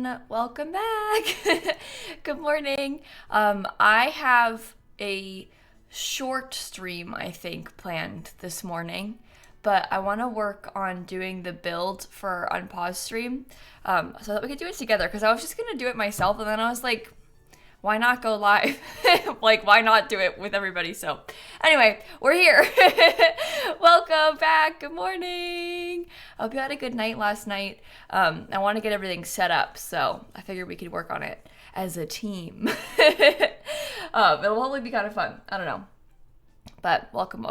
everyone. Welcome back. Good morning. I have a short stream, I think, planned this morning, but I want to work on doing the build for Unpaused stream so that we could do it together, because I was just going to do it myself, and then I was like, why not go live? Like, why not do it with everybody? So anyway, we're here. Welcome back. Good morning. I hope you had a good night last night. I want to get everything set up, so I figured we could work on it as a team. It'll hopefully be kind of fun. I don't know. But welcome.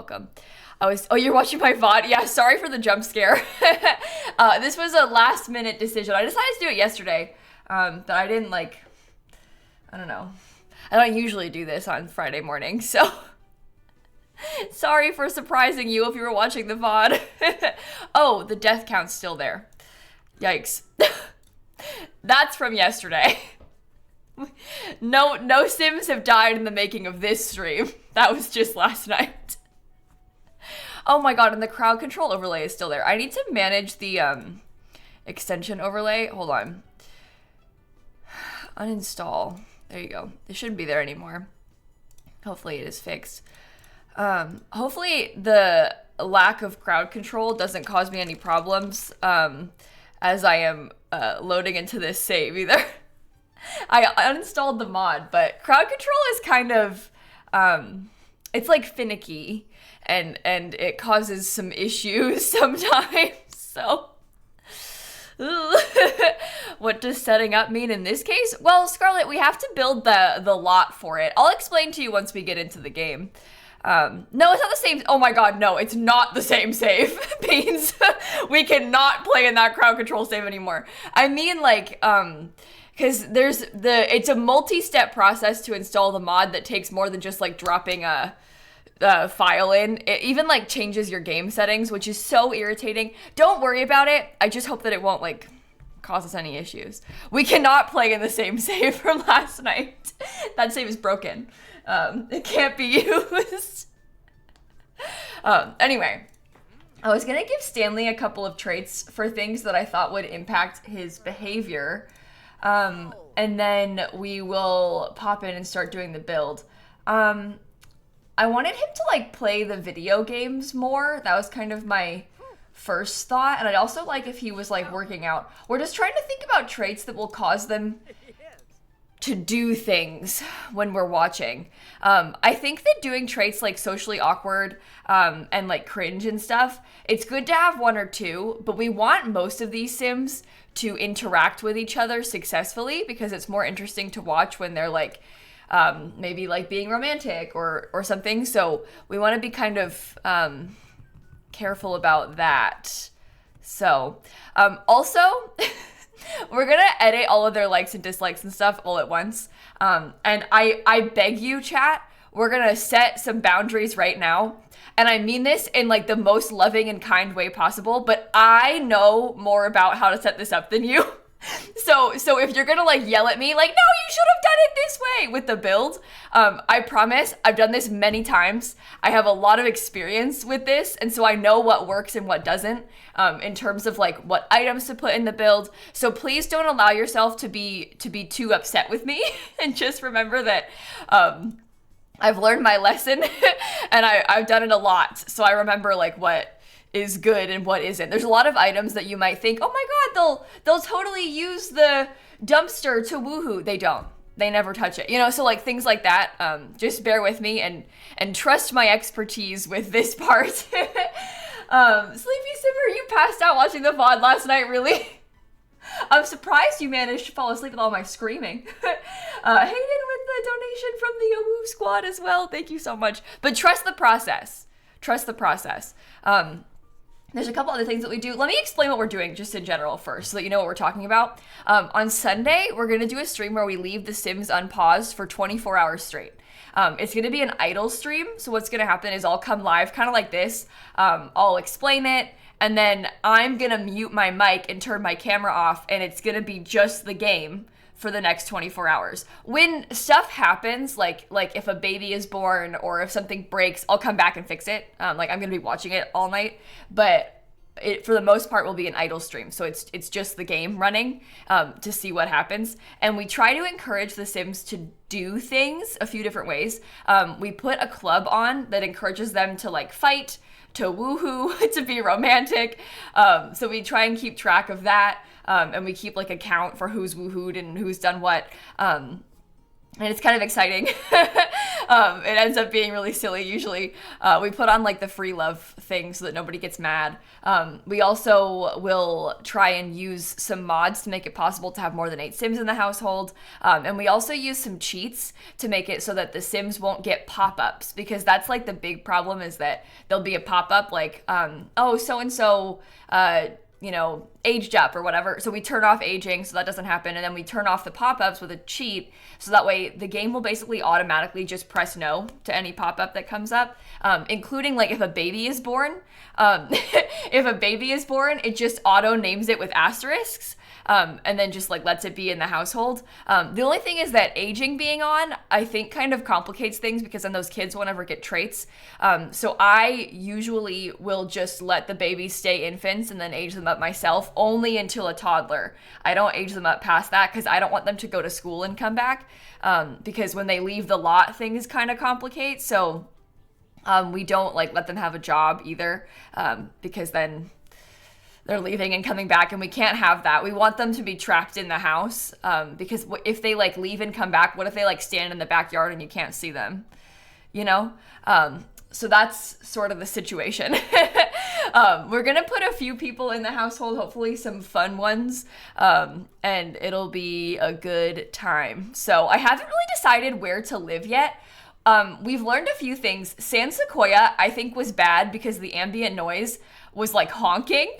Oh, you're watching my VOD? Yeah, sorry for the jump scare. This was a last minute decision. I decided to do it yesterday, but I didn't I don't know. I don't usually do this on Friday morning, so sorry for surprising you if you were watching the VOD. Oh, the death count's still there. Yikes. That's from yesterday. No Sims have died in the making of this stream. That was just last night. Oh my god, and the crowd control overlay is still there. I need to manage the extension overlay. Hold on. Uninstall. There you go. It shouldn't be there anymore. Hopefully it is fixed. Hopefully the lack of crowd control doesn't cause me any problems as I am loading into this save either. I uninstalled the mod, but crowd control is kind of, it's like finicky and it causes some issues sometimes, so. What does setting up mean in this case? Well, Scarlett, we have to build the lot for it. I'll explain to you once we get into the game. No, it's not the same. Oh my god, no, it's not the same save. Beans. We cannot play in that crowd control save anymore. I mean, because it's a multi-step process to install the mod that takes more than just dropping a file in. It even changes your game settings, which is so irritating. Don't worry about it. I just hope that it won't cause us any issues. We cannot play in the same save from last night. That save is broken. It can't be used. Anyway, I was gonna give Stanley a couple of traits for things that I thought would impact his behavior, and then we will pop in and start doing the build. I wanted him to play the video games more. That was kind of my first thought. And I'd also like if he was working out. We're just trying to think about traits that will cause them to do things when we're watching. I think that doing traits like socially awkward and cringe and stuff, it's good to have one or two, but we want most of these Sims to interact with each other successfully, because it's more interesting to watch when they're maybe being romantic or something. So we want to be kind of careful about that. So also we're gonna edit all of their likes and dislikes and stuff all at once, and I beg you, chat, we're gonna set some boundaries right now, and I mean this in the most loving and kind way possible, but I know more about how to set this up than you. So if you're gonna yell at me no, you should have done it this way with the build, I promise I've done this many times. I have a lot of experience with this, and so I know what works and what doesn't, in terms of what items to put in the build. So please don't allow yourself to be too upset with me, and just remember that I've learned my lesson and I've done it a lot, so I remember what is good and what isn't. There's a lot of items that you might think, oh my god, they'll totally use the dumpster to woohoo. They don't. They never touch it. So things like that. Just bear with me and trust my expertise with this part. Sleepy Simmer, you passed out watching the VOD last night, really? I'm surprised you managed to fall asleep with all my screaming. Hayden with the donation from the Yahoo squad as well. Thank you so much. But trust the process. Trust the process. There's a couple other things that we do. Let me explain what we're doing just in general first, so that you know what we're talking about. On Sunday, we're going to do a stream where we leave the Sims unpaused for 24 hours straight. It's going to be an idle stream, so what's going to happen is I'll come live kind of like this. I'll explain it, and then I'm going to mute my mic and turn my camera off, and it's going to be just the game for the next 24 hours. When stuff happens, like if a baby is born or if something breaks, I'll come back and fix it. I'm gonna be watching it all night, but it for the most part will be an idle stream, so it's just the game running to see what happens. And we try to encourage the Sims to do things a few different ways. We put a club on that encourages them to like fight, to woohoo, to be romantic. So we try and keep track of that, and we keep like a count for who's woohooed and who's done what. And it's kind of exciting. It ends up being really silly usually. We put on like the free love thing so that nobody gets mad. We also will try and use some mods to make it possible to have more than 8 Sims in the household. And we also use some cheats to make it so that the Sims won't get pop-ups, because that's like the big problem, is that there'll be a pop-up like, oh, so-and-so, you know, aged up or whatever. So we turn off aging so that doesn't happen. And then we turn off the pop-ups with a cheat. So that way the game will basically automatically just press no to any pop-up that comes up, including like if a baby is born. If a baby is born, it just auto names it with asterisks. And then just like lets it be in the household. The only thing is that aging being on, I think kind of complicates things, because then those kids won't ever get traits. So I usually will just let the babies stay infants and then age them up myself, only until a toddler. I don't age them up past that because I don't want them to go to school and come back, because when they leave the lot, things kind of complicate. So we don't like let them have a job either, because then they're leaving and coming back, and we can't have that. We want them to be trapped in the house, because if they like leave and come back, what if they like stand in the backyard and you can't see them, you know? So that's sort of the situation. We're gonna put a few people in the household, hopefully some fun ones, and it'll be a good time. So I haven't really decided where to live yet. We've learned a few things. San Sequoia, I think, was bad because the ambient noise was like honking.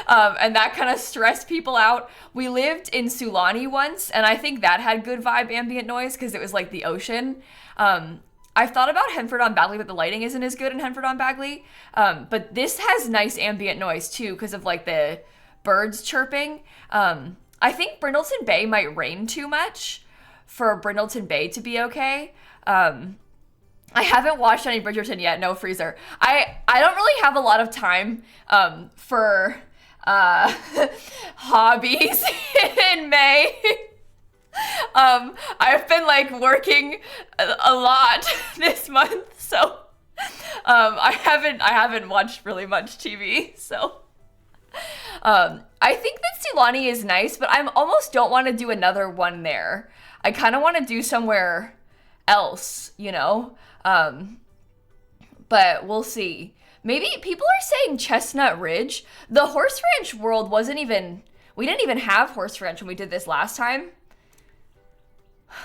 And that kind of stressed people out. We lived in Sulani once, and I think that had good vibe ambient noise because it was like the ocean. I've thought about Henford on Bagley, but the lighting isn't as good in Henford on Bagley. But this has nice ambient noise too because of like the birds chirping. I think Brindleton Bay might rain too much for Brindleton Bay to be okay. I haven't watched any Bridgerton yet, no Freezer. I don't really have a lot of time for hobbies in May. I've been like working a lot this month, so I haven't watched really much TV. So I think that Silani is nice, but I almost don't want to do another one there. I kind of want to do somewhere else, you know? But we'll see. Maybe people are saying Chestnut Ridge. The horse ranch world we didn't even have horse ranch when we did this last time.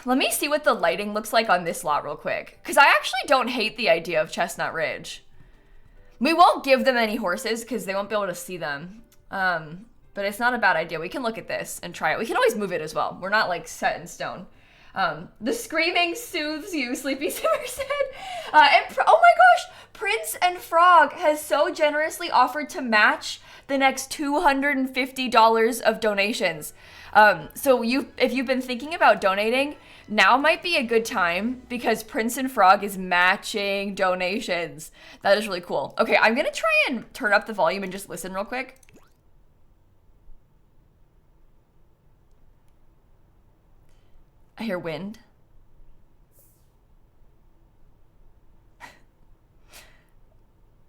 Let me see what the lighting looks like on this lot real quick, because I actually don't hate the idea of Chestnut Ridge. We won't give them any horses because they won't be able to see them. But it's not a bad idea. We can look at this and try it. We can always move it as well. We're not like set in stone. The screaming soothes you, Sleepy Simmer said. Oh my gosh, Prince and Frog has so generously offered to match the next $250 of donations. So if you've been thinking about donating, now might be a good time because Prince and Frog is matching donations. That is really cool. Okay, I'm gonna try and turn up the volume and just listen real quick. I hear wind.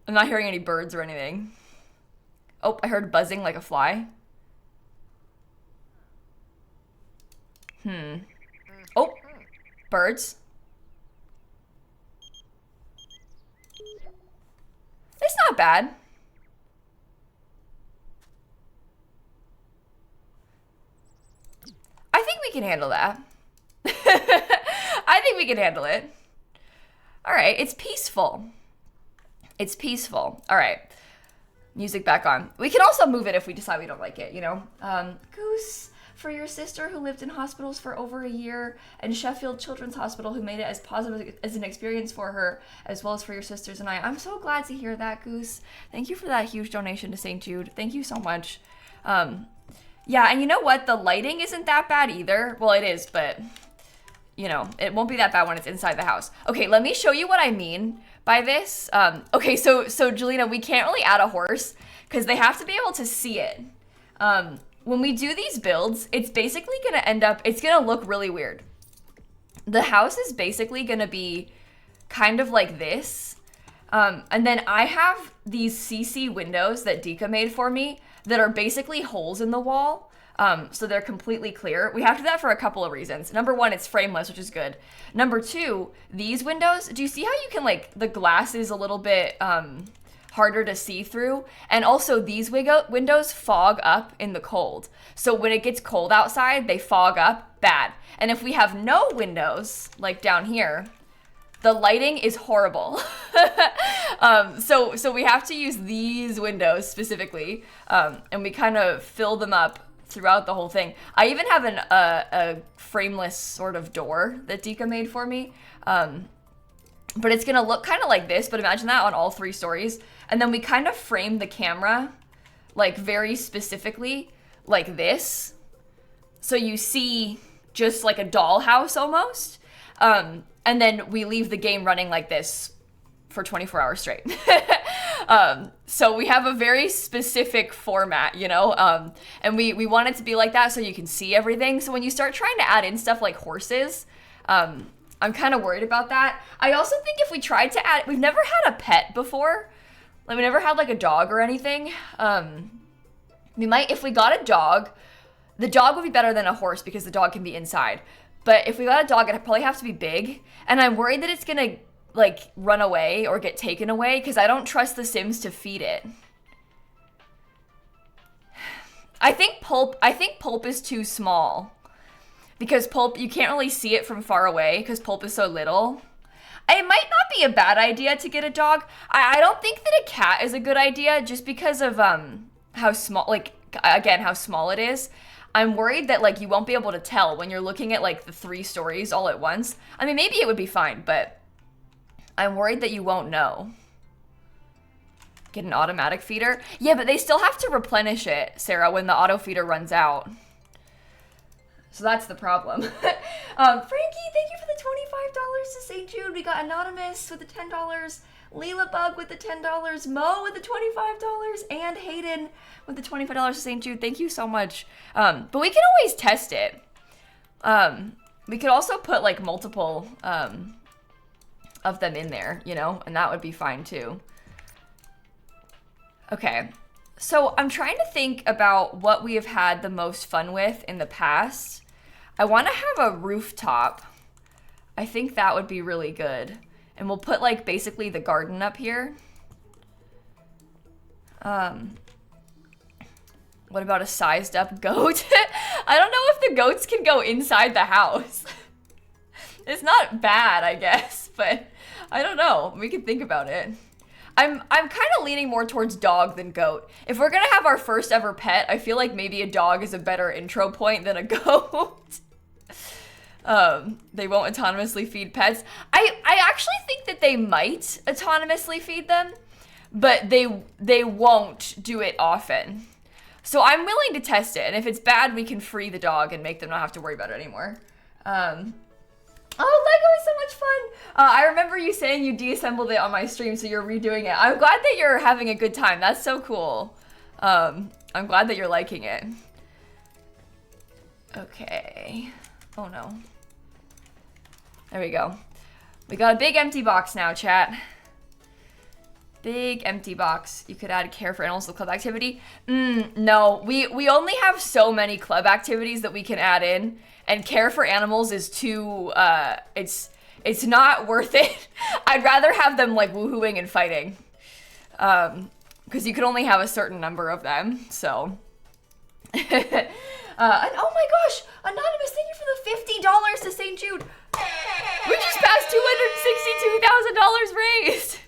I'm not hearing any birds or anything. Oh, I heard buzzing like a fly. Oh, birds. It's not bad. I think we can handle that. I think we can handle it. All right, it's peaceful. It's peaceful. All right, music back on. We can also move it if we decide we don't like it, you know? Goose, for your sister who lived in hospitals for over a year, and Sheffield Children's Hospital who made it as positive as an experience for her, as well as for your sisters and I. I'm so glad to hear that, Goose. Thank you for that huge donation to St. Jude. Thank you so much. Yeah, and you know what? The lighting isn't that bad either. Well, it is, but you know, it won't be that bad when it's inside the house. Okay, let me show you what I mean by this. Okay, so Jelena, we can't really add a horse because they have to be able to see it. When we do these builds, it's basically gonna end up, it's gonna look really weird. The house is basically gonna be kind of like this. And then I have these CC windows that Dika made for me that are basically holes in the wall. So they're completely clear. We have to do that for a couple of reasons. Number one, it's frameless, which is good. Number two, these windows, do you see how you can like, the glass is a little bit harder to see through? And also these windows fog up in the cold. So when it gets cold outside, they fog up bad. And if we have no windows, like down here, the lighting is horrible. So we have to use these windows specifically, and we kind of fill them up throughout the whole thing. I even have a frameless sort of door that Dika made for me. But it's gonna look kind of like this, but imagine that on all 3 stories. And then we kind of frame the camera like very specifically like this. So you see just like a dollhouse almost. And then we leave the game running like this for 24 hours straight. So we have a very specific format, you know, and we want it to be like that so you can see everything. So when you start trying to add in stuff like horses, I'm kind of worried about that. I also think if we tried to add, we've never had a pet before. Like we never had like a dog or anything. We might, if we got a dog, the dog would be better than a horse because the dog can be inside. But if we got a dog, it'd probably have to be big. And I'm worried that it's gonna like run away or get taken away because I don't trust the Sims to feed it. I think Pulp is too small because Pulp, you can't really see it from far away because Pulp is so little. It might not be a bad idea to get a dog. I don't think that a cat is a good idea just because of how small, like again, how small it is. I'm worried that like you won't be able to tell when you're looking at like the 3 stories all at once. I mean, maybe it would be fine, but I'm worried that you won't know. Get an automatic feeder? Yeah, but they still have to replenish it, Sarah, when the auto feeder runs out. So that's the problem. Frankie, thank you for the $25 to St. Jude. We got Anonymous with the $10. Leela Bug with the $10. Mo with the $25. And Hayden with the $25 to St. Jude. Thank you so much. But we can always test it. We could also put like multiple of them in there, you know, and that would be fine too. Okay, so I'm trying to think about what we have had the most fun with in the past. I want to have a rooftop. I think that would be really good. And we'll put like basically the garden up here. What about a sized up goat? I don't know if the goats can go inside the house. It's not bad, I guess, but I don't know. We can think about it. I'm kind of leaning more towards dog than goat. If we're gonna have our first ever pet, I feel like maybe a dog is a better intro point than a goat. They won't autonomously feed pets. I actually think that they might autonomously feed them, but they won't do it often. So I'm willing to test it, and if it's bad, we can free the dog and make them not have to worry about it anymore. Oh, Lego is so much fun. I remember you saying you deassembled it on my stream, so you're redoing it. I'm glad that you're having a good time. That's so cool. I'm glad that you're liking it. Okay. Oh no. There we go. We got a big empty box now, chat. Big empty box. You could add care for animals to club activity. No, we only have so many club activities that we can add in. And care for animals is too, it's not worth it. I'd rather have them like woohooing and fighting. Because you can only have a certain number of them, so. And oh my gosh, Anonymous, thank you for the $50 to St. Jude. We just passed $262,000 raised.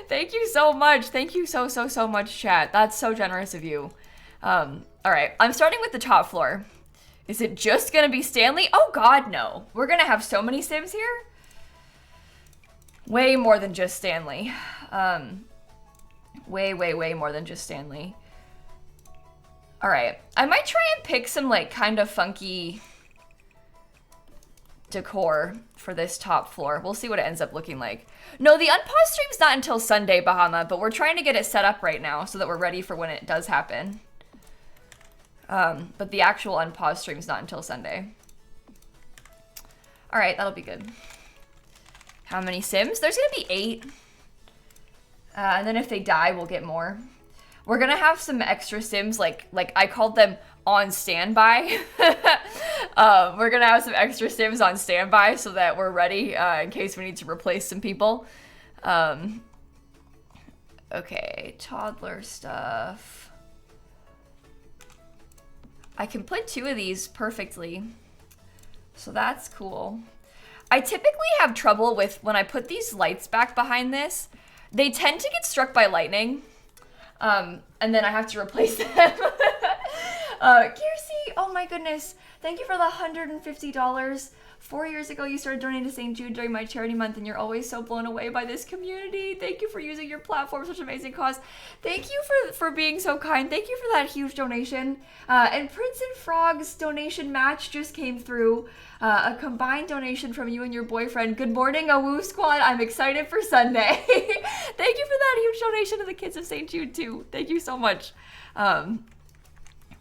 Thank you so much. Thank you so much, chat. That's so generous of you. All right, I'm starting with the top floor. Is it just gonna be Stanley? Oh God, no. We're gonna have so many Sims here. Way more than just Stanley. Way more than just Stanley. All right, I might try and pick some like kind of funky decor for this top floor. We'll see what it ends up looking like. No, the Unpaused stream's not until Sunday, Bahama, but we're trying to get it set up right now so that we're ready for when it does happen. But the actual Unpaused stream's not until Sunday. All right, that'll be good. How many Sims? There's gonna be 8. And then if they die, we'll get more. We're gonna have some extra Sims, like I called them on standby. We're gonna have some extra Sims on standby so that we're ready in case we need to replace some people. Okay, toddler stuff. I can put 2 of these perfectly, so that's cool. I typically have trouble with when I put these lights back behind this. They tend to get struck by lightning, and then I have to replace them. Kiersey, oh my goodness. Thank you for the $150. 4 years ago, you started donating to St. Jude during my charity month, and you're always so blown away by this community. Thank you for using your platform for such an amazing cause. Thank you for being so kind. Thank you for that huge donation. And Prince and Frog's donation match just came through. A combined donation from you and your boyfriend. Good morning, Awoo Squad. I'm excited for Sunday. Thank you for that huge donation to the kids of St. Jude, too. Thank you so much.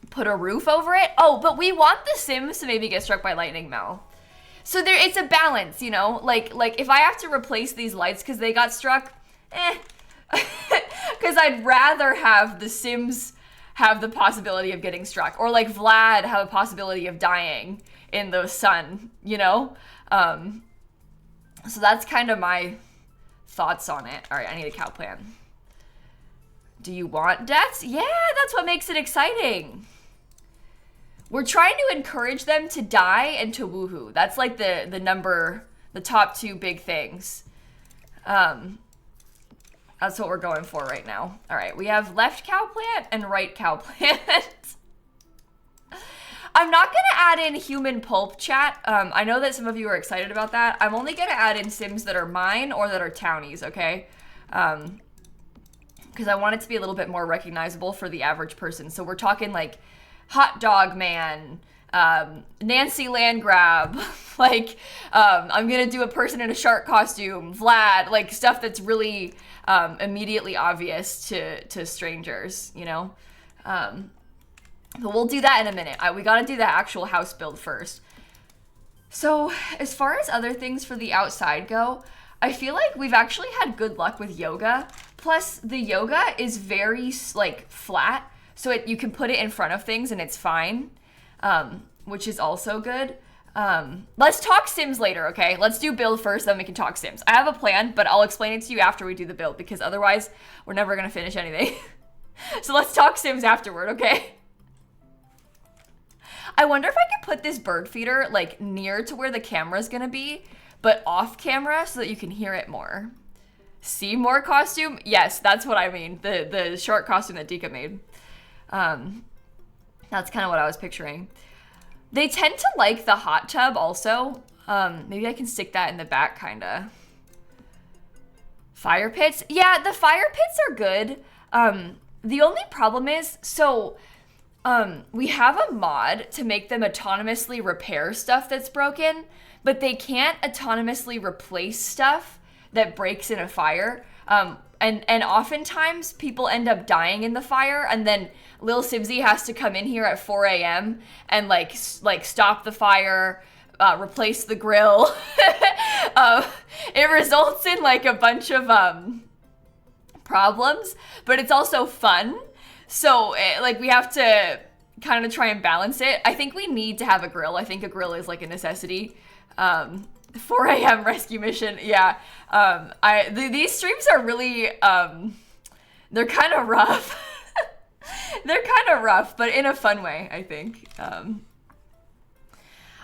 Put a roof over it. Oh, but we want the Sims to maybe get struck by lightning, Mel. So it's a balance, you know? Like if I have to replace these lights because they got struck, because I'd rather have the Sims have the possibility of getting struck, or like Vlad have a possibility of dying in the sun, you know? So that's kind of my thoughts on it. All right, I need a cow plan. Do you want deaths? Yeah, that's what makes it exciting. We're trying to encourage them to die and to woohoo. That's like the top 2 big things. That's what we're going for right now. All right, we have left cow plant and right cow plant. I'm not gonna add in human pulp, chat. I know that some of you are excited about that. I'm only gonna add in Sims that are mine or that are townies, okay? Because I want it to be a little bit more recognizable for the average person. So we're talking like Hot Dog Man, Nancy Landgrab, like I'm gonna do a person in a shark costume, Vlad, like stuff that's really immediately obvious to strangers, you know? But we'll do that in a minute. We gotta do the actual house build first. So as far as other things for the outside go, I feel like we've actually had good luck with yoga. Plus the yoga is very like flat, so you can put it in front of things and it's fine, which is also good. Let's talk Sims later, okay? Let's do build first, then we can talk Sims. I have a plan, but I'll explain it to you after we do the build, because otherwise we're never gonna finish anything. So let's talk Sims afterward, okay? I wonder if I could put this bird feeder like near to where the camera's gonna be, but off camera so that you can hear it more. Seymour costume? Yes, that's what I mean. The short costume that Dika made. That's kind of what I was picturing. They tend to like the hot tub also. Maybe I can stick that in the back, kinda. Fire pits? Yeah, the fire pits are good. The only problem is, so we have a mod to make them autonomously repair stuff that's broken, but they can't autonomously replace stuff that breaks in a fire. And oftentimes people end up dying in the fire, and then lilsimsie has to come in here at 4 a.m. and like stop the fire, replace the grill. It results in like a bunch of problems, but it's also fun. So like we have to kind of try and balance it. I think we need to have a grill. I think a grill is like a necessity. 4 a.m. rescue mission. Yeah. These streams are really, they're kind of rough. They're kind of rough, but in a fun way, I think. I'm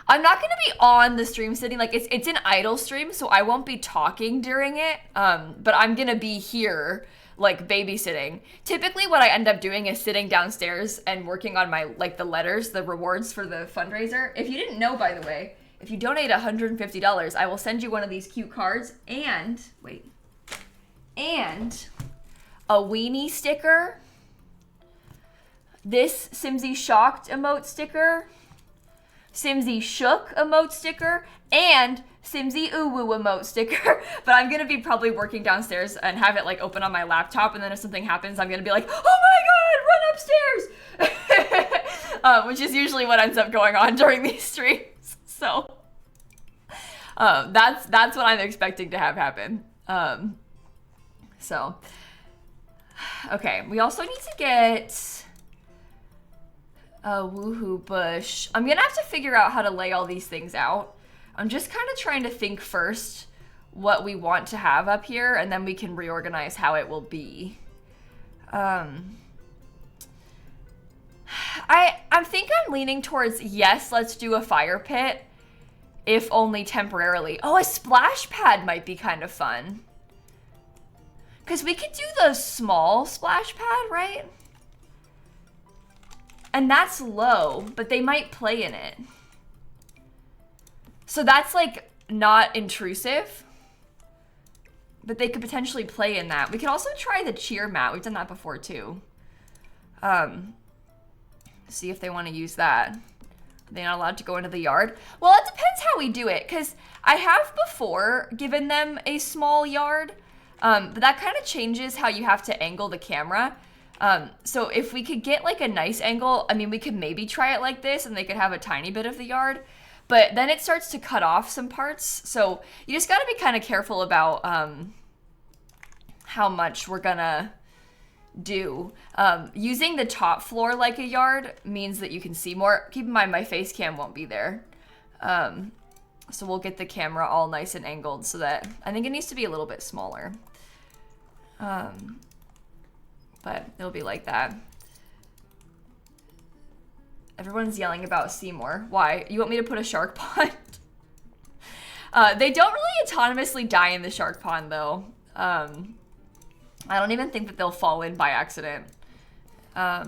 not going to be on the stream sitting, like it's an idle stream, so I won't be talking during it. But I'm going to be here like babysitting. Typically what I end up doing is sitting downstairs and working on my, like the letters, the rewards for the fundraiser. If you didn't know, by the way, if you donate $150, I will send you one of these cute cards and, and a weenie sticker, this Simsie shocked emote sticker, Simsie shook emote sticker and Simsie uwu emote sticker. But I'm gonna be probably working downstairs and have it like open on my laptop, and then if something happens, I'm gonna be like, oh my god, run upstairs! Which is usually what ends up going on during these streams. So that's what I'm expecting to have happen. So okay, we also need to get a woohoo bush. I'm gonna have to figure out how to lay all these things out. I'm just kind of trying to think first what we want to have up here, and then we can reorganize how it will be. I think I'm leaning towards, yes, let's do a fire pit, if only temporarily. Oh, a splash pad might be kind of fun. Because we could do the small splash pad, right? And that's low, but they might play in it. So that's like not intrusive, but they could potentially play in that. We could also try the cheer mat. We've done that before too. See if they want to use that. Are they not allowed to go into the yard? Well, it depends how we do it, because I have before given them a small yard, but that kind of changes how you have to angle the camera. So if we could get like a nice angle, I mean, we could maybe try it like this and they could have a tiny bit of the yard, but then it starts to cut off some parts. So you just got to be kind of careful about how much we're gonna do. Using the top floor like a yard means that you can see more. Keep in mind, my face cam won't be there. So we'll get the camera all nice and angled so that, I think it needs to be a little bit smaller. But it'll be like that. Everyone's yelling about Seymour. Why? You want me to put a shark pond? They don't really autonomously die in the shark pond, though. I don't even think that they'll fall in by accident. Oh,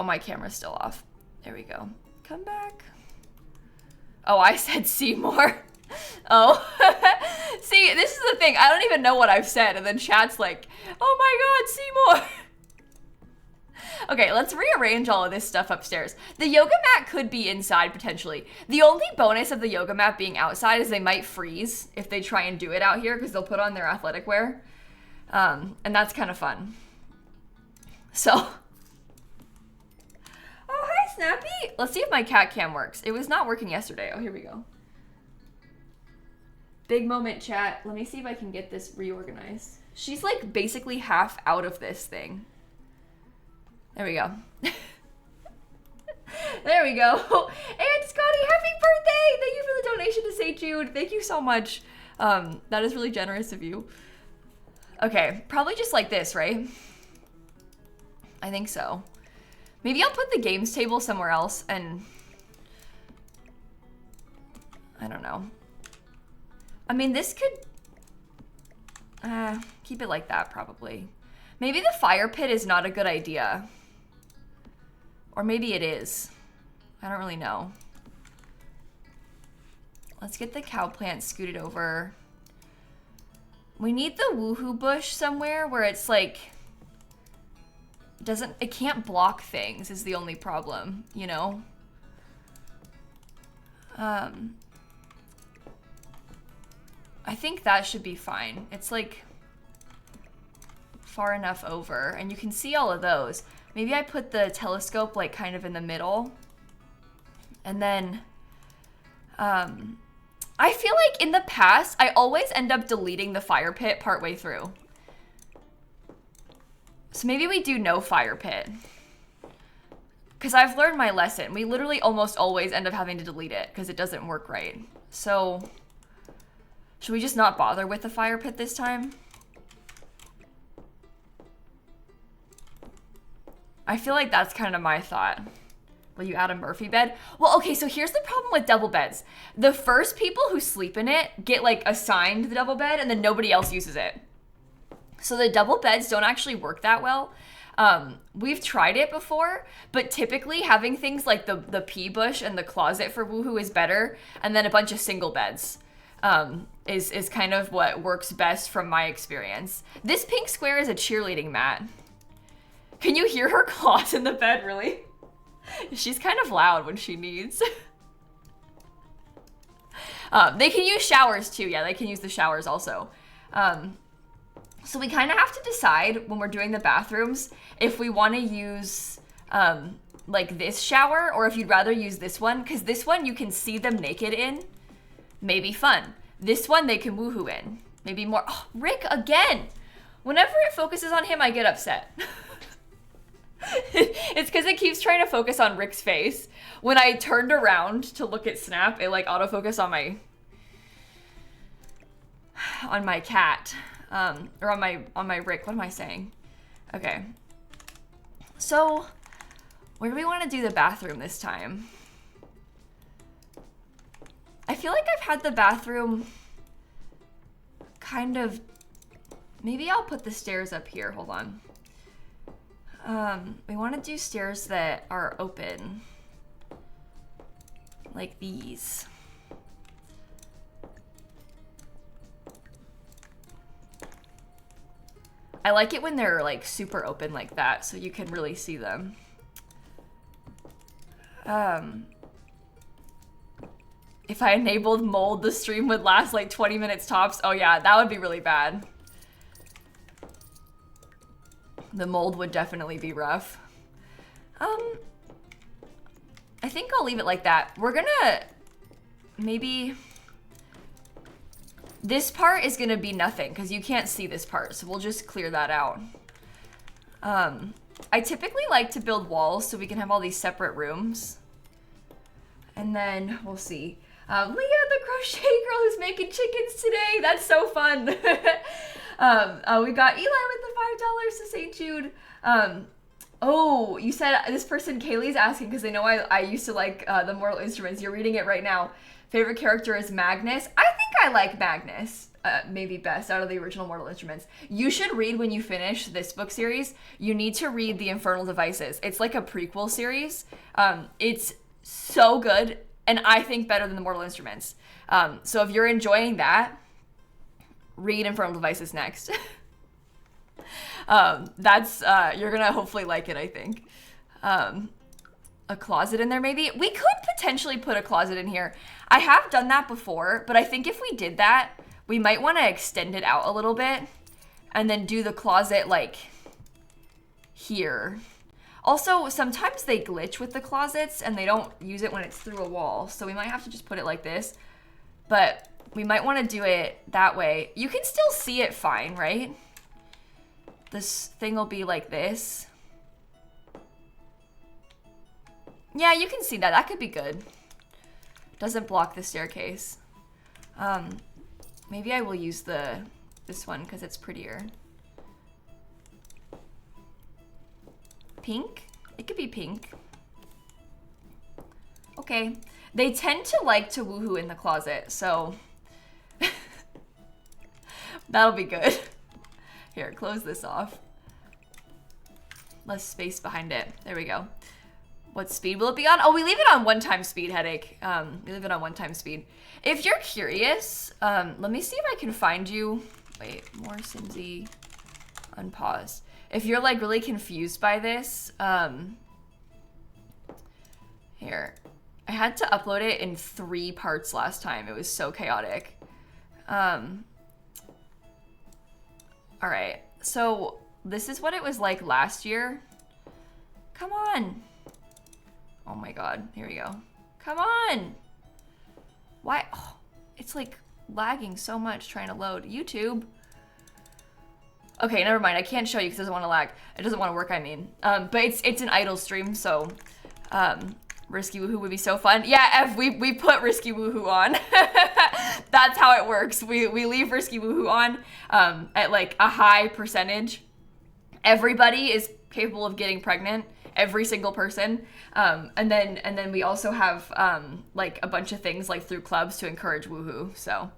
my camera's still off. There we go. Come back. Oh, I said Seymour. Oh. See, this is the thing. I don't even know what I've said, and then chat's like, oh my god, Seymour. Okay, let's rearrange all of this stuff upstairs. The yoga mat could be inside, potentially. The only bonus of the yoga mat being outside is they might freeze if they try and do it out here, because they'll put on their athletic wear. And that's kind of fun. So. Oh, hi, Snappy. Let's see if my cat cam works. It was not working yesterday. Oh, here we go. Big moment, chat. Let me see if I can get this reorganized. She's like basically half out of this thing. There we go. There we go. And Scotty, happy birthday! Thank you for the donation to St. Jude. Thank you so much. That is really generous of you. Okay, probably just like this, right? I think so. Maybe I'll put the games table somewhere else and... I don't know. I mean, this could... keep it like that, probably. Maybe the fire pit is not a good idea. Or maybe it is. I don't really know. Let's get the cow plant scooted over. We need the woohoo bush somewhere where it's like... it can't block things is the only problem, you know? I think that should be fine. It's like far enough over and you can see all of those. Maybe I put the telescope like kind of in the middle. And then I feel like in the past, I always end up deleting the fire pit partway through. So maybe we do no fire pit. Because I've learned my lesson. We literally almost always end up having to delete it because it doesn't work right. So should we just not bother with the fire pit this time? I feel like that's kind of my thought. Will you add a Murphy bed? Well, okay, so here's the problem with double beds. The first people who sleep in it get like assigned the double bed and then nobody else uses it. So the double beds don't actually work that well. We've tried it before, but typically having things like the pea bush and the closet for woohoo is better, and then a bunch of single beds is kind of what works best from my experience. This pink square is a cheerleading mat. Can you hear her claws in the bed, really? She's kind of loud when she needs. They can use showers too. Yeah, they can use the showers also. So we kind of have to decide when we're doing the bathrooms if we want to use like this shower or if you'd rather use this one, because this one you can see them naked in. Maybe fun. This one they can woohoo in. Maybe more. Oh, Rick again. Whenever it focuses on him, I get upset. It's because it keeps trying to focus on Rick's face. When I turned around to look at Snap, it like autofocused on my cat, or on my Rick. What am I saying? Okay. So, where do we want to do the bathroom this time? I feel like I've had the bathroom kind of. Maybe I'll put the stairs up here. Hold on. We want to do stairs that are open. Like these. I like it when they're like super open like that, so you can really see them. If I enabled mold, the stream would last like 20 minutes tops. Oh yeah, that would be really bad. The mold would definitely be rough. I think I'll leave it like that. We're gonna maybe, this part is gonna be nothing because you can't see this part, so we'll just clear that out. I typically like to build walls so we can have all these separate rooms. And then we'll see. Leah, the crochet girl who's making chickens today. That's so fun. We got Eli with the $5 to St. Jude. Oh, you said this person, Kaylee's asking because they know I used to like the Mortal Instruments. You're reading it right now. Favorite character is Magnus. I think I like Magnus maybe best out of the original Mortal Instruments. You should read when you finish this book series. You need to read the Infernal Devices. It's like a prequel series. It's so good and I think better than the Mortal Instruments. So if you're enjoying that, read Infernal Devices next. That's you're gonna hopefully like it, I think. A closet in there maybe. We could potentially put a closet in here. I have done that before, but I think if we did that, we might want to extend it out a little bit and then do the closet like here. Also, sometimes they glitch with the closets and they don't use it when it's through a wall, so we might have to just put it like this. But we might want to do it that way. You can still see it fine, right? This thing will be like this. Yeah, you can see that. That could be good. Doesn't block the staircase. Maybe I will use this one because it's prettier. Pink? It could be pink. Okay. They tend to like to woohoo in the closet, so that'll be good. Here, close this off. Less space behind it. There we go. What speed will it be on? Oh, we leave it on 1 speed, Headache. We leave it on 1 speed. If you're curious, let me see if I can find you. Wait, more Simsie unpaused. If you're like really confused by this, here. I had to upload it in 3 parts last time. It was so chaotic. All right, so this is what it was like last year. Come on. Oh my God, here we go. Come on. Why? Oh, it's like lagging so much trying to load. YouTube. Okay, never mind. I can't show you because it doesn't want to lag. It doesn't want to work, I mean. But it's an idle stream, so Risky Woohoo would be so fun. Yeah, Ev, we put Risky Woohoo on. That's how it works. We leave Risky Woohoo on at like a high percentage. Everybody is capable of getting pregnant. Every single person. And then we also have like a bunch of things like through clubs to encourage woohoo. So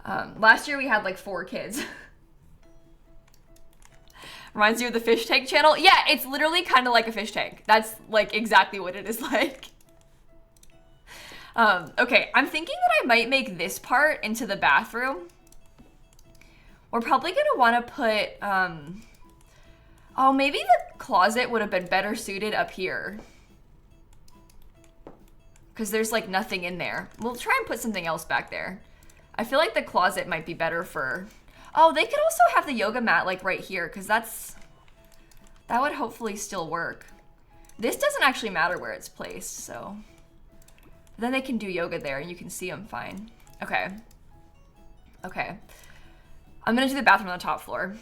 last year we had like 4 kids. Reminds you of the fish tank channel? Yeah, it's literally kind of like a fish tank. That's like exactly what it is like. Okay, I'm thinking that I might make this part into the bathroom. We're probably gonna want to put, oh, maybe the closet would have been better suited up here. because there's like nothing in there. We'll try and put something else back there. I feel like the closet might be better for, oh, they could also have the yoga mat like right here, because that would hopefully still work. This doesn't actually matter where it's placed, so. Then they can do yoga there and you can see them fine. Okay. Okay. I'm gonna do the bathroom on the top floor.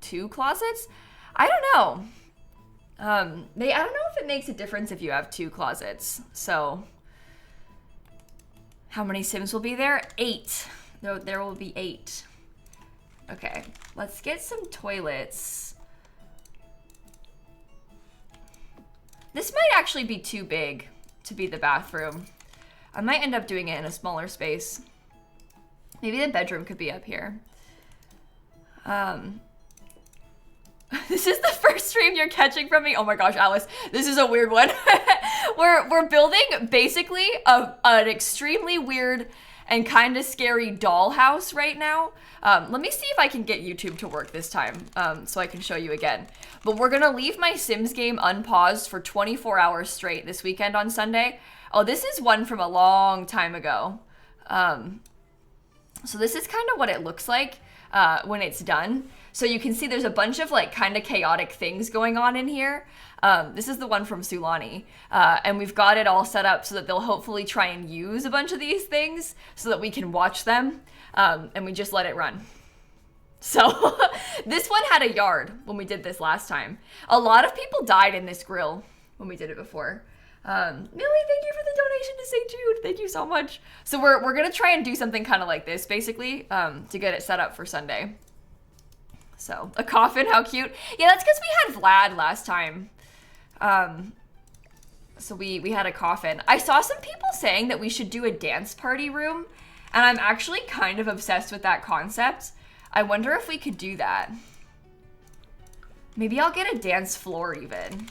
2 closets? I don't know. I don't know if it makes a difference if you have 2 closets. So, how many Sims will be there? 8. There will be 8. Okay, let's get some toilets. This might actually be too big to be the bathroom. I might end up doing it in a smaller space. Maybe the bedroom could be up here. This is the first stream you're catching from me. Oh my gosh, Alice, this is a weird one. we're building basically an extremely weird and kind of scary dollhouse right now. Let me see if I can get YouTube to work this time, so I can show you again. But we're gonna leave my Sims game unpaused for 24 hours straight this weekend on Sunday. Oh, this is one from a long time ago. So this is kind of what it looks like when it's done. So you can see there's a bunch of like kind of chaotic things going on in here. This is the one from Sulani. And we've got it all set up so that they'll hopefully try and use a bunch of these things so that we can watch them. And we just let it run. So this one had a yard when we did this last time. A lot of people died in this grill when we did it before. Millie, thank you for the donation to St. Jude. Thank you so much. So we're gonna try and do something kind of like this, basically, to get it set up for Sunday. So a coffin, how cute. Yeah, that's because we had Vlad last time. So we had a coffin. I saw some people saying that we should do a dance party room, and I'm actually kind of obsessed with that concept. I wonder if we could do that. Maybe I'll get a dance floor even.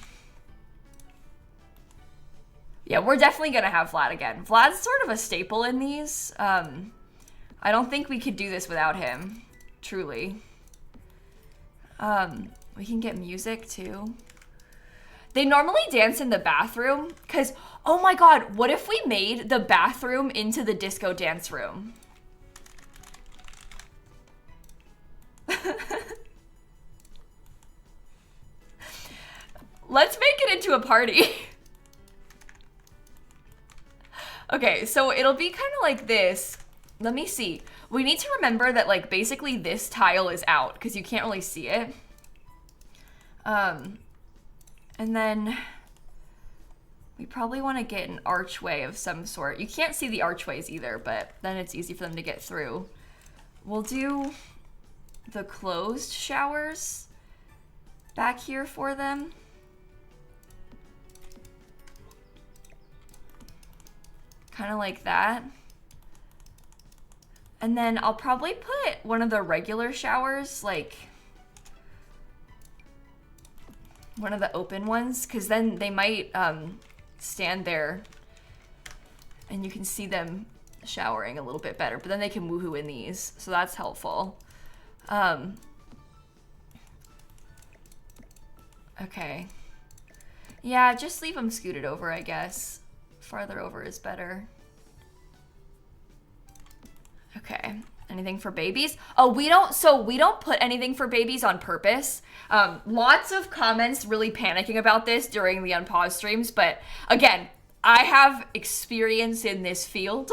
Yeah, we're definitely gonna have Vlad again. Vlad's sort of a staple in these. I don't think we could do this without him, truly. We can get music too. They normally dance in the bathroom because, oh my God, what if we made the bathroom into the disco dance room? Let's make it into a party. Okay, so it'll be kind of like this. Let me see. We need to remember that like basically this tile is out because you can't really see it. And then we probably want to get an archway of some sort. You can't see the archways either, but then it's easy for them to get through. We'll do the closed showers back here for them. Kind of like that. And then I'll probably put one of the regular showers, like one of the open ones, because then they might stand there and you can see them showering a little bit better, but then they can woohoo in these, so that's helpful. Okay. Yeah, just leave them scooted over, I guess. Farther over is better. Okay, anything for babies? Oh, we don't put anything for babies on purpose. Lots of comments really panicking about this during the Unpaused streams, but again, I have experience in this field.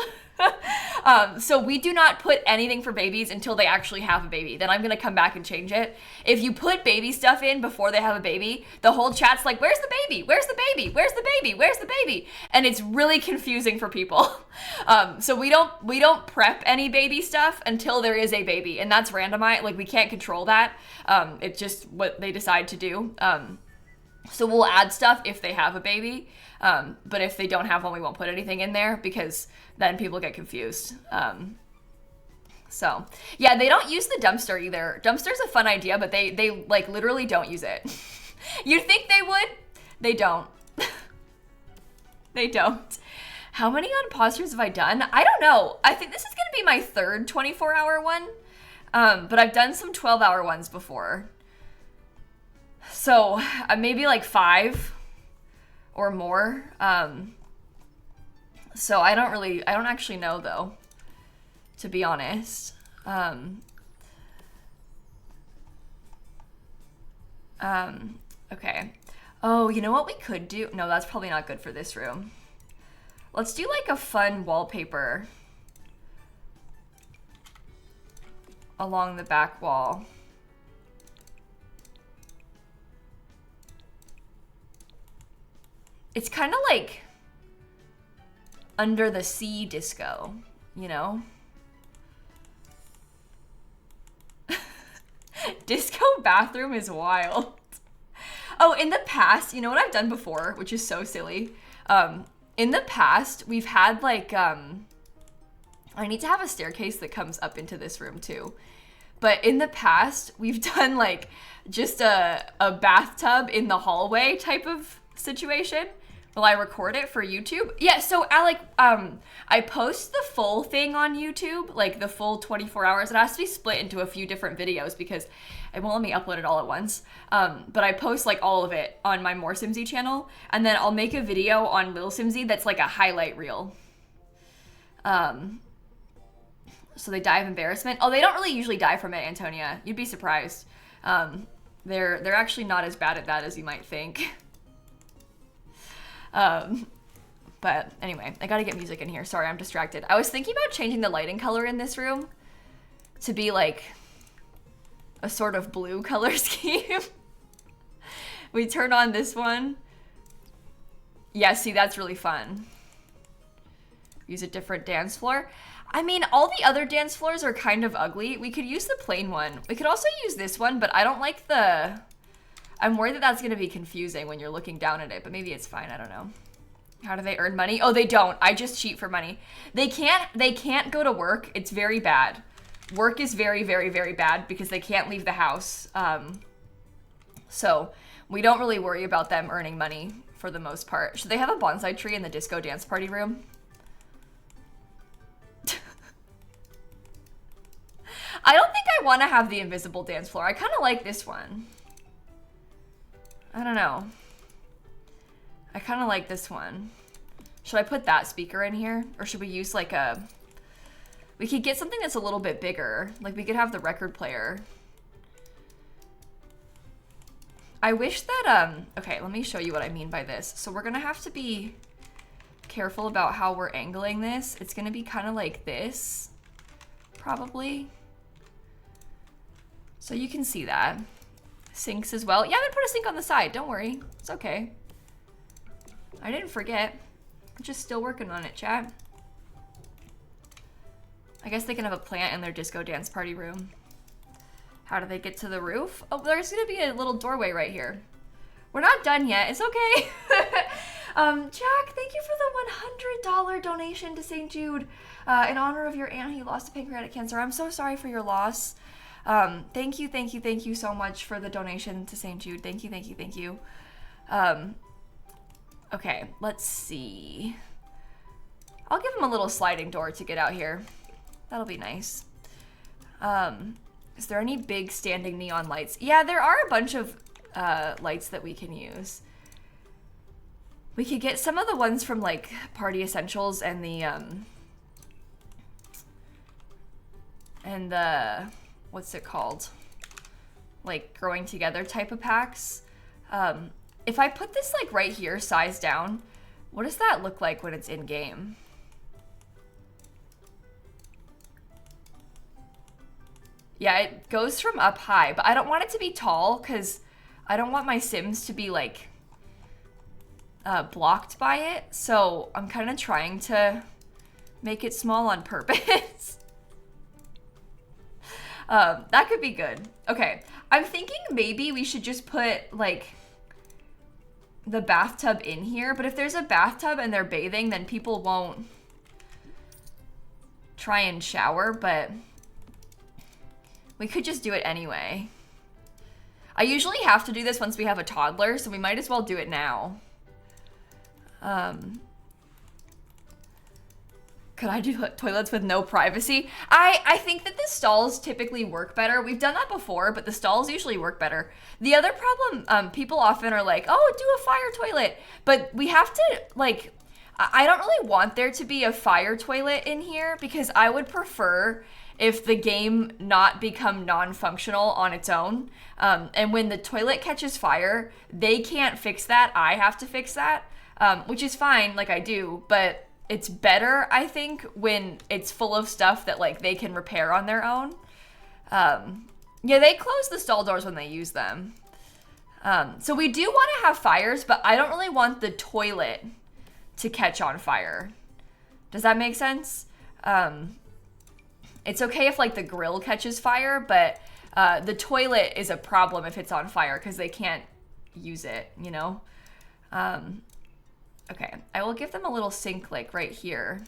So we do not put anything for babies until they actually have a baby. Then I'm gonna come back and change it. If you put baby stuff in before they have a baby, the whole chat's like, where's the baby? Where's the baby? Where's the baby? Where's the baby? And it's really confusing for people. So we don't prep any baby stuff until there is a baby, and that's randomized. Like, we can't control that. It's just what they decide to do. So we'll add stuff if they have a baby, but if they don't have one, we won't put anything in there because then people get confused. So yeah, they don't use the dumpster either. Dumpster's a fun idea, but they like literally don't use it. You'd think they would. They don't. They don't. How many Unpaused have I done? I don't know. I think this is gonna be my third 24-hour one, but I've done some 12-hour ones before. So maybe like 5 or more. So I don't actually know though, to be honest. Okay. Oh, you know what we could do? No, that's probably not good for this room. Let's do like a fun wallpaper along the back wall. It's kind of like under the sea disco, you know? Disco bathroom is wild. Oh, in the past, you know what I've done before, which is so silly? In the past, we've had like, I need to have a staircase that comes up into this room too. But in the past, we've done like just a bathtub in the hallway type of situation. Will I record it for YouTube? Yeah, so Alec, I post the full thing on YouTube, like the full 24 hours. It has to be split into a few different videos because it won't let me upload it all at once. But I post like all of it on my More Simsie channel, and then I'll make a video on lilsimsie that's like a highlight reel. So they die of embarrassment. Oh, they don't really usually die from it, Antonia. You'd be surprised. They're actually not as bad at that as you might think. But anyway, I gotta get music in here. Sorry, I'm distracted. I was thinking about changing the lighting color in this room to be like a sort of blue color scheme. We turn on this one. Yeah, see, that's really fun. Use a different dance floor. I mean, all the other dance floors are kind of ugly. We could use the plain one. We could also use this one, but I don't like the... I'm worried that that's going to be confusing when you're looking down at it, but maybe it's fine. I don't know. How do they earn money? Oh, they don't. I just cheat for money. They can't go to work. It's very bad. Work is very, very, very bad because they can't leave the house. So we don't really worry about them earning money for the most part. Should they have a bonsai tree in the disco dance party room? I don't think I want to have the invisible dance floor. I kind of like this one. I don't know. I kind of like this one. Should I put that speaker in here? Or should we use like a... We could get something that's a little bit bigger. Like we could have the record player. I wish that, okay, let me show you what I mean by this. So we're gonna have to be careful about how we're angling this. It's gonna be kind of like this, probably. So you can see that. Sinks as well. Yeah, I'm gonna put a sink on the side. Don't worry. It's okay. I didn't forget. I'm just still working on it, chat. I guess they can have a plant in their disco dance party room. How do they get to the roof? Oh, there's gonna be a little doorway right here. We're not done yet. It's okay. Jack, thank you for the $100 donation to St. Jude in honor of your aunt who lost to pancreatic cancer. I'm so sorry for your loss. Thank you so much for the donation to St. Jude. Thank you. Okay, let's see. I'll give him a little sliding door to get out here. That'll be nice. Is there any big standing neon lights? Yeah, there are a bunch of lights that we can use. We could get some of the ones from like Party Essentials and the what's it called? Like growing together type of packs. If I put this like right here, size down, what does that look like when it's in game? Yeah, it goes from up high, but I don't want it to be tall because I don't want my Sims to be like blocked by it. So I'm kind of trying to make it small on purpose. That could be good. Okay, I'm thinking maybe we should just put like the bathtub in here, but if there's a bathtub and they're bathing, then people won't try and shower, but we could just do it anyway. I usually have to do this once we have a toddler, so we might as well do it now. Could I do toilets with no privacy? I think that the stalls typically work better. We've done that before, but the stalls usually work better. The other problem, people often are like, oh, do a fire toilet. But we have to, like, I don't really want there to be a fire toilet in here because I would prefer if the game not become non-functional on its own. And when the toilet catches fire, they can't fix that. I have to fix that, which is fine, like I do, but it's better, I think, when it's full of stuff that like they can repair on their own. Yeah, they close the stall doors when they use them. So we do want to have fires, but I don't really want the toilet to catch on fire. Does that make sense? It's okay if like the grill catches fire, but the toilet is a problem if it's on fire because they can't use it, you know? Okay, I will give them a little sink like right here.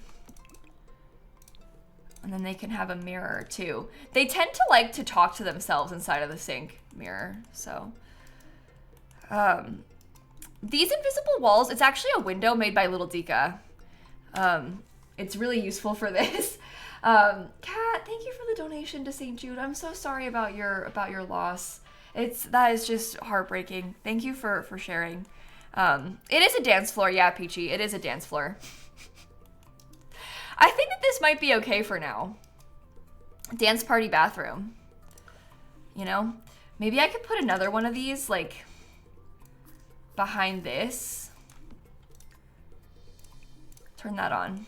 And then they can have a mirror too. They tend to like to talk to themselves inside of the sink mirror, so. These invisible walls, it's actually a window made by Little Dika. It's really useful for this. Kat, thank you for the donation to St. Jude. I'm so sorry about your loss. That is just heartbreaking. Thank you for sharing. It is a dance floor, yeah, Peachy. It is a dance floor. I think that this might be okay for now. Dance party bathroom. You know? Maybe I could put another one of these, like, behind this. Turn that on.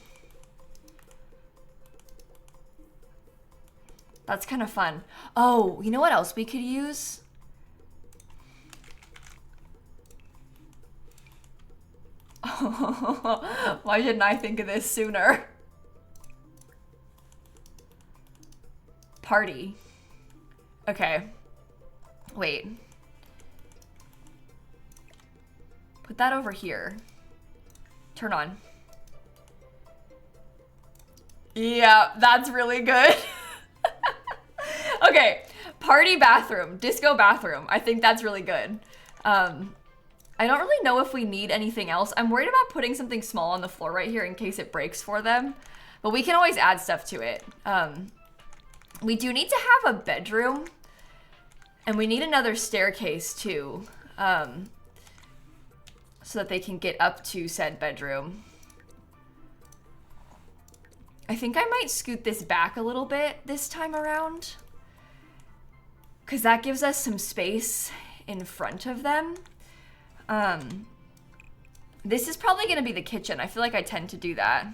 That's kind of fun. Oh, you know what else we could use? Why didn't I think of this sooner? Party. Okay. Wait. Put that over here. Turn on. Yeah, that's really good. Okay, party bathroom, disco bathroom. I think that's really good. I don't really know if we need anything else. I'm worried about putting something small on the floor right here in case it breaks for them, but we can always add stuff to it. We do need to have a bedroom, and we need another staircase too, so that they can get up to said bedroom. I think I might scoot this back a little bit this time around, because that gives us some space in front of them. This is probably going to be the kitchen. I feel like I tend to do that.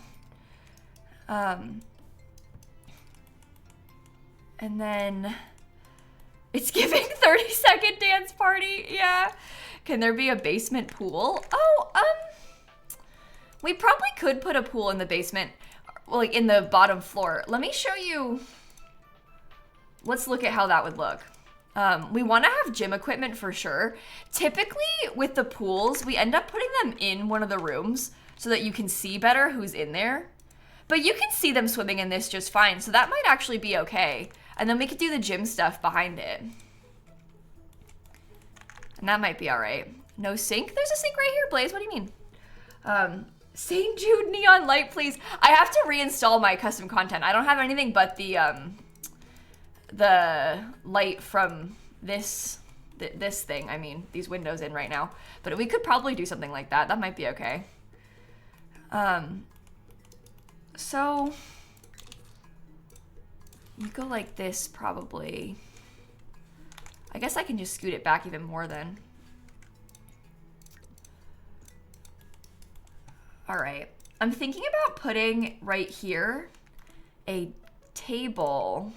And then it's giving 30-second dance party. Yeah. Can there be a basement pool? Oh, we probably could put a pool in the basement, like in the bottom floor. Let me show you. Let's look at how that would look. We want to have gym equipment for sure. Typically with the pools, we end up putting them in one of the rooms so that you can see better who's in there. But you can see them swimming in this just fine, so that might actually be okay. And then we could do the gym stuff behind it. And that might be all right. No sink? There's a sink right here, Blaze. What do you mean? St. Jude neon light, please. I have to reinstall my custom content. I don't have anything but the light from this thing. I mean, these windows in right now. But we could probably do something like that. That might be okay. So you go like this probably. I guess I can just scoot it back even more then. All right. I'm thinking about putting right here a table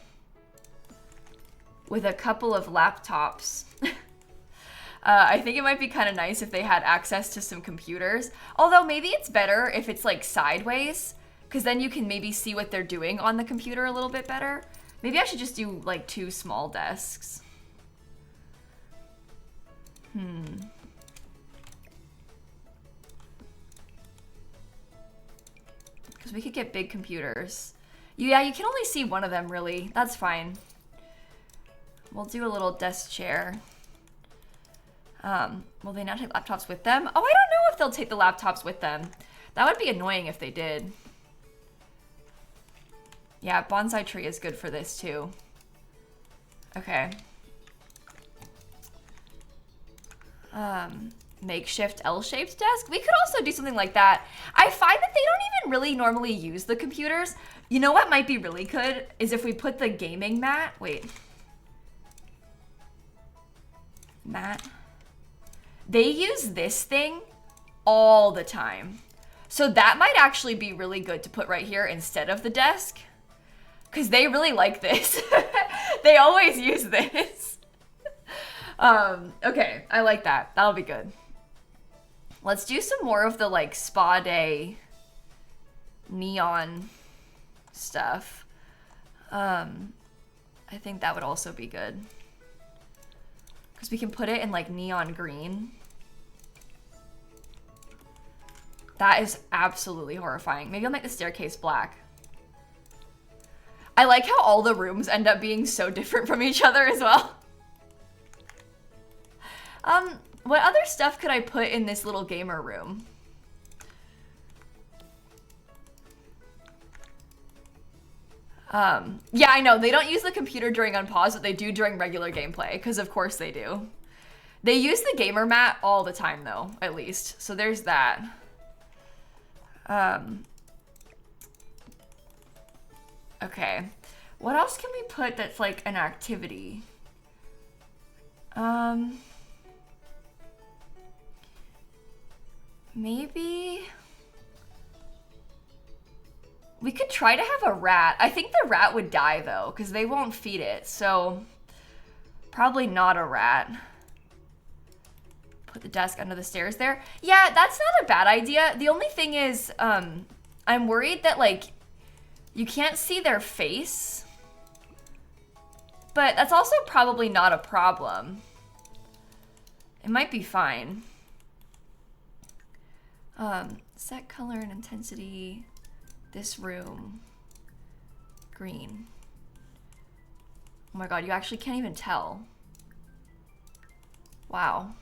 with a couple of laptops. I think it might be kind of nice if they had access to some computers. Although maybe it's better if it's like sideways, because then you can maybe see what they're doing on the computer a little bit better. Maybe I should just do like 2 small desks. Because we could get big computers. Yeah, you can only see one of them really. That's fine. We'll do a little desk chair. Will they not take laptops with them? Oh, I don't know if they'll take the laptops with them. That would be annoying if they did. Yeah, bonsai tree is good for this too. Okay. makeshift L-shaped desk. We could also do something like that. I find that they don't even really normally use the computers. You know what might be really good is if we put the gaming mat. Wait. Mat. They use this thing all the time. So that might actually be really good to put right here instead of the desk. Because they really like this. They always use this. Okay, I like that. That'll be good. Let's do some more of the like spa day neon stuff. I think that would also be good. Because we can put it in like neon green. That is absolutely horrifying. Maybe I'll make the staircase black. I like how all the rooms end up being so different from each other as well. What other stuff could I put in this little gamer room? Yeah, I know. They don't use the computer during Unpaused, but they do during regular gameplay, because of course they do. They use the gamer mat all the time, though, at least. So there's that. Okay. What else can we put that's like an activity? Maybe we could try to have a rat. I think the rat would die though, because they won't feed it. So probably not a rat. Put the desk under the stairs there. Yeah, that's not a bad idea. The only thing is, I'm worried that like you can't see their face, but that's also probably not a problem. It might be fine. Set color and intensity. This room. Green. Oh my god, you actually can't even tell. Wow.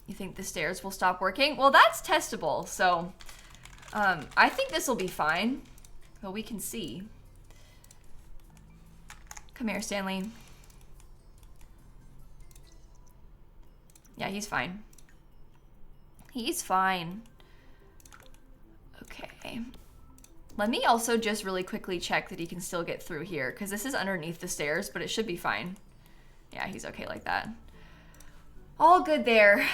You think the stairs will stop working? Well, that's testable, so I think this will be fine, but we can see. Come here, Stanley. Yeah, he's fine. He's fine. Okay. Let me also just really quickly check that he can still get through here, because this is underneath the stairs, but it should be fine. Yeah, he's okay like that. All good there.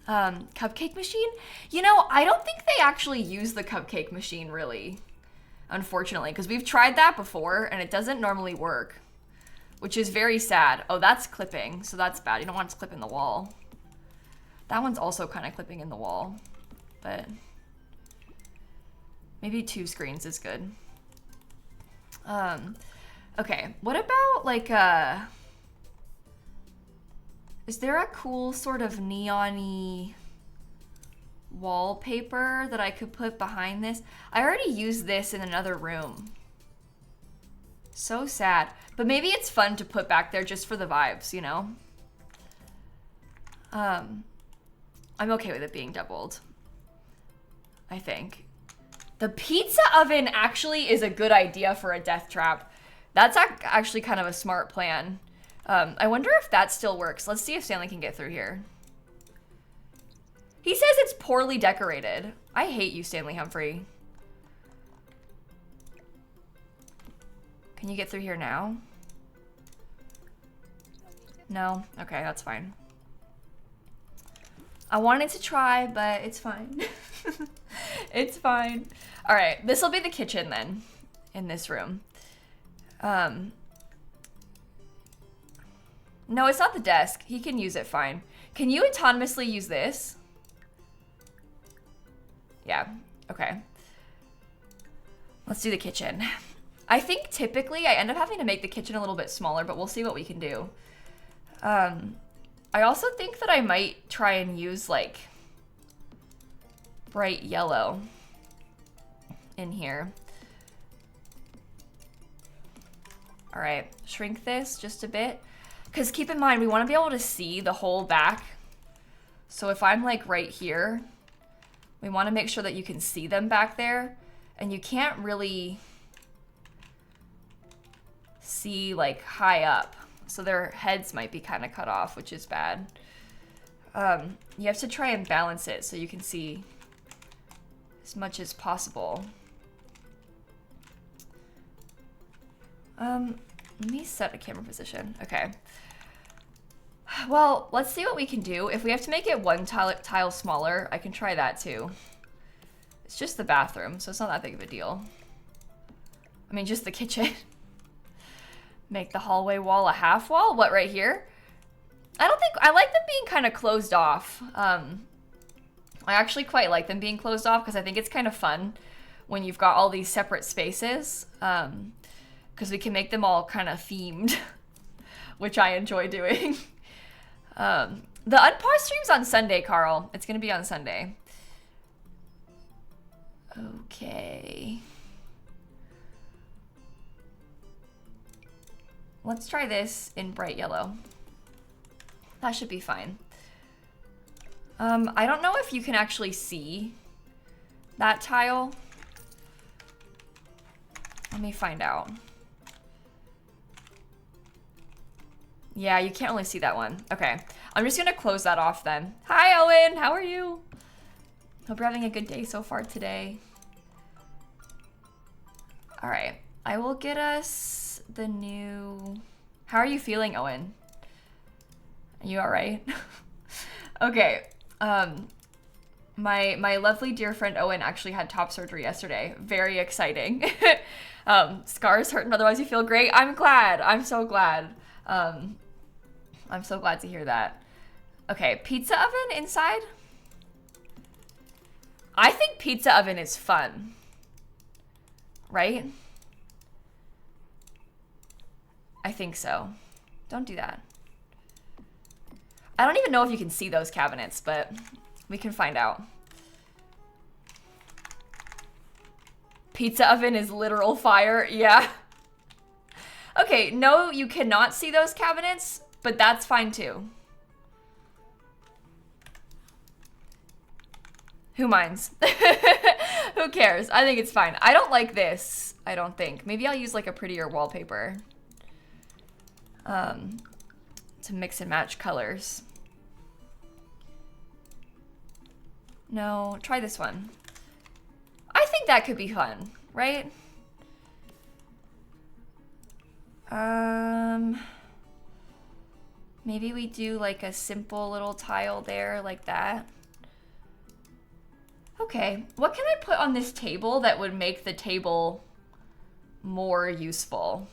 Cupcake machine? You know, I don't think they actually use the cupcake machine, really. Unfortunately, because we've tried that before, and it doesn't normally work. Which is very sad. Oh, that's clipping, so that's bad. You don't want it to clip in the wall. That one's also kind of clipping in the wall. But maybe 2 screens is good. Okay, what about, like, is there a cool sort of neon-y wallpaper that I could put behind this? I already used this in another room. So sad. But maybe it's fun to put back there just for the vibes, you know? I'm okay with it being doubled. I think. The pizza oven actually is a good idea for a death trap. That's actually kind of a smart plan. I wonder if that still works. Let's see if Stanley can get through here. He says it's poorly decorated. I hate you, Stanley Humphrey. Can you get through here now? No? Okay, that's fine. I wanted to try, but it's fine. It's fine. All right, this will be the kitchen then, in this room. No, it's not the desk. He can use it fine. Can you autonomously use this? Yeah, okay. Let's do the kitchen. I think typically I end up having to make the kitchen a little bit smaller, but we'll see what we can do. I also think that I might try and use like bright yellow in here. All right, shrink this just a bit. Because keep in mind, we want to be able to see the whole back. So if I'm like right here, we want to make sure that you can see them back there. And you can't really see like high up. So their heads might be kind of cut off, which is bad. You have to try and balance it so you can see as much as possible. Let me set a camera position. Okay. Well, let's see what we can do. If we have to make it one tile smaller, I can try that too. It's just the bathroom, so it's not that big of a deal. I mean, just the kitchen. Make the hallway wall a half wall? What, right here? I like them being kind of closed off. I actually quite like them being closed off because I think it's kind of fun when you've got all these separate spaces. Because we can make them all kind of themed, which I enjoy doing. The Unpaused stream's on Sunday, Carl. It's going to be on Sunday. Okay. Let's try this in bright yellow. That should be fine. I don't know if you can actually see that tile. Let me find out. Yeah, you can't really see that one. Okay, I'm just gonna close that off then. Hi, Owen, how are you? Hope you're having a good day so far today. All right, I will get us the new... How are you feeling, Owen? Are you all right? Okay, my lovely dear friend Owen actually had top surgery yesterday. Very exciting. Scars hurt and otherwise you feel great. I'm glad. I'm so glad. I'm so glad to hear that. Okay, pizza oven inside? I think pizza oven is fun. Right? I think so. Don't do that. I don't even know if you can see those cabinets, but we can find out. Pizza oven is literal fire. Yeah. Okay, no, you cannot see those cabinets, but that's fine too. Who minds? Who cares? I think it's fine. I don't like this, I don't think. Maybe I'll use like a prettier wallpaper. To mix and match colors. No, try this one. I think that could be fun, right? Maybe we do like a simple little tile there like that. Okay, what can I put on this table that would make the table more useful?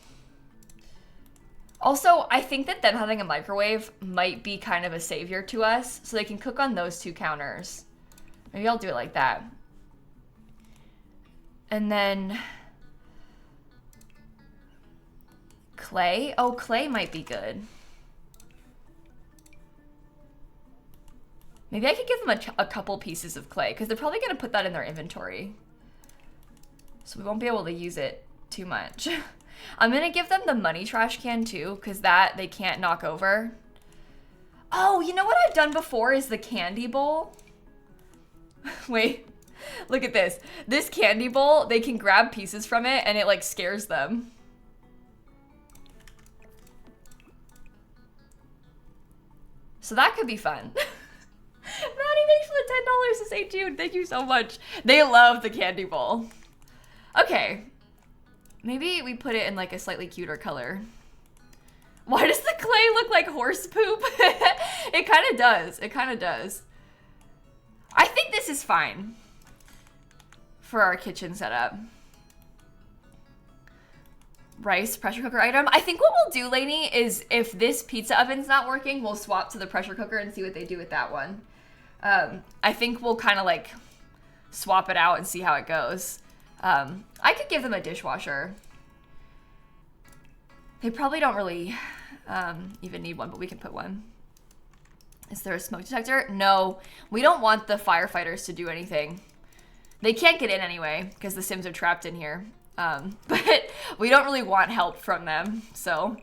Also, I think that them having a microwave might be kind of a savior to us, so they can cook on those two counters. Maybe I'll do it like that. And then clay. Oh, clay might be good. Maybe I could give them a couple pieces of clay, because they're probably going to put that in their inventory. So we won't be able to use it too much. I'm going to give them the money trash can too, because that they can't knock over. Oh, you know what I've done before is the candy bowl. Wait, look at this. This candy bowl, they can grab pieces from it and it like scares them. So that could be fun. Maddie, thanks for the $10 to say June. Thank you so much. They love the candy bowl. Okay. Maybe we put it in like a slightly cuter color. Why does the clay look like horse poop? It kind of does. It kind of does. I think this is fine for our kitchen setup. Rice pressure cooker item. I think what we'll do, Lainey, is if this pizza oven's not working, we'll swap to the pressure cooker and see what they do with that one. I think we'll kind of like swap it out and see how it goes. I could give them a dishwasher. They probably don't really even need one, but we can put one. Is there a smoke detector? No, we don't want the firefighters to do anything. They can't get in anyway because the Sims are trapped in here. But we don't really want help from them. So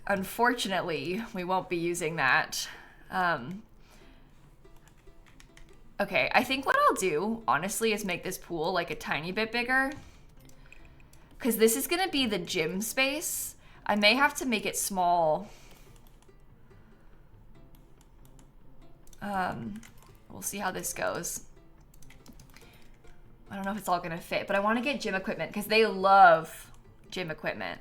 unfortunately, we won't be using that. Okay, I think what I'll do, honestly, is make this pool like a tiny bit bigger. Because this is going to be the gym space. I may have to make it small. We'll see how this goes. I don't know if it's all gonna fit, but I want to get gym equipment because they love gym equipment.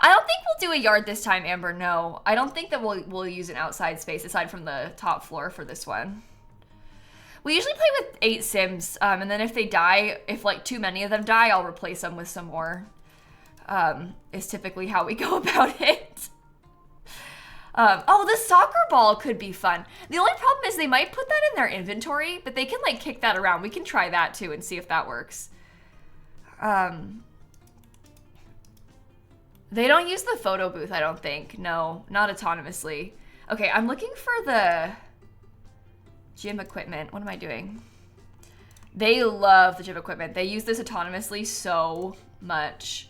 I don't think we'll do a yard this time, Amber. No, I don't think that we'll use an outside space aside from the top floor for this one. We usually play with 8 Sims, and then if they die, if like too many of them die, I'll replace them with some more. Is typically how we go about it. Oh, the soccer ball could be fun. The only problem is they might put that in their inventory, but they can like kick that around. We can try that too and see if that works. They don't use the photo booth, I don't think. No, not autonomously. Okay, I'm looking for the gym equipment. What am I doing? They love the gym equipment. They use this autonomously so much.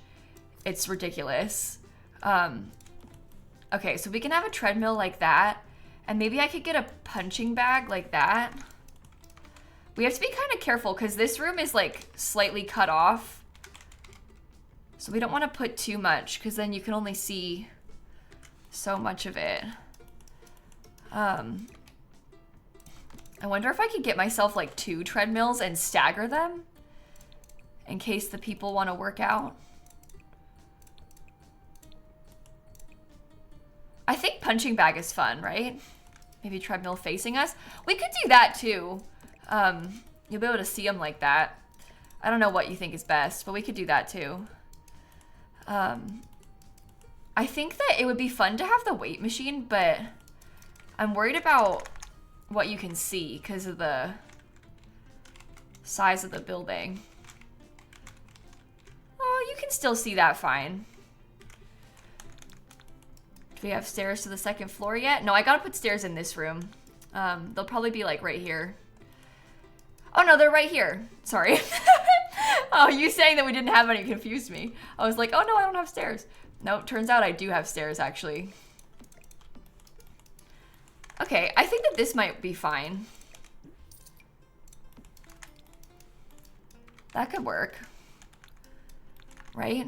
It's ridiculous. Okay, so we can have a treadmill like that. And maybe I could get a punching bag like that. We have to be kind of careful because this room is like slightly cut off. So we don't want to put too much because then you can only see so much of it. I wonder if I could get myself like 2 treadmills and stagger them in case the people want to work out. I think punching bag is fun, right? Maybe treadmill facing us. We could do that too. You'll be able to see them like that. I don't know what you think is best, but we could do that too. I think that it would be fun to have the weight machine, but I'm worried about what you can see because of the size of the building. Oh, you can still see that fine. Do we have stairs to the 2nd floor yet? No, I gotta put stairs in this room. They'll probably be like right here. Oh no, they're right here. Sorry. Oh, you saying that we didn't have any confused me. I was like, oh no, I don't have stairs. No, turns out I do have stairs actually. Okay, I think that this might be fine. That could work. Right?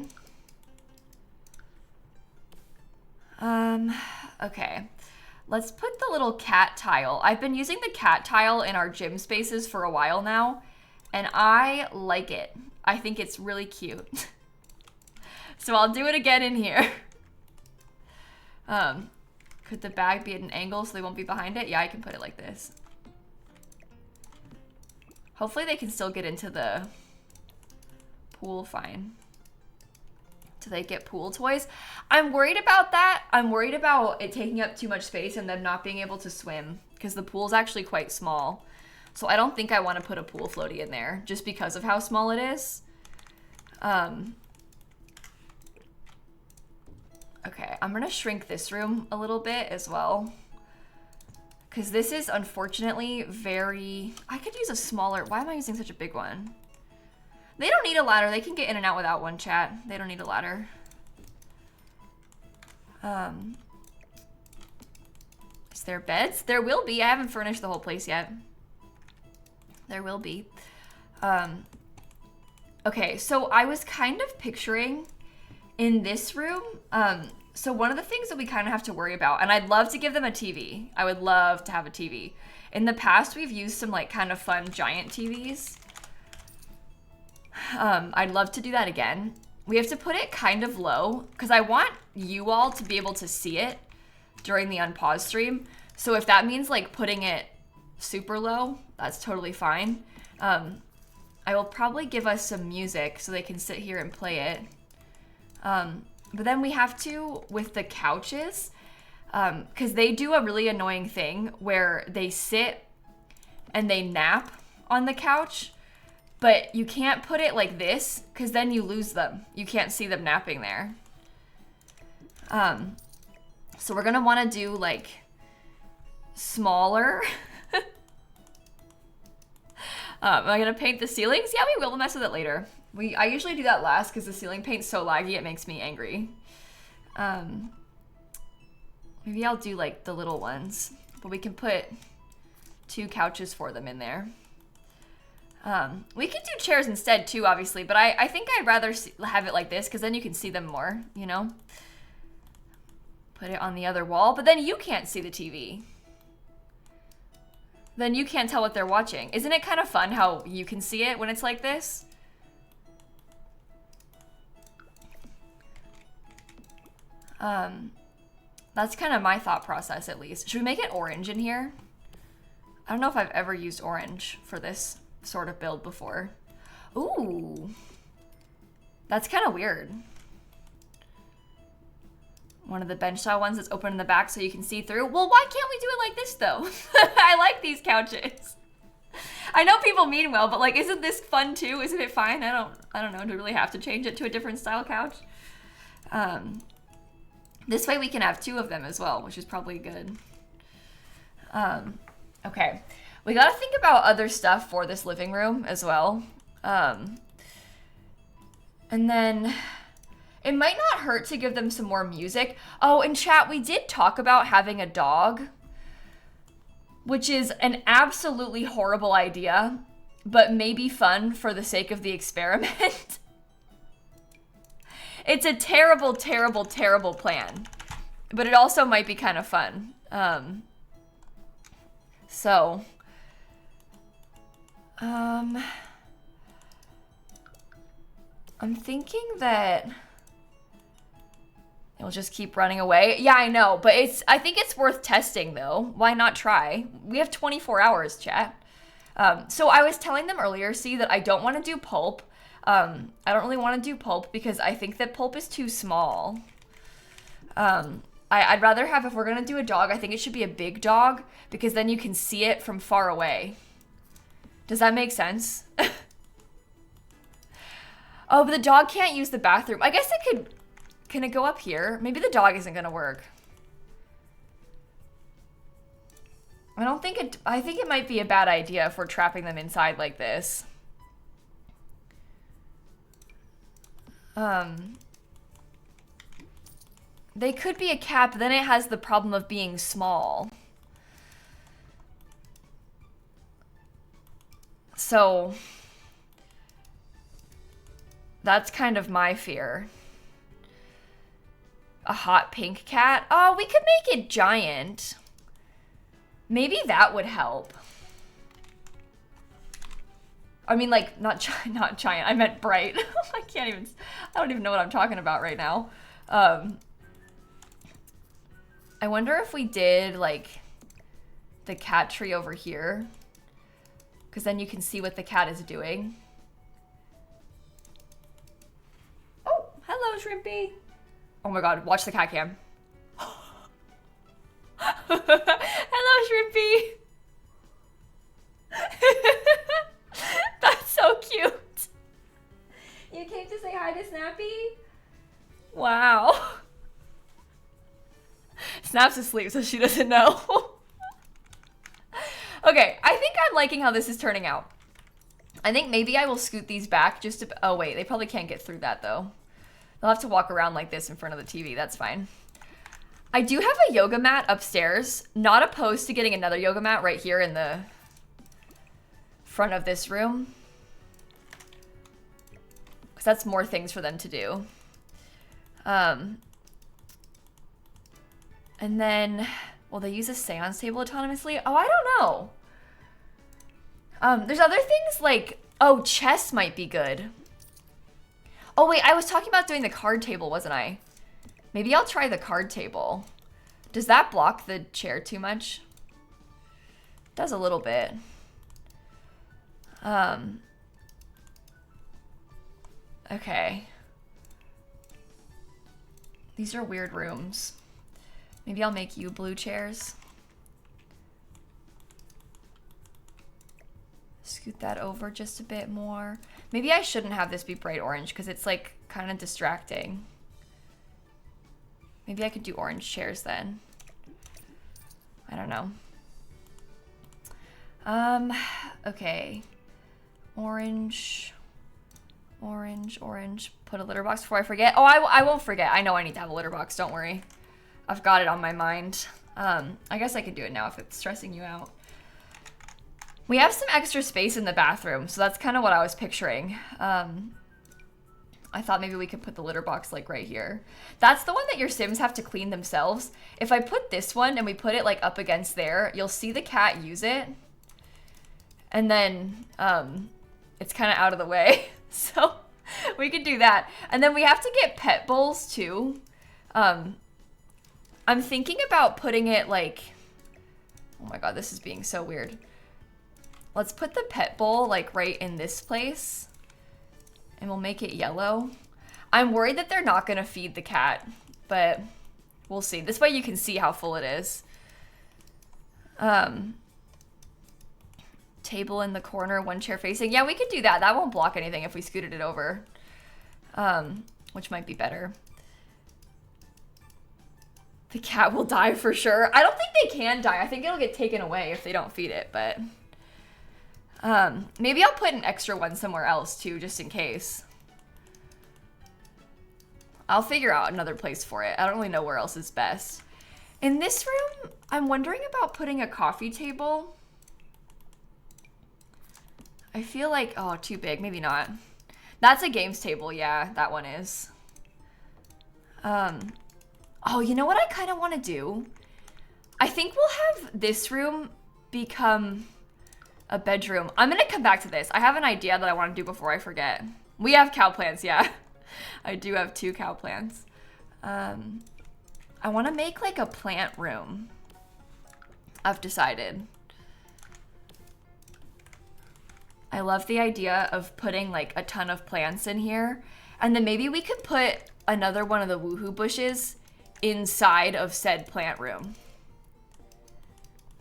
Okay. Let's put the little cat tile. I've been using the cat tile in our gym spaces for a while now, and I like it. I think it's really cute. So I'll do it again in here. Could the bag be at an angle so they won't be behind it? Yeah, I can put it like this. Hopefully they can still get into the pool fine. Do they get pool toys? I'm worried about that. I'm worried about it taking up too much space and them not being able to swim because the pool's actually quite small. So I don't think I want to put a pool floaty in there just because of how small it is. Okay, I'm gonna shrink this room a little bit as well. Because this is unfortunately very... I could use a smaller... Why am I using such a big one? They don't need a ladder. They can get in and out without one, chat. They don't need a ladder. Is there beds? There will be. I haven't furnished the whole place yet. There will be. Okay, so I was kind of picturing in this room, so one of the things that we kind of have to worry about, and I'd love to give them a TV. I would love to have a TV. In the past, we've used some like kind of fun giant TVs. I'd love to do that again. We have to put it kind of low because I want you all to be able to see it during the Unpaused stream. So if that means like putting it super low, that's totally fine. I will probably give us some music so they can sit here and play it. But then we have to, with the couches, because they do a really annoying thing where they sit and they nap on the couch, but you can't put it like this because then you lose them. You can't see them napping there. So we're gonna want to do like smaller. Am I gonna paint the ceilings? Yeah, we will. We'll mess with it later. I usually do that last because the ceiling paint's so laggy it makes me angry. Maybe I'll do like the little ones, but we can put 2 couches for them in there. We could do chairs instead too, obviously, but I think I'd rather have it like this because then you can see them more, you know? Put it on the other wall, but then you can't see the TV. then you can't tell what they're watching. Isn't it kind of fun how you can see it when it's like this? That's kind of my thought process, at least. Should we make it orange in here? I don't know if I've ever used orange for this sort of build before. Ooh. That's kind of weird. One of the bench style ones that's open in the back so you can see through. Well, why can't we do it like this though? I like these couches. I know people mean well, but like, isn't this fun too? Isn't it fine? I don't know. Do we really have to change it to a different style couch? This way we can have 2 of them as well, which is probably good. Okay. We got to think about other stuff for this living room as well. And then it might not hurt to give them some more music. Oh, in chat, we did talk about having a dog, which is an absolutely horrible idea, but maybe fun for the sake of the experiment. It's a terrible, terrible, terrible plan, but it also might be kind of fun. I'm thinking that it'll just keep running away. Yeah, I know, but I think it's worth testing though. Why not try? We have 24 hours, chat. So I was telling them earlier, see, that I don't want to do pulp. I don't really want to do pulp because I think that pulp is too small. I'd rather have, if we're going to do a dog, I think it should be a big dog because then you can see it from far away. Does that make sense? Oh, but the dog can't use the bathroom. I guess it could. Can it go up here? Maybe the dog isn't gonna work. I think it might be a bad idea if we're trapping them inside like this. They could be a cat, but then it has the problem of being small. So that's kind of my fear. A hot pink cat? Oh, we could make it giant. Maybe that would help. I mean, like, not giant. I meant bright. I don't even know what I'm talking about right now. I wonder if we did, like, the cat tree over here. Because then you can see what the cat is doing. Oh, hello, Shrimpy. Oh my god, watch the cat cam. Hello, Shrimpy. That's so cute. You came to say hi to Snappy? Wow. Snap's asleep, so she doesn't know. Okay, I think I'm liking how this is turning out. I think maybe I will scoot these back just to... Oh, wait, they probably can't get through that, though. They'll have to walk around like this in front of the TV. That's fine. I do have a yoga mat upstairs. Not opposed to getting another yoga mat right here in the front of this room. Because that's more things for them to do. And then... Will they use a seance table autonomously? Oh, I don't know. There's other things like... Oh, chess might be good. Oh, wait, I was talking about doing the card table, wasn't I? Maybe I'll try the card table. Does that block the chair too much? It does a little bit. Okay. These are weird rooms. Maybe I'll make you blue chairs. Scoot that over just a bit more. Maybe I shouldn't have this be bright orange because it's like kind of distracting. Maybe I could do orange chairs then. I don't know. Okay. Orange, orange, orange. Put a litter box before I forget. Oh, I won't forget. I know I need to have a litter box. Don't worry. I've got it on my mind. I guess I could do it now if it's stressing you out. We have some extra space in the bathroom, so that's kind of what I was picturing. I thought maybe we could put the litter box like right here. That's the one that your Sims have to clean themselves. If I put this one and we put it like up against there, you'll see the cat use it. And then it's kind of out of the way. So we could do that. And then we have to get pet bowls too. I'm thinking about putting it like, oh my God, this is being so weird. Let's put the pet bowl like right in this place and we'll make it yellow. I'm worried that they're not gonna feed the cat, but we'll see. This way you can see how full it is. Table in the corner, one chair facing. Yeah, we could do that. That won't block anything if we scooted it over, which might be better. The cat will die for sure. I don't think they can die. I think it'll get taken away if they don't feed it, but maybe I'll put an extra one somewhere else too, just in case. I'll figure out another place for it. I don't really know where else is best. In this room, I'm wondering about putting a coffee table. I feel like, oh, too big, maybe not. That's a games table, yeah, that one is. Oh, you know what I kind of want to do? I think we'll have this room become a bedroom. I'm gonna come back to this. I have an idea that I want to do before I forget. We have cow plants, yeah. I do have 2 cow plants. I want to make like a plant room. I've decided. I love the idea of putting like a ton of plants in here. And then maybe we could put another one of the woohoo bushes inside of said plant room.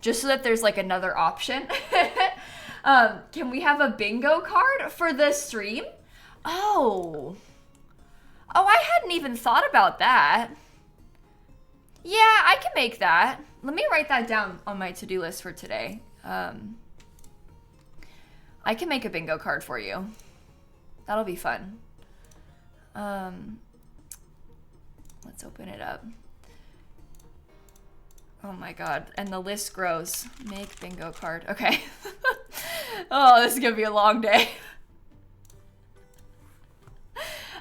Just so that there's like another option. Can we have a bingo card for the stream? Oh, I hadn't even thought about that. Yeah, I can make that. Let me write that down on my to-do list for today. I can make a bingo card for you. That'll be fun. Let's open it up. Oh my God, and the list grows. Make bingo card, okay. Oh, this is gonna be a long day.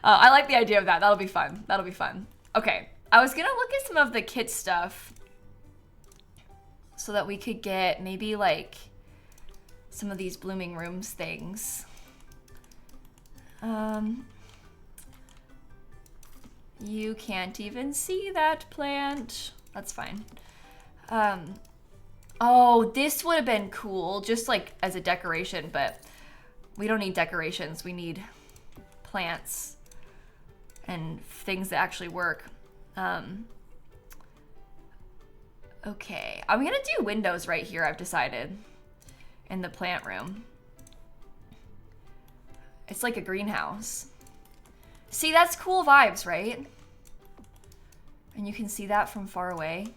I like the idea of that. That'll be fun. That'll be fun. Okay, I was gonna look at some of the kit stuff so that we could get maybe like some of these blooming rooms things. You can't even see that plant. That's fine. Oh, this would have been cool just like as a decoration, but we don't need decorations. We need plants and things that actually work. Okay, I'm gonna do windows right here, I've decided, in the plant room. It's like a greenhouse. See, that's cool vibes, right? And you can see that from far away.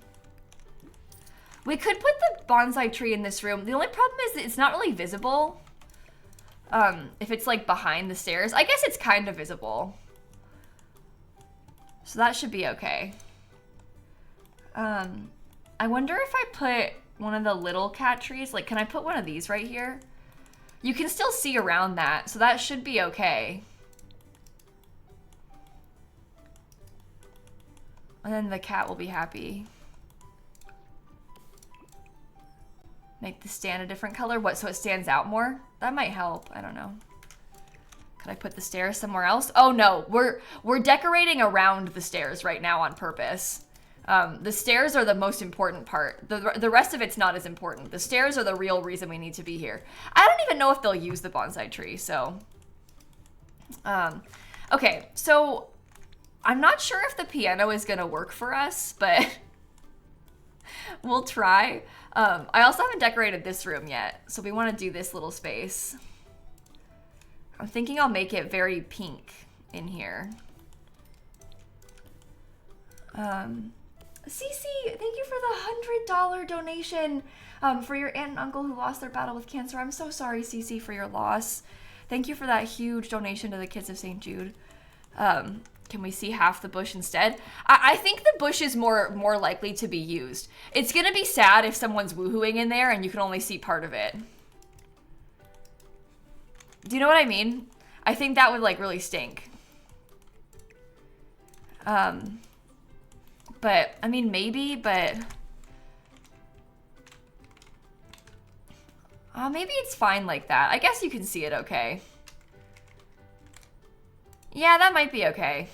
We could put the bonsai tree in this room. The only problem is that it's not really visible. If it's like behind the stairs. I guess it's kind of visible. So that should be okay. I wonder if I put one of the little cat trees, like can I put one of these right here? You can still see around that, so that should be okay. And then the cat will be happy. Make the stand a different color? What, so it stands out more? That might help, I don't know. Could I put the stairs somewhere else? Oh no, we're decorating around the stairs right now on purpose. The stairs are the most important part. The rest of it's not as important. The stairs are the real reason we need to be here. I don't even know if they'll use the bonsai tree, so. Okay, so I'm not sure if the piano is gonna work for us, but we'll try. I also haven't decorated this room yet, so we wanna do this little space. I'm thinking I'll make it very pink in here. Cece, thank you for the $100 donation for your aunt and uncle who lost their battle with cancer. I'm so sorry, Cece, for your loss. Thank you for that huge donation to the Kids of St. Jude. Can we see half the bush instead? I think the bush is more likely to be used. It's gonna be sad if someone's woohooing in there and you can only see part of it. Do you know what I mean? I think that would like really stink. But, I mean, maybe, but Maybe it's fine like that. I guess you can see it okay. Yeah, that might be okay.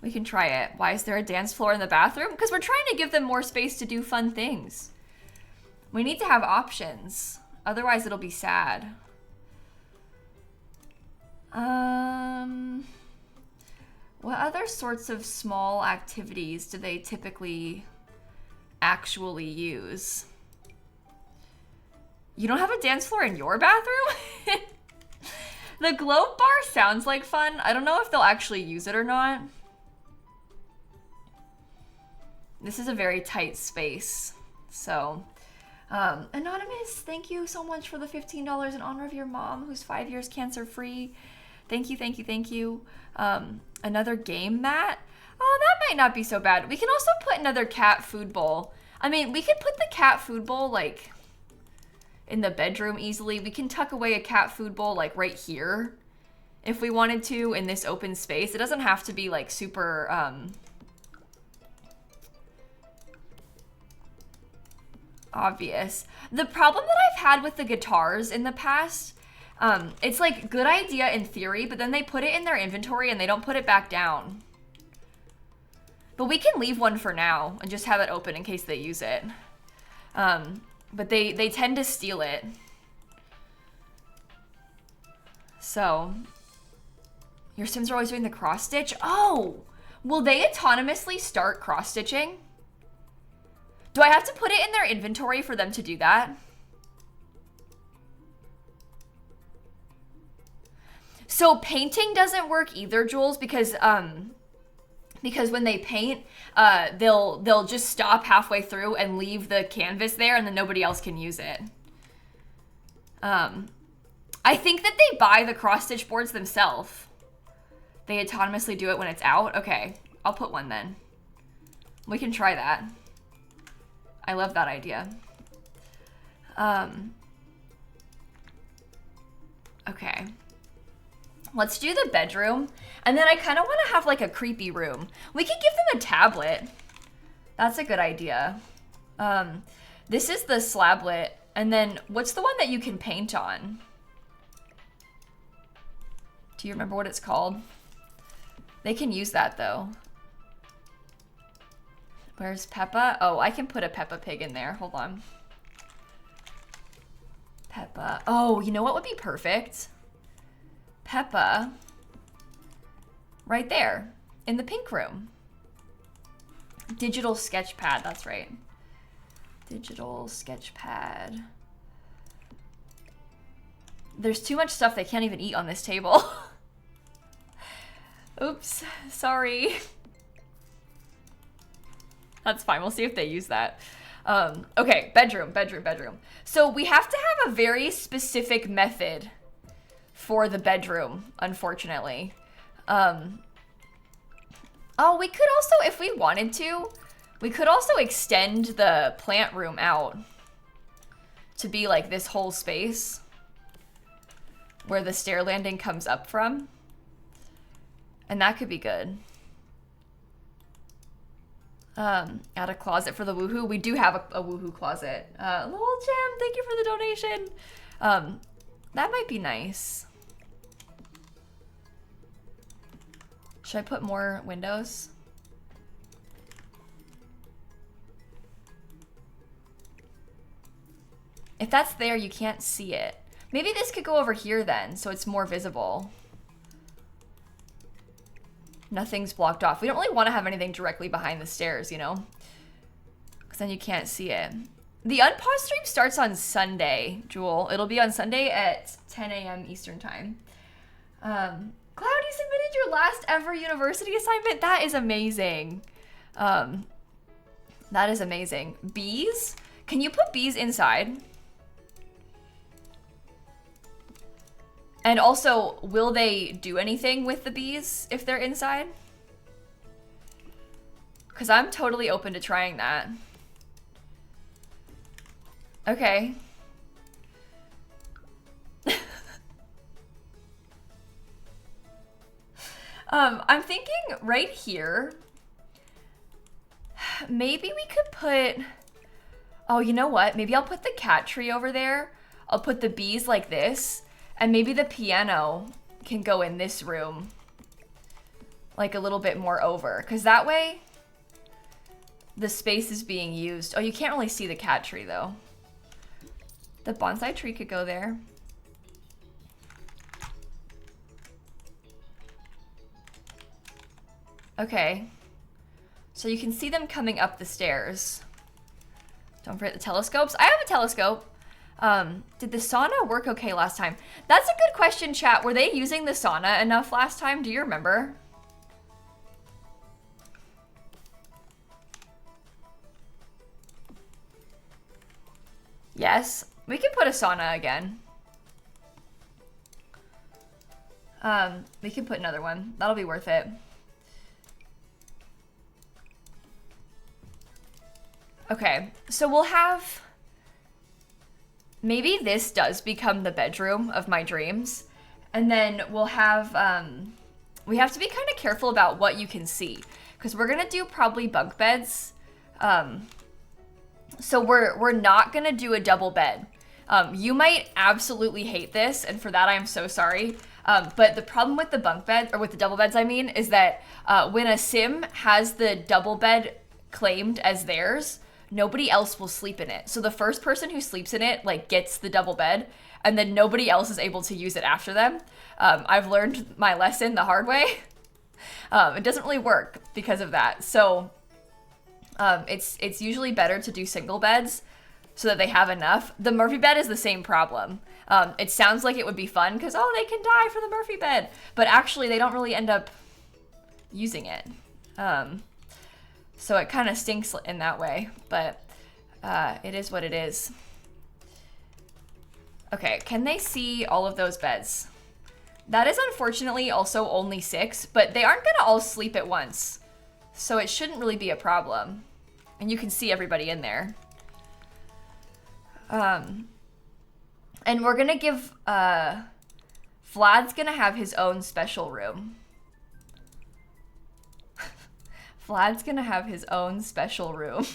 We can try it. Why is there a dance floor in the bathroom? Because we're trying to give them more space to do fun things. We need to have options. Otherwise, it'll be sad. What other sorts of small activities do they typically actually use? You don't have a dance floor in your bathroom? The globe bar sounds like fun. I don't know if they'll actually use it or not. This is a very tight space. So, Anonymous, thank you so much for the $15 in honor of your mom, who's 5 years cancer-free. Thank you, thank you, thank you. Another game mat? Oh, that might not be so bad. We can also put another cat food bowl. I mean, we could put the cat food bowl, like, in the bedroom easily. We can tuck away a cat food bowl, like, right here, if we wanted to, in this open space. It doesn't have to be, like, super, obvious. The problem that I've had with the guitars in the past, it's like good idea in theory, but then they put it in their inventory and they don't put it back down. But we can leave one for now and just have it open in case they use it. But they tend to steal it. So, your Sims are always doing the cross stitch? Oh, will they autonomously start cross stitching? Do I have to put it in their inventory for them to do that? So painting doesn't work either, Jules, because when they paint, they'll just stop halfway through and leave the canvas there, and then nobody else can use it. I think that they buy the cross stitch boards themselves. They autonomously do it when it's out. Okay, I'll put one then. We can try that. I love that idea. Okay. Let's do the bedroom. And then I kind of want to have like a creepy room. We could give them a tablet. That's a good idea. This is the slablet. And then what's the one that you can paint on? Do you remember what it's called? They can use that though. Where's Peppa? Oh, I can put a Peppa Pig in there. Hold on. Peppa. Oh, you know what would be perfect? Peppa. Right there. In the pink room. Digital sketch pad. That's right. Digital sketch pad. There's too much stuff they can't even eat on this table. Oops. Sorry. That's fine. We'll see if they use that. Okay, bedroom. So we have to have a very specific method for the bedroom, unfortunately. Oh, we could also, if we wanted to, we could also extend the plant room out to be like this whole space where the stair landing comes up from. And that could be good. Add a closet for the woohoo. We do have a woohoo closet. Lol Gem, thank you for the donation. That might be nice. Should I put more windows? If that's there, you can't see it. Maybe this could go over here then, so it's more visible. Nothing's blocked off. We don't really want to have anything directly behind the stairs, you know? Because then you can't see it. The Unpaused stream starts on Sunday, Jewel. It'll be on Sunday at 10 a.m. Eastern time. Cloud, you submitted your last ever university assignment? That is amazing. That is amazing. Bees? Can you put bees inside? And also, will they do anything with the bees if they're inside? Because I'm totally open to trying that. Okay. I'm thinking right here, maybe we could put, Oh, you know what? Maybe I'll put the cat tree over there. I'll put the bees like this. And maybe the piano can go in this room. Like a little bit more over. Because that way, the space is being used. Oh, you can't really see the cat tree though. The bonsai tree could go there. Okay. So you can see them coming up the stairs. Don't forget the telescopes. I have a telescope. Did the sauna work okay last time? That's a good question, chat. Were they using the sauna enough last time? Do you remember? Yes. We can put a sauna again. We can put another one. That'll be worth it. Okay, so we'll have... Maybe this does become the bedroom of my dreams. And then we'll have... we have to be kind of careful about what you can see. Because we're going to do probably bunk beds. So we're not going to do a double bed. You might absolutely hate this, and for that I'm so sorry. But the problem with the bunk bed, or with the double beds I mean, is that when a sim has the double bed claimed as theirs, nobody else will sleep in it. So the first person who sleeps in it like gets the double bed, and then nobody else is able to use it after them. I've learned my lesson the hard way. It doesn't really work because of that. So it's usually better to do single beds so that they have enough. The Murphy bed is the same problem. It sounds like it would be fun because, oh, they can die for the Murphy bed. But actually, they don't really end up using it. So it kind of stinks in that way. But it is what it is. Okay, can they see all of those beds? That is unfortunately also only 6, but they aren't going to all sleep at once. So it shouldn't really be a problem. And you can see everybody in there. And we're gonna give, Vlad's gonna have his own special room. Vlad's gonna have his own special room.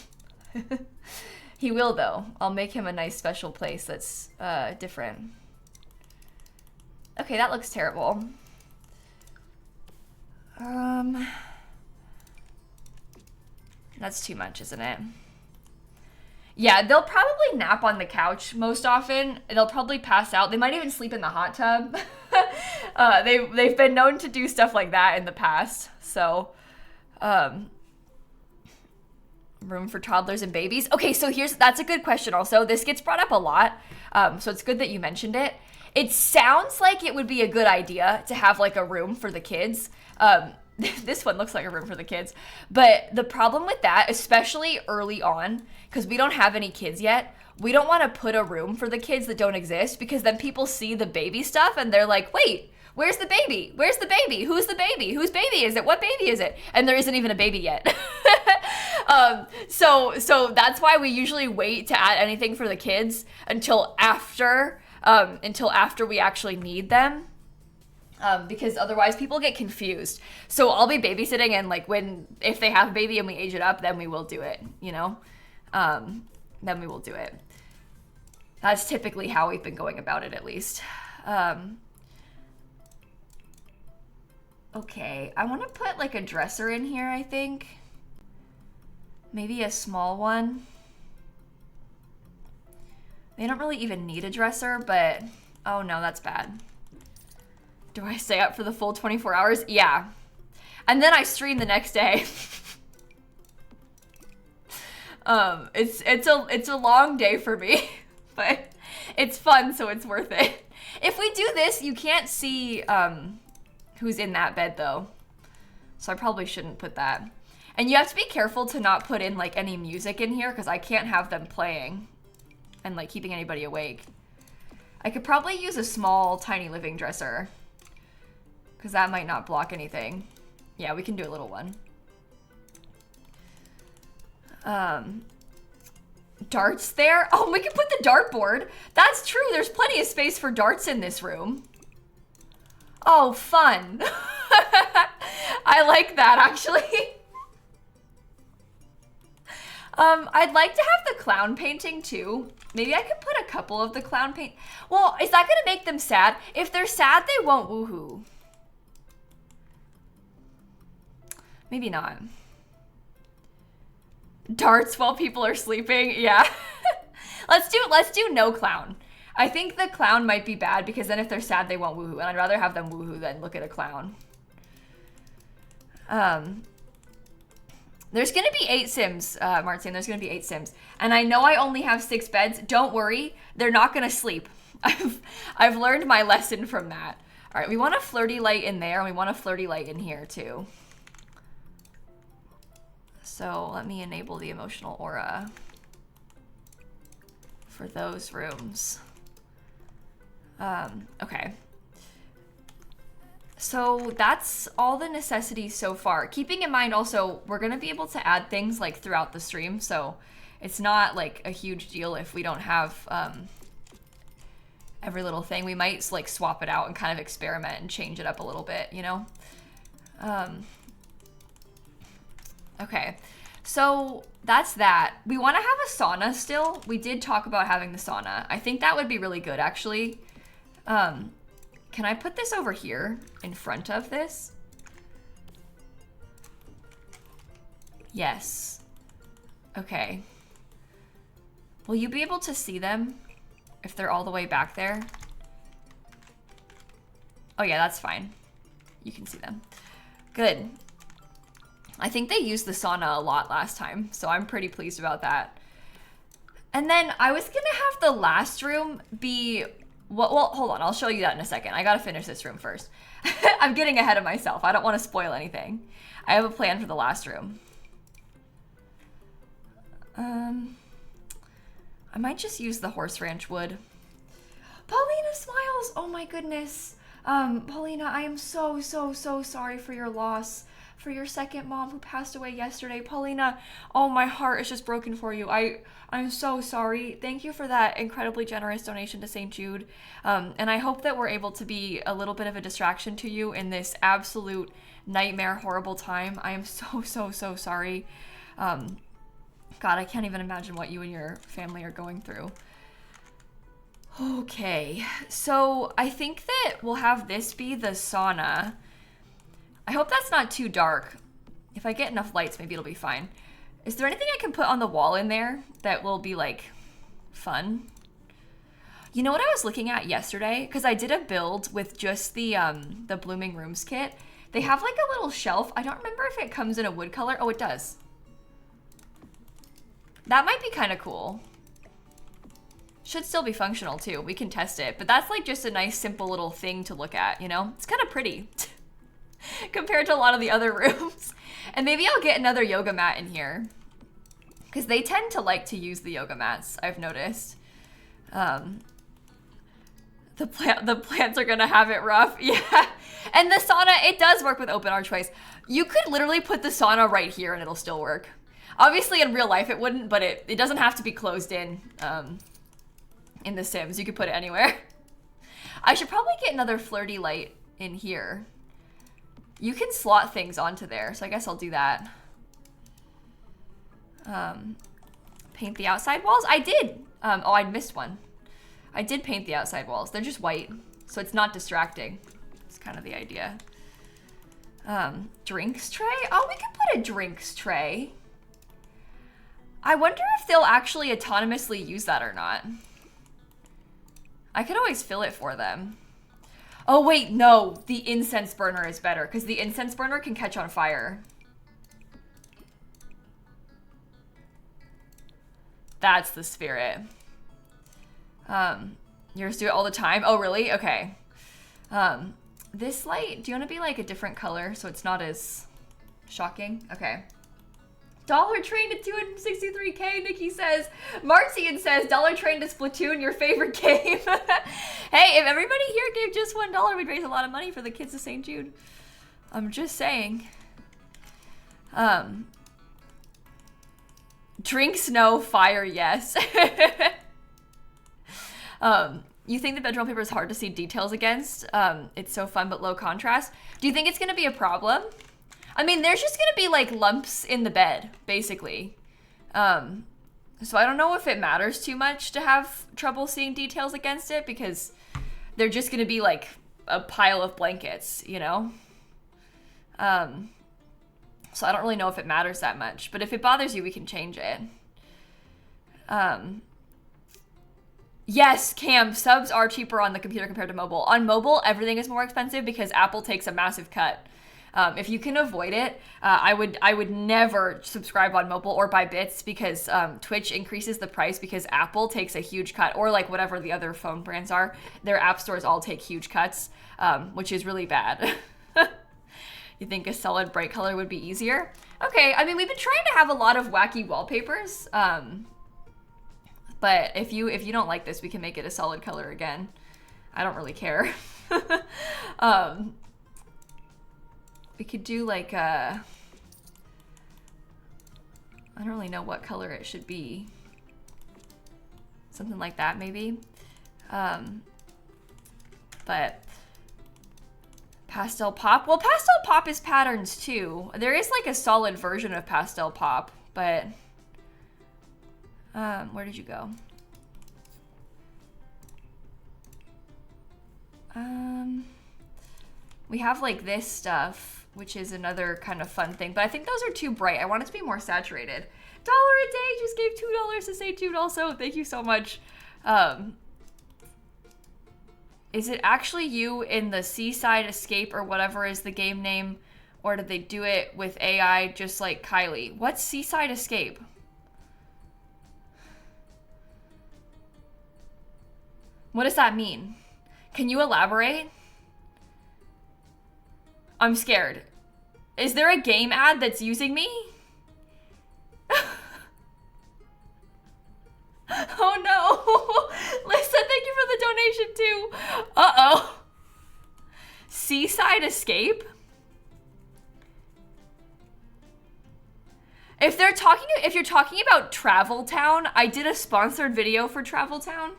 He will though. I'll make him a nice special place that's, different. Okay, that looks terrible. That's too much, isn't it? Yeah, they'll probably nap on the couch most often. They'll probably pass out. They might even sleep in the hot tub. They've been known to do stuff like that in the past. So, room for toddlers and babies. Okay, so that's a good question also. This gets brought up a lot. So it's good that you mentioned it. It sounds like it would be a good idea to have like a room for the kids. This one looks like a room for the kids. But the problem with that, especially early on, because we don't have any kids yet, we don't want to put a room for the kids that don't exist, because then people see the baby stuff and they're like, wait, where's the baby? Where's the baby? Who's the baby? Whose baby is it? What baby is it? And there isn't even a baby yet. So that's why we usually wait to add anything for the kids until after we actually need them. Because otherwise people get confused. So I'll be babysitting, and like if they have a baby and we age it up, then we will do it, you know? Then we will do it. That's typically how we've been going about it, at least. Okay, I want to put like a dresser in here, I think. Maybe a small one. They don't really even need a dresser, but oh no, that's bad. Do I stay up for the full 24 hours? Yeah. And then I stream the next day. It's a long day for me, but it's fun, so it's worth it. If we do this, you can't see who's in that bed though. So I probably shouldn't put that. And you have to be careful to not put in like any music in here, because I can't have them playing and like keeping anybody awake. I could probably use a small, tiny living dresser, because that might not block anything. Yeah, we can do a little one. Darts there? Oh, we can put the dartboard. That's true. There's plenty of space for darts in this room. Oh, fun. I like that, actually. I'd like to have the clown painting too. Maybe I could put a couple of the clown paint. Well, is that gonna make them sad? If they're sad, they won't woohoo. Maybe not. Darts while people are sleeping, yeah. let's do no clown. I think the clown might be bad because then if they're sad, they won't woohoo, and I'd rather have them woohoo than look at a clown. There's gonna be 8 Sims, Martin. There's gonna be 8 Sims, and I know I only have 6 beds. Don't worry, they're not gonna sleep. I've learned my lesson from that. All right, we want a flirty light in there, and we want a flirty light in here too. So let me enable the emotional aura for those rooms. Okay. So that's all the necessities so far. Keeping in mind also, we're gonna be able to add things like throughout the stream, so it's not like a huge deal if we don't have every little thing. We might like swap it out and kind of experiment and change it up a little bit, you know? Okay, so that's that. We wanna have a sauna still. We did talk about having the sauna. I think that would be really good actually. Can I put this over here in front of this? Yes. Okay. Will you be able to see them if they're all the way back there? Oh yeah, that's fine. You can see them. Good. I think they used the sauna a lot last time, so I'm pretty pleased about that. And then I was gonna have the last room be... Well, hold on, I'll show you that in a second. I gotta finish this room first. I'm getting ahead of myself. I don't want to spoil anything. I have a plan for the last room. I might just use the horse ranch wood. Paulina smiles! Oh my goodness. Paulina, I am so sorry for your loss. For your second mom who passed away yesterday. Paulina, oh, my heart is just broken for you. I'm so sorry. Thank you for that incredibly generous donation to St. Jude. And I hope that we're able to be a little bit of a distraction to you in this absolute nightmare, horrible time. I am so sorry. God, I can't even imagine what you and your family are going through. Okay, so I think that we'll have this be the sauna. I hope that's not too dark. If I get enough lights, maybe it'll be fine. Is there anything I can put on the wall in there that will be like fun? You know what I was looking at yesterday? Because I did a build with just the Blooming Rooms kit. They have like a little shelf. I don't remember if it comes in a wood color. Oh, it does. That might be kind of cool. Should still be functional too. We can test it. But that's like just a nice simple little thing to look at, you know? It's kind of pretty. Compared to a lot of the other rooms. And maybe I'll get another yoga mat in here. Because they tend to like to use the yoga mats, I've noticed. The plants are gonna have it rough. Yeah. And the sauna, it does work with open archways. You could literally put the sauna right here and it'll still work. Obviously in real life it wouldn't, but it doesn't have to be closed in The Sims. You could put it anywhere. I should probably get another flirty light in here. You can slot things onto there, so I guess I'll do that. Paint the outside walls? I did! Oh, I missed one. I did paint the outside walls. They're just white, so it's not distracting. It's kind of the idea. Drinks tray? Oh, we could put a drinks tray. I wonder if they'll actually autonomously use that or not. I could always fill it for them. Oh wait, no, the incense burner is better because the incense burner can catch on fire. That's the spirit. Yours do it all the time? Oh really? Okay. This light, do you want to be like a different color so it's not as shocking? Okay. Dollar Train to 263K, Nikki says. Martian says, Dollar Train to Splatoon, your favorite game. Hey, if everybody here gave just $1, we'd raise a lot of money for the kids of St. Jude. I'm just saying. Drinks no, fire yes. You think the bedroll paper is hard to see details against? It's so fun but low contrast. Do you think it's gonna be a problem? I mean, there's just gonna be like lumps in the bed, basically. So I don't know if it matters too much to have trouble seeing details against it, because they're just going to be like a pile of blankets, you know? So I don't really know if it matters that much, but if it bothers you, we can change it. Yes, Cam, subs are cheaper on the computer compared to mobile. On mobile, everything is more expensive because Apple takes a massive cut. If you can avoid it, I would never subscribe on mobile or buy bits, because Twitch increases the price because Apple takes a huge cut, or like whatever the other phone brands are. Their app stores all take huge cuts, which is really bad. You think a solid bright color would be easier? Okay, I mean, we've been trying to have a lot of wacky wallpapers, but if you don't like this, we can make it a solid color again. I don't really care. We could do like a, I don't really know what color it should be. Something like that maybe. But pastel pop, well, pastel pop is patterns too. There is like a solid version of pastel pop, but where did you go? We have like this stuff, which is another kind of fun thing, but I think those are too bright. I want it to be more saturated. $1 a day just gave $2 to say Jude also. Thank you so much. Is it actually you in the Seaside Escape or whatever is the game name? Or did they do it with AI just like Kylie? What's Seaside Escape? What does that mean? Can you elaborate? I'm scared. Is there a game ad that's using me? Oh no. Lisa, thank you for the donation too. Uh-oh. Seaside Escape? If you're talking about Travel Town, I did a sponsored video for Travel Town.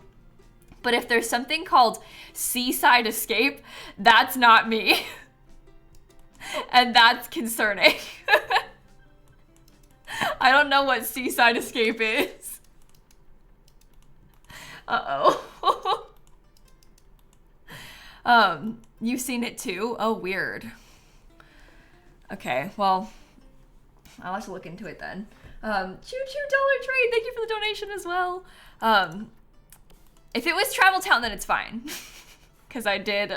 But if there's something called Seaside Escape, that's not me. And that's concerning. I don't know what Seaside Escape is. Uh-oh. You've seen it too? Oh, weird. Okay, well, I'll have to look into it then. Choo Choo Dollar Trade, thank you for the donation as well. If it was Travel Town, then it's fine. Because I did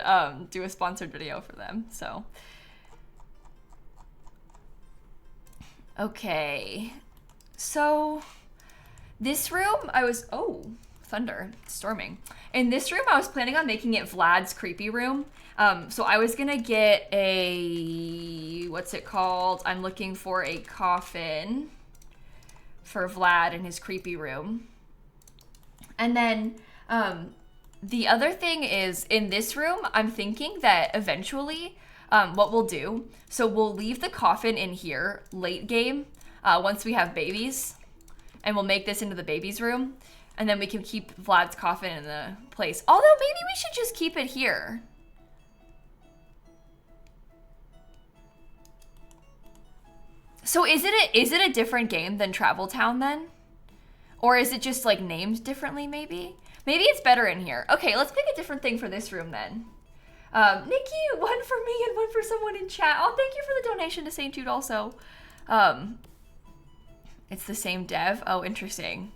do a sponsored video for them, so. Okay, so this room, oh, thunder, storming. In this room, I was planning on making it Vlad's creepy room. So I was gonna get a, what's it called? I'm looking for a coffin for Vlad in his creepy room. And then the other thing is, in this room, I'm thinking that eventually what we'll do, so we'll leave the coffin in here late game once we have babies, and we'll make this into the baby's room, and then we can keep Vlad's coffin in the place. Although maybe we should just keep it here. So is it a different game than Travel Town then? Or is it just like named differently maybe? Maybe it's better in here. Okay, let's pick a different thing for this room then. Nikki, one for me and one for someone in chat. Oh, thank you for the donation to St. Jude also. It's the same dev. Oh, interesting.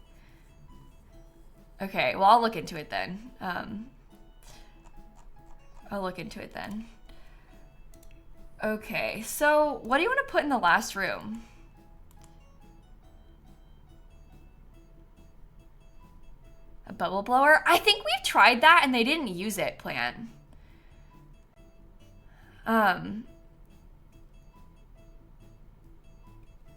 Okay, well, I'll look into it then. Okay, so what do you want to put in the last room? A bubble blower? I think we've tried that and they didn't use it, Plant.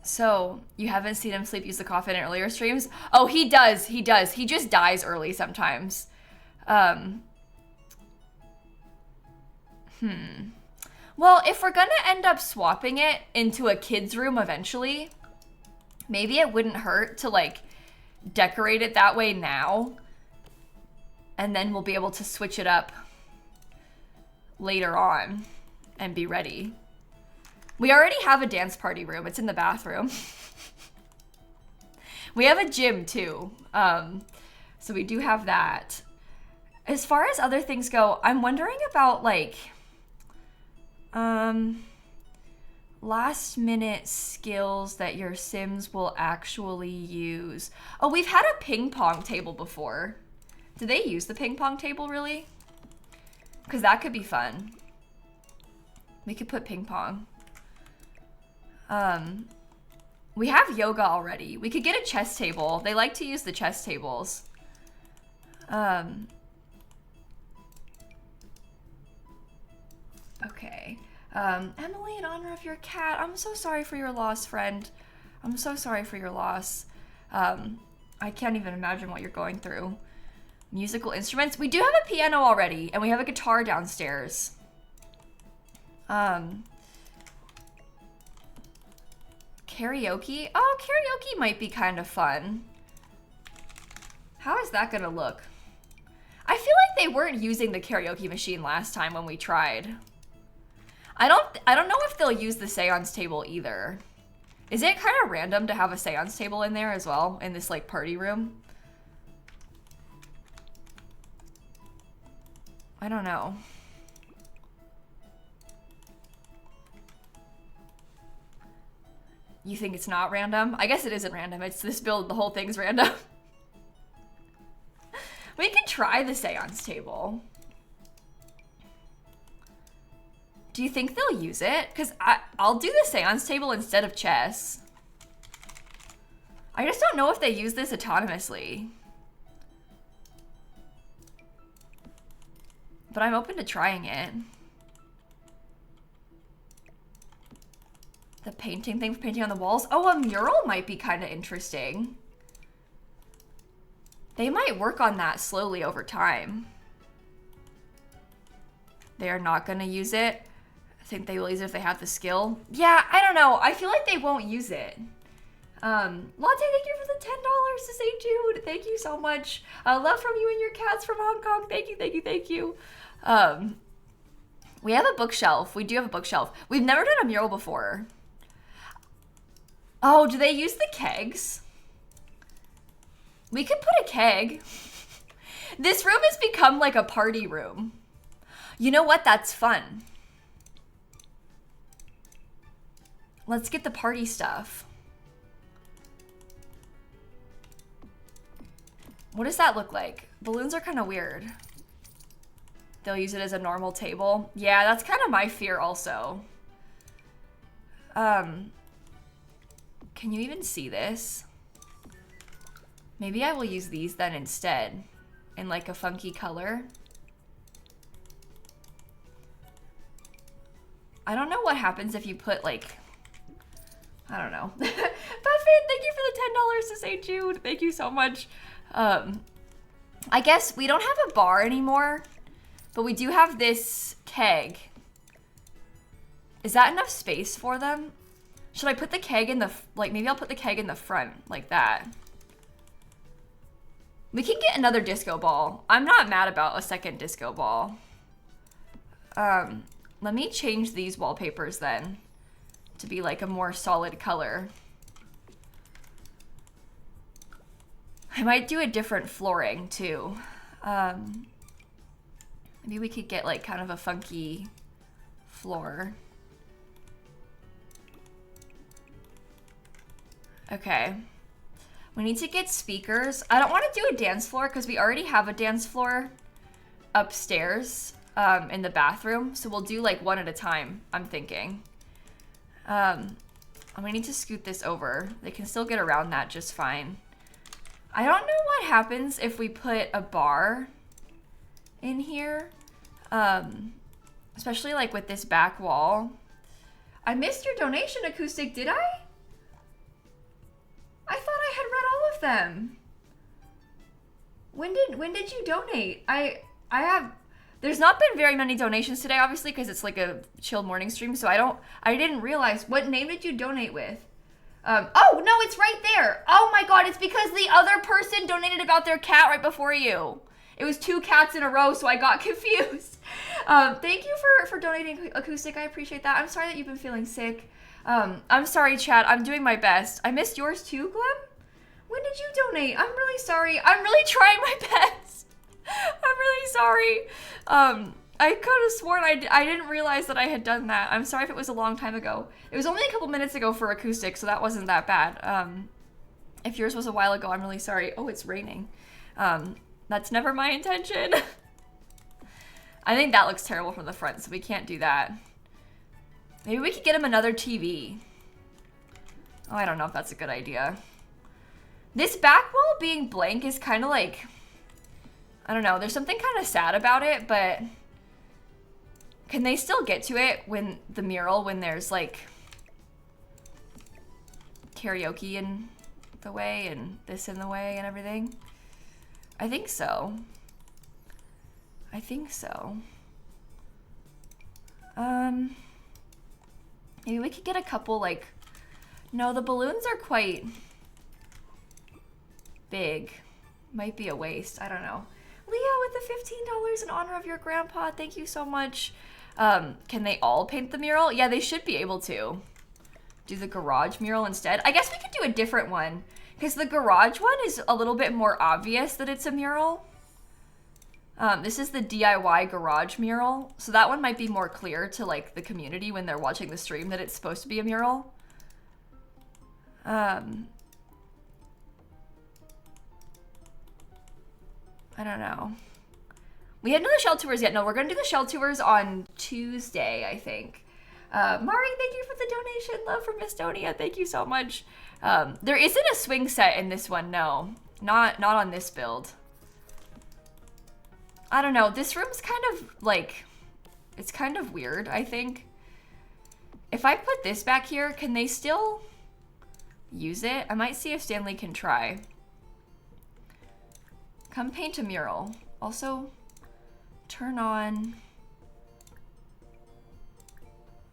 So you haven't seen him sleep use the coffin in earlier streams? Oh, he does. He just dies early sometimes. Well, if we're gonna end up swapping it into a kid's room eventually, maybe it wouldn't hurt to like decorate it that way now, and then we'll be able to switch it up later on and be ready. We already have a dance party room. It's in the bathroom. We have a gym too. So we do have that. As far as other things go, I'm wondering about like last minute skills that your Sims will actually use. Oh, we've had a ping pong table before. Do they use the ping pong table really? Because that could be fun. We could put ping pong. We have yoga already. We could get a chess table. They like to use the chess tables. Okay. Emily, in honor of your cat, I'm so sorry for your loss, friend. I'm so sorry for your loss. I can't even imagine what you're going through. Musical instruments. We do have a piano already, and we have a guitar downstairs. Karaoke? Oh, karaoke might be kind of fun. How is that gonna look? I feel like they weren't using the karaoke machine last time when we tried. I don't know if they'll use the seance table either. Is it kind of random to have a seance table in there as well, in this like party room? I don't know. You think it's not random? I guess it isn't random. It's this build, the whole thing's random. We can try the seance table. Do you think they'll use it? Because I'll do the seance table instead of chess. I just don't know if they use this autonomously. But I'm open to trying it. The painting thing for painting on the walls. Oh, a mural might be kind of interesting. They might work on that slowly over time. They are not going to use it. I think they will use it if they have the skill. Yeah, I don't know. I feel like they won't use it. Latte, thank you for the $10 to St. Jude. Thank you so much. Love from you and your cats from Hong Kong. Thank you, thank you, thank you. We have a bookshelf. We do have a bookshelf. We've never done a mural before. Oh, do they use the kegs? We could put a keg. This room has become like a party room. You know what? That's fun. Let's get the party stuff. What does that look like? Balloons are kind of weird. They'll use it as a normal table. Yeah, that's kind of my fear also. Can you even see this? Maybe I will use these then instead in like a funky color. I don't know what happens if you put like, I don't know. Buffett, thank you for the $10 to St. Jude. Thank you so much. I guess we don't have a bar anymore, but we do have this keg. Is that enough space for them? Should I put the keg in the, like maybe I'll put the keg in the front like that. We can get another disco ball. I'm not mad about a second disco ball. Let me change these wallpapers then to be like a more solid color. I might do a different flooring too. Maybe we could get like kind of a funky floor. Okay. We need to get speakers. I don't want to do a dance floor because we already have a dance floor upstairs in the bathroom. So we'll do like one at a time, I'm thinking. We need to scoot this over. They can still get around that just fine. I don't know what happens if we put a bar in here. Especially like with this back wall. I missed your donation, Acoustic, did I? I thought I had read all of them. When did you donate? I have, there's not been very many donations today, obviously, because it's like a chill morning stream, so I didn't realize. What name did you donate with? Oh, no, it's right there. Oh my God, it's because the other person donated about their cat right before you. It was 2 cats in a row, so I got confused. Thank you for donating, Acoustic. I appreciate that. I'm sorry that you've been feeling sick. I'm sorry, chat. I'm doing my best. I missed yours too, Glenn? When did you donate? I'm really sorry. I'm really trying my best. I'm really sorry. I could have sworn I didn't realize that I had done that. I'm sorry if it was a long time ago. It was only a couple minutes ago for acoustic, so that wasn't that bad. If yours was a while ago, I'm really sorry. Oh, it's raining. That's never my intention. I think that looks terrible from the front, so we can't do that. Maybe we could get him another TV. Oh, I don't know if that's a good idea. This back wall being blank is kind of like, I don't know, there's something kind of sad about it, but can they still get to it when the mural, when there's like karaoke in the way and this in the way and everything? I think so. I think so. Maybe we could get a couple like, no, the balloons are quite big. Might be a waste, I don't know. Leo with the $15 in honor of your grandpa, thank you so much. Can they all paint the mural? Yeah, they should be able to. Do the garage mural instead. I guess we could do a different one, because the garage one is a little bit more obvious that it's a mural. This is the DIY garage mural, so that one might be more clear to like the community when they're watching the stream that it's supposed to be a mural. I don't know. We hadn't done the shell tours yet. No, we're gonna do the shell tours on Tuesday, I think. Mari, thank you for the donation. Love from Estonia. Thank you so much. There isn't a swing set in this one, no. Not on this build. I don't know, this room's kind of like, it's kind of weird, I think. If I put this back here, can they still use it? I might see if Stanley can try. Come paint a mural. Also, turn on.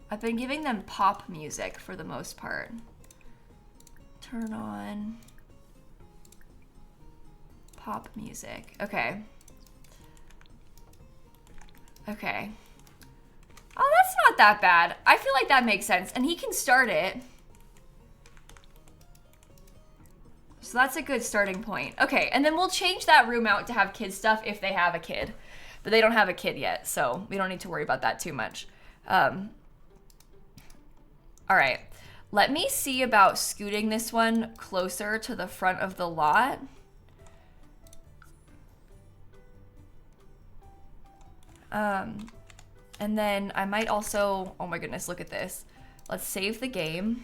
I've been giving them pop music for the most part. Turn on pop music. Okay. Okay. Oh, that's not that bad. I feel like that makes sense. And he can start it. So that's a good starting point. Okay, and then we'll change that room out to have kid stuff if they have a kid. But they don't have a kid yet, so we don't need to worry about that too much. All right. Let me see about scooting this one closer to the front of the lot. And then I might also, oh my goodness, look at this. Let's save the game.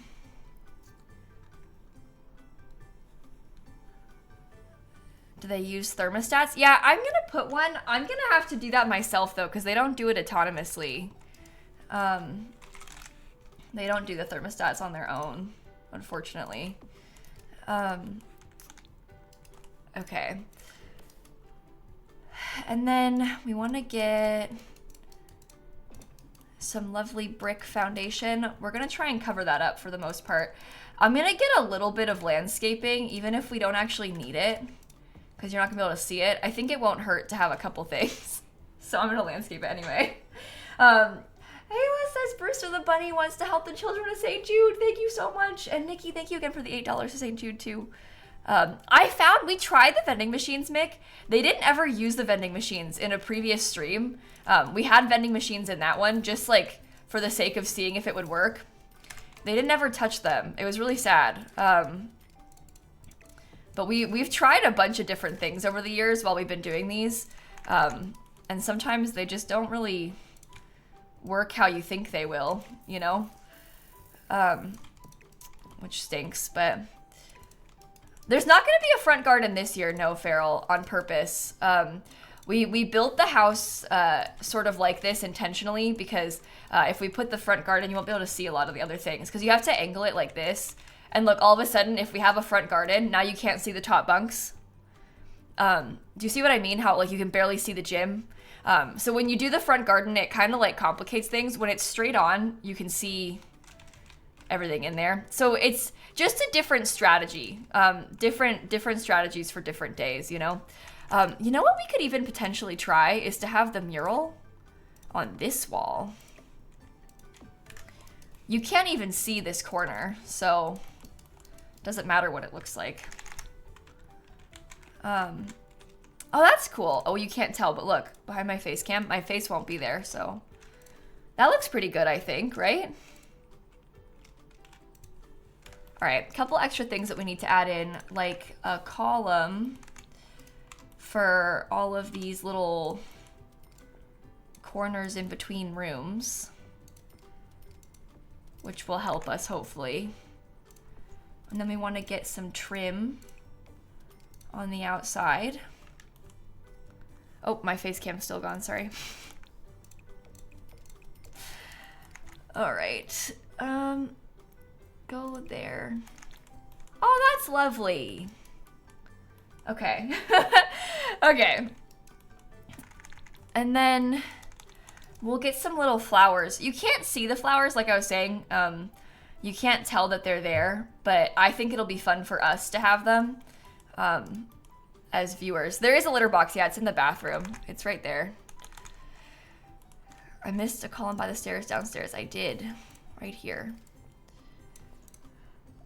Do they use thermostats? Yeah, I'm gonna put one. I'm gonna have to do that myself though, because they don't do it autonomously. They don't do the thermostats on their own, unfortunately. Okay. And then we want to get some lovely brick foundation. We're going to try and cover that up for the most part. I'm going to get a little bit of landscaping, even if we don't actually need it, because you're not going to be able to see it. I think it won't hurt to have a couple things. So I'm going to landscape it anyway. Hey, what says Brewster the Bunny wants to help the children of St. Jude. Thank you so much. And Nikki, thank you again for the $8 to St. Jude too. We tried the vending machines, Mick. They didn't ever use the vending machines in a previous stream. We had vending machines in that one, just like for the sake of seeing if it would work. They didn't ever touch them. It was really sad. But we've tried a bunch of different things over the years while we've been doing these. And sometimes they just don't really work how you think they will, you know? Which stinks, but there's not going to be a front garden this year, no, Farrell, on purpose. We built the house sort of like this intentionally because if we put the front garden, you won't be able to see a lot of the other things because you have to angle it like this. And look, all of a sudden, if we have a front garden, now you can't see the top bunks. Do you see what I mean? How like you can barely see the gym? So when you do the front garden, it kind of like complicates things. When it's straight on, you can see everything in there. So it's just a different strategy. Different strategies for different days, you know? You know what we could even potentially try is to have the mural on this wall. You can't even see this corner, so it doesn't matter what it looks like. Oh, that's cool. Oh, you can't tell, but look, behind my face cam, my face won't be there, so that looks pretty good, I think, right? All right, a couple extra things that we need to add in, like a column for all of these little corners in between rooms, which will help us, hopefully. And then we want to get some trim on the outside. Oh, my face cam's still gone, sorry. All right, go there. Oh, that's lovely. Okay, okay. And then we'll get some little flowers. You can't see the flowers, like I was saying. You can't tell that they're there, but I think it'll be fun for us to have them. As viewers. There is a litter box. Yeah, it's in the bathroom. It's right there. I missed a column by the stairs downstairs. I did. Right here.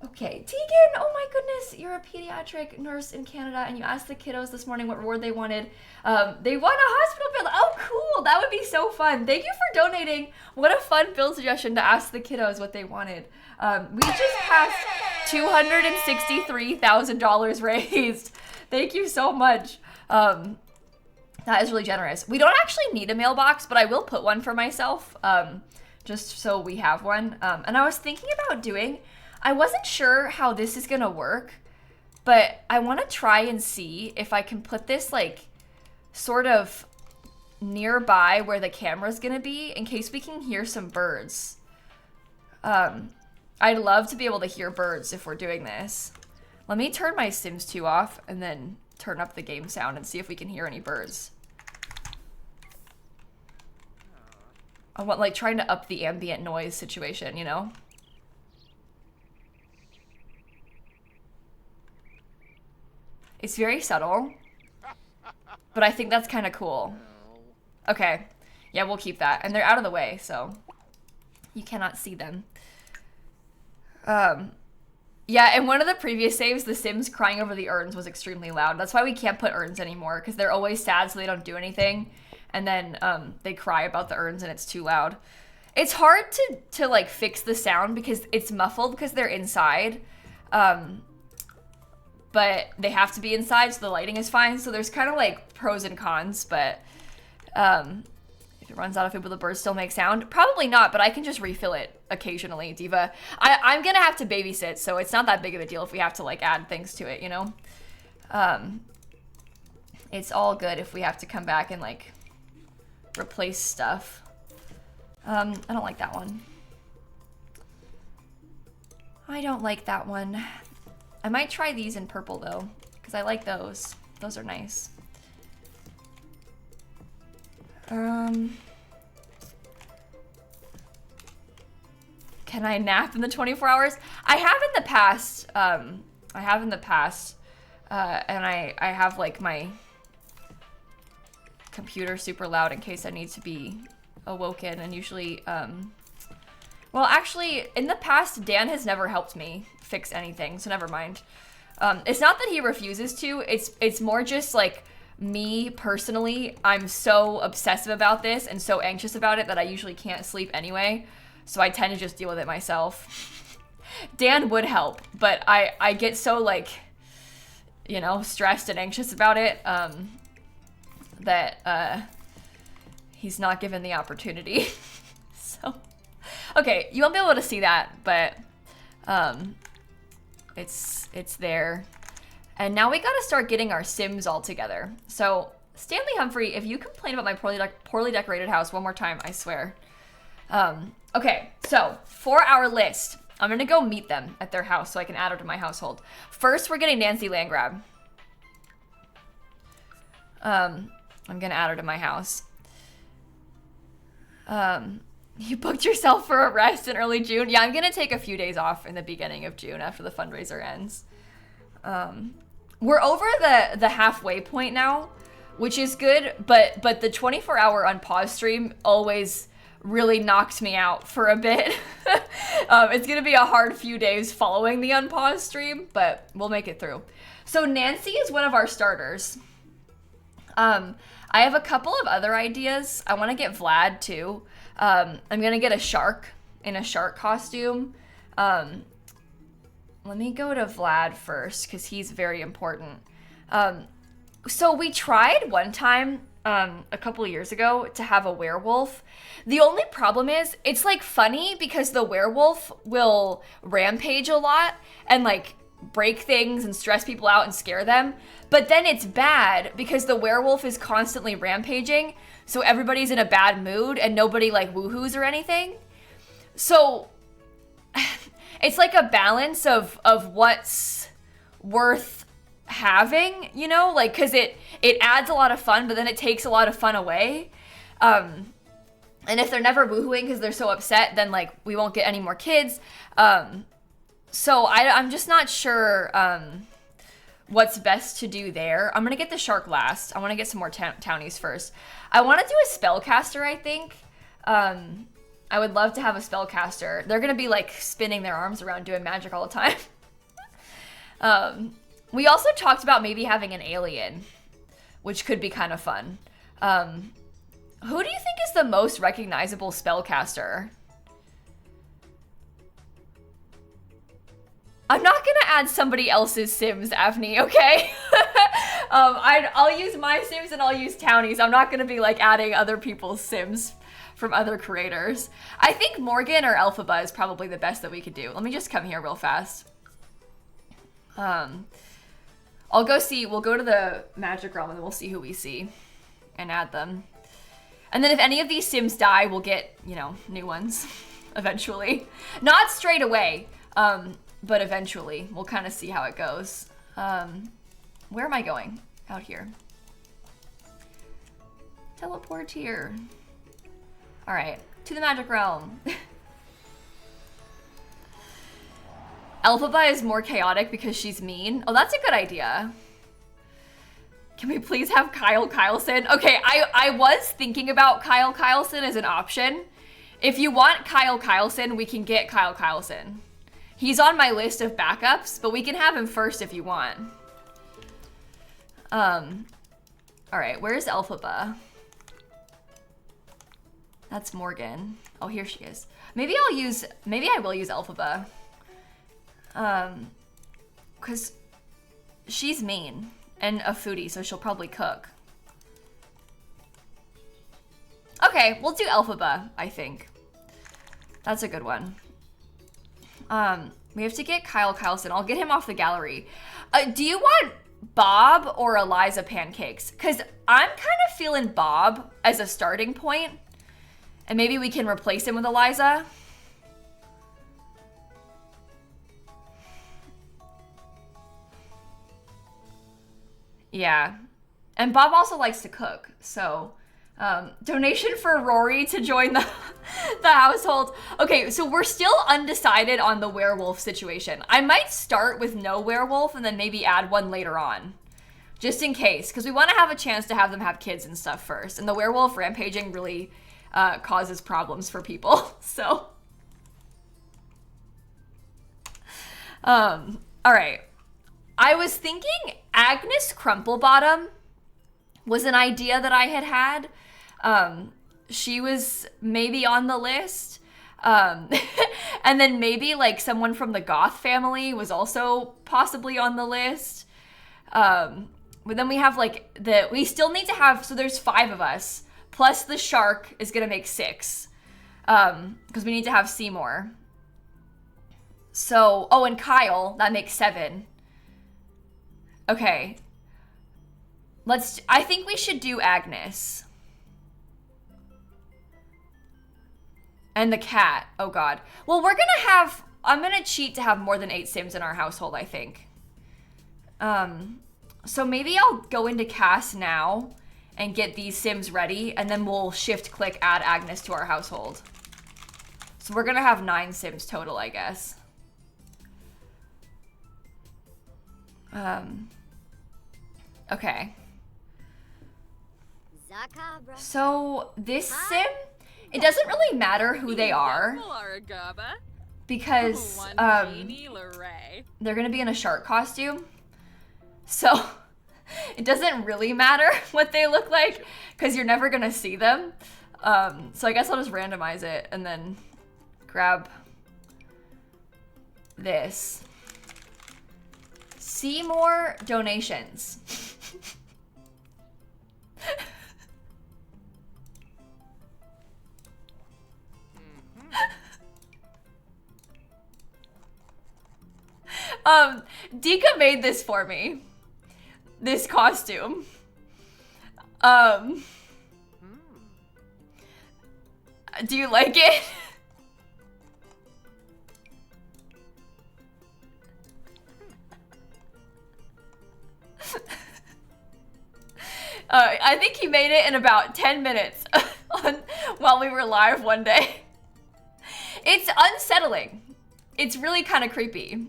Okay, Tegan, oh my goodness, you're a pediatric nurse in Canada and you asked the kiddos this morning what reward they wanted. They want a hospital build. Oh, cool. That would be so fun. Thank you for donating. What a fun build suggestion to ask the kiddos what they wanted. We just passed $263,000 raised. Thank you so much. That is really generous. We don't actually need a mailbox, but I will put one for myself, just so we have one. And I was thinking about doing, I wasn't sure how this is gonna work, but I wanna try and see if I can put this like sort of nearby where the camera's gonna be in case we can hear some birds. I'd love to be able to hear birds if we're doing this. Let me turn my Sims 2 off and then turn up the game sound and see if we can hear any birds. I want like trying to up the ambient noise situation, you know? It's very subtle, but I think that's kind of cool. Okay, yeah, we'll keep that. And they're out of the way, so you cannot see them. Yeah, in one of the previous saves, the Sims crying over the urns was extremely loud. That's why we can't put urns anymore, because they're always sad so they don't do anything. And then they cry about the urns and it's too loud. It's hard to like fix the sound because it's muffled because they're inside. But they have to be inside so the lighting is fine. So there's kind of like pros and cons, but if it runs out of food, will the birds still make sound? Probably not, but I can just refill it occasionally, Diva. I'm gonna have to babysit, so it's not that big of a deal if we have to like add things to it, you know? It's all good if we have to come back and like replace stuff. I don't like that one. I don't like that one. I might try these in purple though, because I like those. Those are nice. Can I nap in the 24 hours? I have in the past. And I have like my computer super loud in case I need to be awoken, and usually, well, actually, in the past, Dan has never helped me fix anything, so never mind. It's not that he refuses to, it's more just like me personally, I'm so obsessive about this and so anxious about it that I usually can't sleep anyway, so I tend to just deal with it myself. Dan would help, but I get so like, you know, stressed and anxious about it, that he's not given the opportunity. So, okay, you won't be able to see that, but it's there. And now we gotta start getting our Sims all together. So, Stanley Humphrey, if you complain about my poorly decorated house one more time, I swear. Okay, so for our list, I'm gonna go meet them at their house so I can add her to my household. First, we're getting Nancy Landgrab. I'm gonna add her to my house. You booked yourself for a rest in early June? Yeah, I'm gonna take a few days off in the beginning of June after the fundraiser ends. We're over the halfway point now, which is good, but the 24-hour Unpaused stream always really knocked me out for a bit. It's gonna be a hard few days following the Unpaused stream, but we'll make it through. So Nancy is one of our starters. I have a couple of other ideas. I want to get Vlad too. I'm gonna get a shark in a shark costume. Let me go to Vlad first because he's very important. So we tried one time a couple years ago to have a werewolf. The only problem is it's like funny because the werewolf will rampage a lot and like break things and stress people out and scare them. But then it's bad because the werewolf is constantly rampaging. So everybody's in a bad mood and nobody like woohoos or anything. So it's like a balance of what's worth having, you know, like, cause it adds a lot of fun, but then it takes a lot of fun away. And if they're never woohooing cause they're so upset, then like we won't get any more kids. So I'm just not sure, what's best to do there. I'm gonna get the shark last. I wanna get some more townies first. I wanna do a spellcaster, I think. I would love to have a spellcaster. They're gonna be like spinning their arms around doing magic all the time. We also talked about maybe having an alien, which could be kind of fun. Who do you think is the most recognizable spellcaster? I'm not gonna add somebody else's Sims, Avni, okay? I'll use my Sims and I'll use townies. I'm not gonna be like adding other people's Sims from other creators. I think Morgan or Elphaba is probably the best that we could do. Let me just come here real fast. I'll go see, we'll go to the magic realm and then we'll see who we see and add them. And then if any of these Sims die, we'll get, you know, new ones eventually. Not straight away, but eventually. We'll kind of see how it goes. Where am I going? Out here. Teleport here. All right, to the magic realm. Elphaba is more chaotic because she's mean. Oh, that's a good idea. Can we please have Kyle Kyleson? Okay, I was thinking about Kyle Kyleson as an option. If you want Kyle Kyleson, we can get Kyle Kyleson. He's on my list of backups, but we can have him first if you want. All right, where's Elphaba? That's Morgan. Oh, here she is. Maybe I will use Elphaba. Cause she's mean and a foodie, so she'll probably cook. Okay, we'll do Elphaba, I think. That's a good one. We have to get Kyle Kyleson. I'll get him off the gallery. Do you want Bob or Eliza Pancakes? Cause I'm kind of feeling Bob as a starting point. And maybe we can replace him with Eliza. Yeah. And Bob also likes to cook, so donation for Rory to join the household. Okay, so we're still undecided on the werewolf situation. I might start with no werewolf and then maybe add one later on, just in case, because we want to have a chance to have them have kids and stuff first. And the werewolf rampaging really causes problems for people, so. All right. I was thinking Agnes Crumplebottom was an idea that I had. She was maybe on the list. And then maybe like someone from the Goth family was also possibly on the list. But then we have like we still need to have, so there's 5 of us, plus the shark is gonna make 6. Because we need to have Seymour. So, oh, and Kyle, that makes 7. Okay. I think we should do Agnes. And the cat. Oh god. Well, I'm gonna cheat to have more than 8 Sims in our household, I think. So maybe I'll go into cast now and get these Sims ready, and then we'll shift click add Agnes to our household. So we're gonna have 9 Sims total, I guess. Okay. So this Sim It doesn't really matter who they are because they're gonna be in a shark costume. So it doesn't really matter what they look like because you're never gonna see them. So I guess I'll just randomize it and then grab this. See more donations. Dika made this for me. This costume. Do you like it? I think he made it in about 10 minutes while we were live one day. It's unsettling. It's really kind of creepy.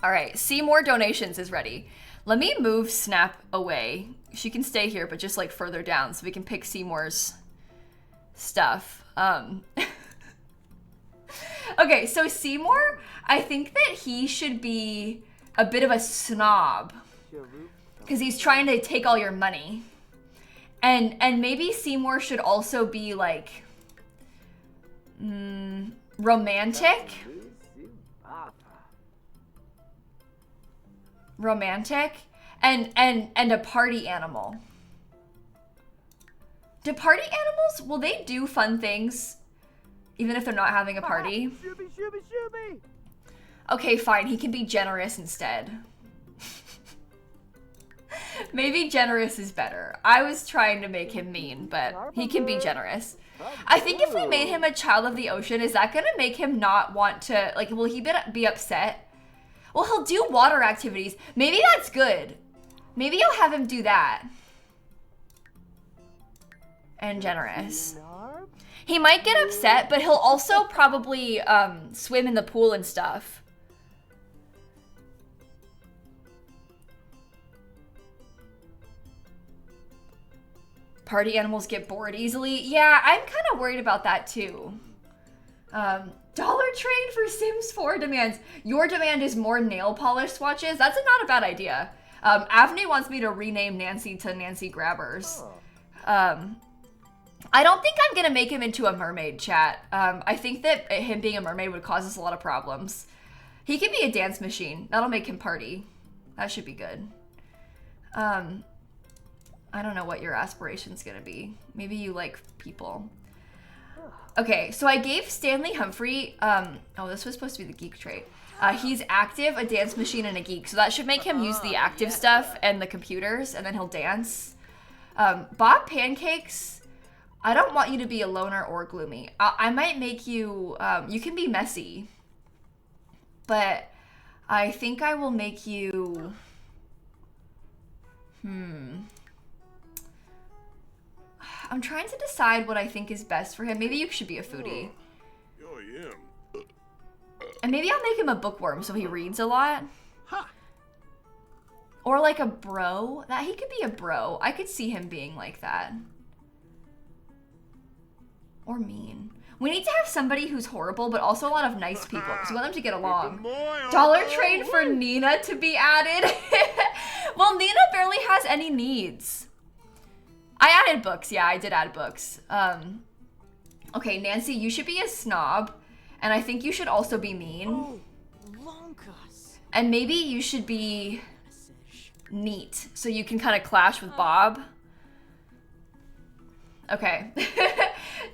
All right, see more donations is ready. Let me move Snap away. She can stay here, but just like further down so we can pick Seymour's stuff. Okay, so Seymour, I think that he should be a bit of a snob because he's trying to take all your money. And maybe Seymour should also be like romantic. Romantic and a party animal. Do party animals, will they do fun things even if they're not having a party? Okay, fine, he can be generous instead. Maybe generous is better. I was trying to make him mean, but he can be generous. I think if we made him a child of the ocean, is that gonna make him not want to, like, will he be upset? Well, he'll do water activities. Maybe that's good. Maybe I'll have him do that. And generous. He might get upset, but he'll also probably swim in the pool and stuff. Party animals get bored easily. Yeah, I'm kind of worried about that too. Dollar Trade for Sims 4 demands. Your demand is more nail polish swatches. That's not a bad idea. Avni wants me to rename Nancy to Nancy Grabbers. I don't think I'm gonna make him into a mermaid, chat. I think that him being a mermaid would cause us a lot of problems. He can be a dance machine. That'll make him party. That should be good. I don't know what your aspiration's gonna be. Maybe you like people. Okay, so I gave Stanley Humphrey, oh, this was supposed to be the geek trait. He's active, a dance machine, and a geek. So that should make him use the active stuff and the computers, and then he'll dance. Bob Pancakes, I don't want you to be a loner or gloomy. I might make you, you can be messy. But I think I will make you, I'm trying to decide what I think is best for him. Maybe you should be a foodie. And maybe I'll make him a bookworm so he reads a lot. Or like a bro. That he could be a bro. I could see him being like that. Or mean. We need to have somebody who's horrible, but also a lot of nice people, because we want them to get along. Dollar Trade for Nina to be added. Well, Nina barely has any needs. I added books. Yeah, I did add books. Okay, Nancy, you should be a snob. And I think you should also be mean. And maybe you should be neat, so you can kind of clash with Bob. Okay.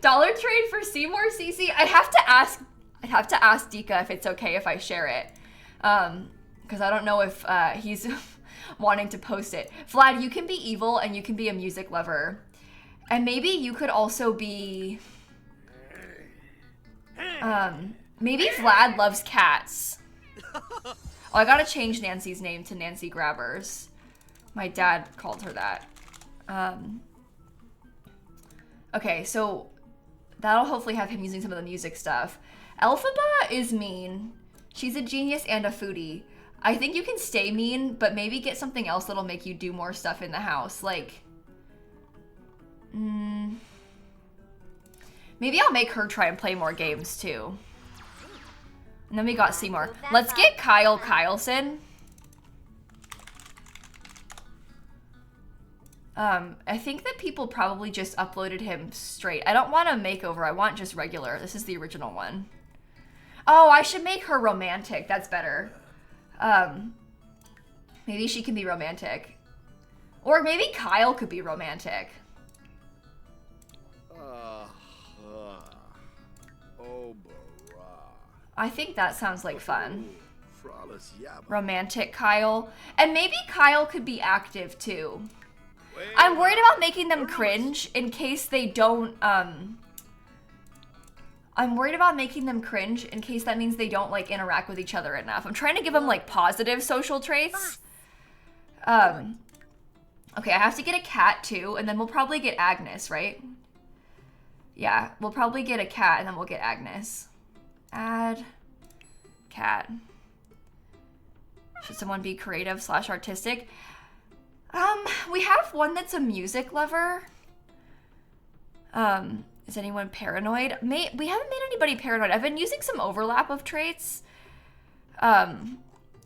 Dollar Trade for Seymour CC. I'd have to ask Dika if it's okay if I share it. Because I don't know if he's wanting to post it. Vlad, you can be evil and you can be a music lover. And maybe you could also be... maybe Vlad loves cats. Oh, I gotta change Nancy's name to Nancy Grabbers. My dad called her that. Okay, so that'll hopefully have him using some of the music stuff. Elphaba is mean. She's a genius and a foodie. I think you can stay mean, but maybe get something else that'll make you do more stuff in the house. Like, Maybe I'll make her try and play more games too. And then we got Seymour. Let's get Kyle Kyleson. I think that people probably just uploaded him straight. I don't want a makeover. I want just regular. This is the original one. Oh, I should make her romantic. That's better. Maybe she can be romantic. Or maybe Kyle could be romantic. I think that sounds like fun. Romantic Kyle. And maybe Kyle could be active too. I'm worried about making them cringe in case they don't, I'm worried about making them cringe in case that means they don't, like, interact with each other enough. I'm trying to give them, like, positive social traits. Okay, I have to get a cat, too, and then we'll probably get Agnes, right? Yeah, we'll probably get a cat, and then we'll get Agnes. Add cat. Should someone be creative / artistic? We have one that's a music lover. Is anyone paranoid? We haven't made anybody paranoid. I've been using some overlap of traits. I'm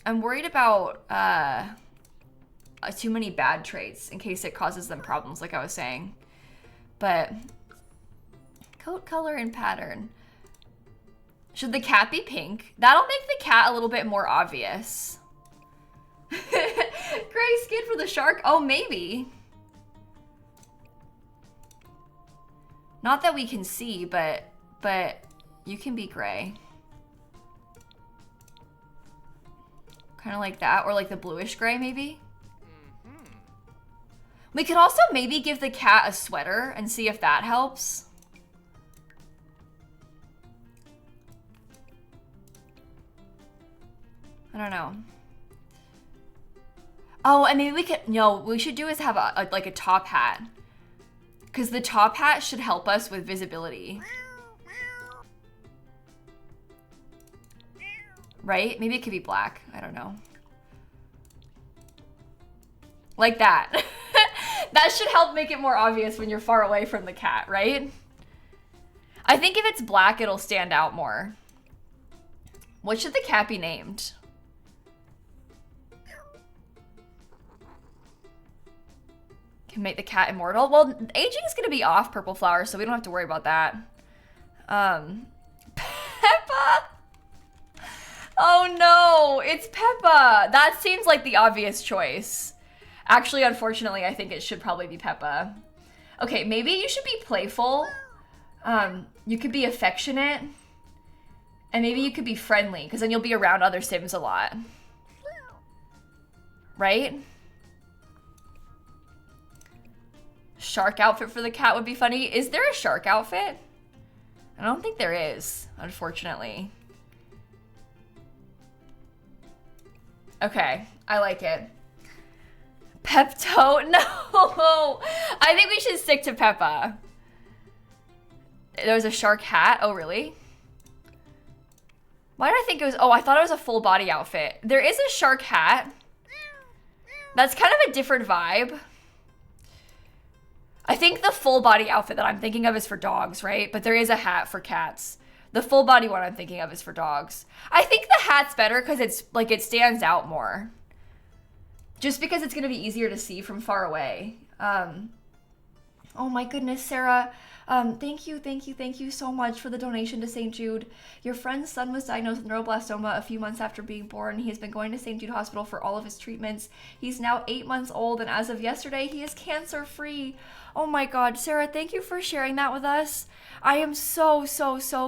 worried about too many bad traits in case it causes them problems, like I was saying. But coat color and pattern. Should the cat be pink? That'll make the cat a little bit more obvious. Gray skin for the shark? Oh, maybe. Not that we can see, but you can be gray. Kind of like that, or like the bluish gray, maybe? We could also maybe give the cat a sweater and see if that helps. I don't know. Oh, and maybe we could, no, what we should do is have like a top hat. Because the top hat should help us with visibility. Right? Maybe it could be black. I don't know. Like that. That should help make it more obvious when you're far away from the cat, right? I think if it's black, it'll stand out more. What should the cat be named? Can make the cat immortal. Well, aging is going to be off Purple Flower, so we don't have to worry about that. Peppa! Oh no, it's Peppa. That seems like the obvious choice. Actually, unfortunately, I think it should probably be Peppa. Okay, maybe you should be playful. You could be affectionate. And maybe you could be friendly, because then you'll be around other Sims a lot. Right? Shark outfit for the cat would be funny. Is there a shark outfit? I don't think there is, unfortunately. Okay, I like it. Pepto? No! I think we should stick to Peppa. There's a shark hat. Oh, really? Why did I think it was... Oh, I thought it was a full body outfit. There is a shark hat. That's kind of a different vibe. I think the full body outfit that I'm thinking of is for dogs, right? But there is a hat for cats. The full body one I'm thinking of is for dogs. I think the hat's better because it's like it stands out more. Just because it's going to be easier to see from far away. Oh my goodness, Sarah. Thank you so much for the donation to St. Jude. Your friend's son was diagnosed with neuroblastoma a few months after being born. He has been going to St. Jude Hospital for all of his treatments. He's now 8 months old, and as of yesterday, he is cancer-free. Oh my God, Sarah, thank you for sharing that with us. I am so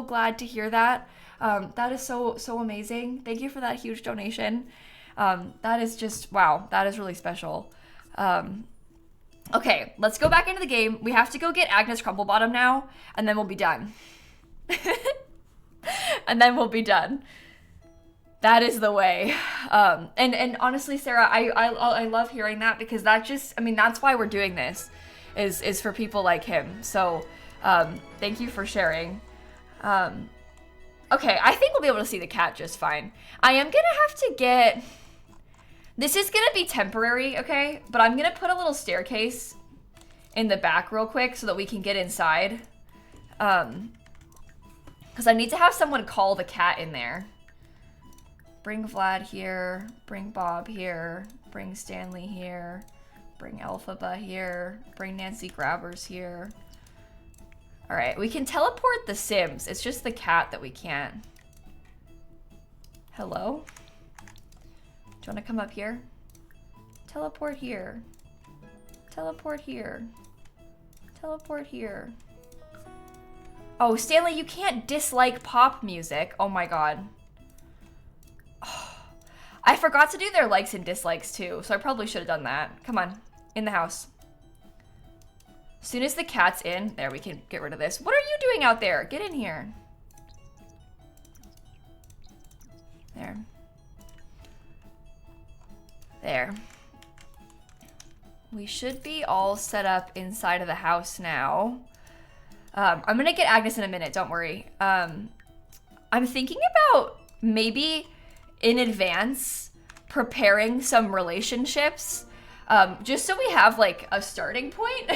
glad to hear that. That is so amazing. Thank you for that huge donation. That is just, wow, that is really special. Okay, let's go back into the game. We have to go get Agnes Crumplebottom now, and then we'll be done. And then we'll be done. That is the way. And honestly, Sarah, I love hearing that because that just, I mean, that's why we're doing this, is for people like him. So, thank you for sharing. Okay, I think we'll be able to see the cat just fine. I am gonna have to get... This is gonna be temporary, okay? But I'm gonna put a little staircase in the back real quick so that we can get inside. Because I need to have someone call the cat in there. Bring Vlad here, bring Bob here, bring Stanley here, bring Elphaba here, bring Nancy Grabbers here. All right, we can teleport the Sims. It's just the cat that we can't. Hello? Do you want to come up here? Teleport here. Teleport here. Teleport here. Oh, Stanley, you can't dislike pop music. Oh my god. Oh, I forgot to do their likes and dislikes too, so I probably should have done that. Come on, in the house. As soon as the cat's in, there, we can get rid of this. What are you doing out there? Get in here. There. There. We should be all set up inside of the house now. I'm gonna get Agnes in a minute, don't worry. I'm thinking about maybe in advance preparing some relationships, just so we have like a starting point.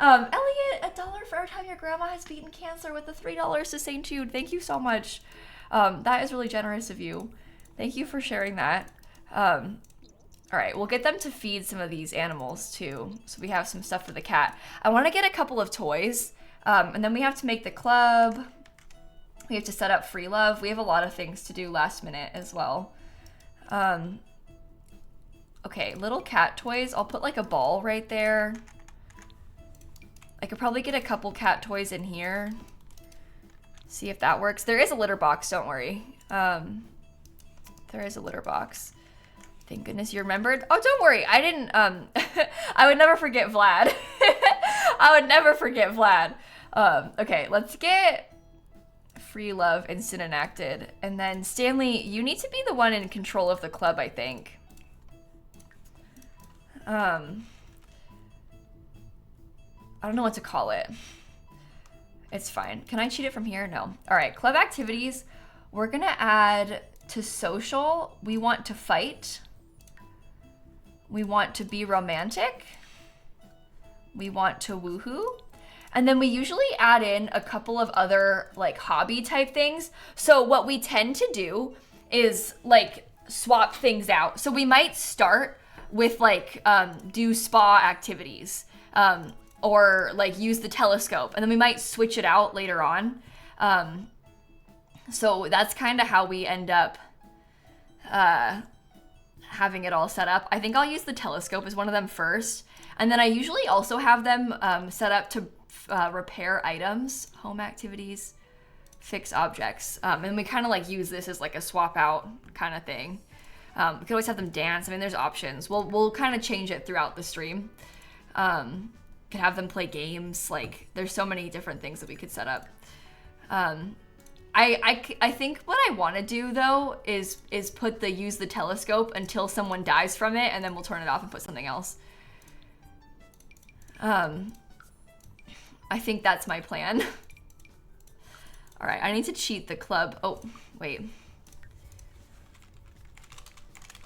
Elliot, $1 for every time your grandma has beaten cancer with the $3 to St. Jude. Thank you so much. That is really generous of you. Thank you for sharing that. All right, we'll get them to feed some of these animals too, so we have some stuff for the cat. I want to get a couple of toys, and then we have to make the club. We have to set up free love. We have a lot of things to do last minute as well. Okay, little cat toys. I'll put like a ball right there. I could probably get a couple cat toys in here. See if that works. There is a litter box, don't worry. There is a litter box. Thank goodness you remembered. Oh, don't worry. I didn't, I would never forget Vlad. I would never forget Vlad. Okay, let's get free love instant enacted. And then Stanley, you need to be the one in control of the club, I think. I don't know what to call it. It's fine. Can I cheat it from here? No. All right, club activities. We're gonna add to social. We want to fight. We want to be romantic. We want to woohoo. And then we usually add in a couple of other like hobby type things. So what we tend to do is like swap things out. So we might start with like do spa activities or like use the telescope, and then we might switch it out later on. So that's kind of how we end up having it all set up. I think I'll use the telescope as one of them first, and then I usually also have them set up to repair items, home activities, fix objects, and we kind of like use this as like a swap out kind of thing. We could always have them dance. I mean, there's options. We'll kind of change it throughout the stream. Could have them play games. Like, there's so many different things that we could set up. I think what I want to do though is put the use the telescope until someone dies from it, and then we'll turn it off and put something else. I think that's my plan. All right, I need to cheat the club. Oh, wait.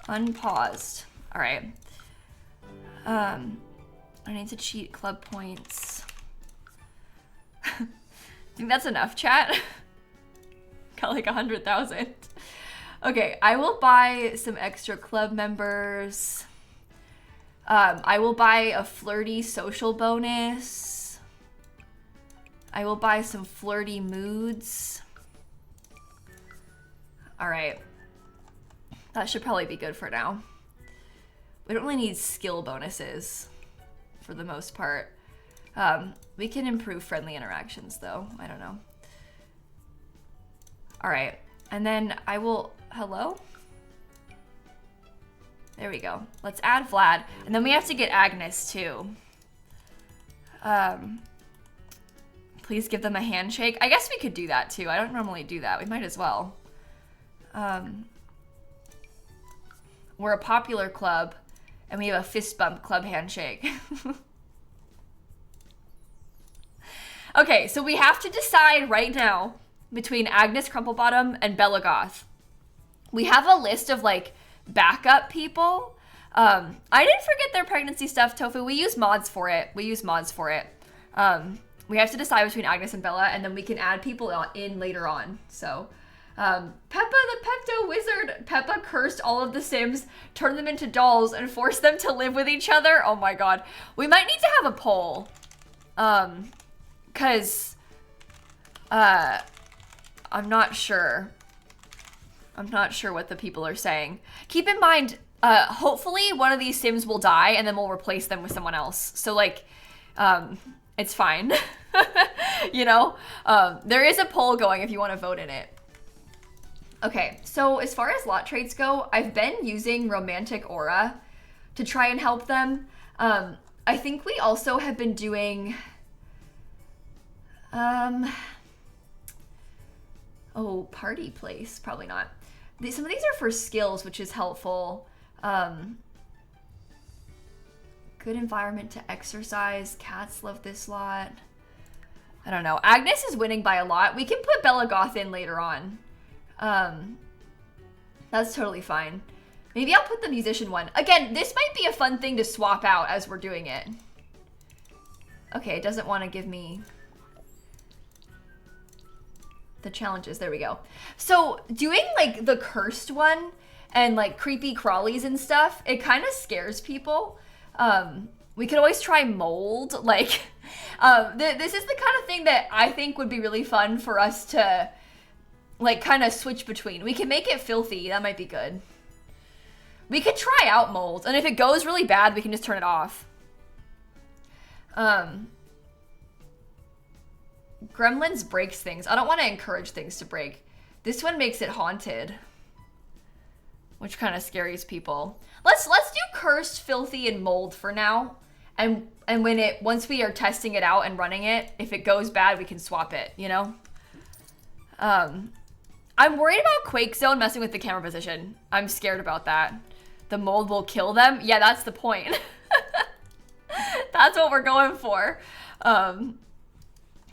Unpaused. All right. I need to cheat club points. Think that's enough, chat? Got like 100,000. Okay, I will buy some extra club members. I will buy a flirty social bonus. I will buy some flirty moods. All right. That should probably be good for now. We don't really need skill bonuses for the most part. We can improve friendly interactions though. I don't know. All right, and then I will, hello? There we go. Let's add Vlad, and then we have to get Agnes too. Please give them a handshake. I guess we could do that too. I don't normally do that. We might as well. We're a popular club, and we have a fist bump club handshake. Okay, so we have to decide right now between Agnes Crumplebottom and Bella Goth. We have a list of like backup people, I didn't forget their pregnancy stuff, Tofu. We use mods for it. We have to decide between Agnes and Bella, and then we can add people in later on. So, Peppa the Pepto Wizard. Peppa cursed all of the Sims, turned them into dolls, and forced them to live with each other. Oh my god. We might need to have a poll. Cause, I'm not sure. I'm not sure what the people are saying. Keep in mind, hopefully one of these Sims will die and then we'll replace them with someone else. So like, it's fine. You know, there is a poll going if you want to vote in it. Okay, so as far as lot traits go, I've been using Romantic Aura to try and help them. I think we also have been doing, oh, Party Place, probably not. Some of these are for skills, which is helpful. Good environment to exercise. Cats love this lot. I don't know. Agnes is winning by a lot. We can put Bella Goth in later on. That's totally fine. Maybe I'll put the musician one. Again, this might be a fun thing to swap out as we're doing it. Okay, it doesn't want to give me the challenges. There we go. So doing like the cursed one and like creepy crawlies and stuff, it kind of scares people. We could always try mold. Like, this is the kind of thing that I think would be really fun for us to like kind of switch between. We can make it filthy. That might be good. We could try out mold, and if it goes really bad, we can just turn it off. Gremlins breaks things. I don't want to encourage things to break. This one makes it haunted, which kind of scares people. Let's do cursed, filthy, and mold for now. And once we are testing it out and running it, if it goes bad, we can swap it, you know? I'm worried about Quake Zone messing with the camera position. I'm scared about that. The mold will kill them? Yeah, that's the point. That's what we're going for. All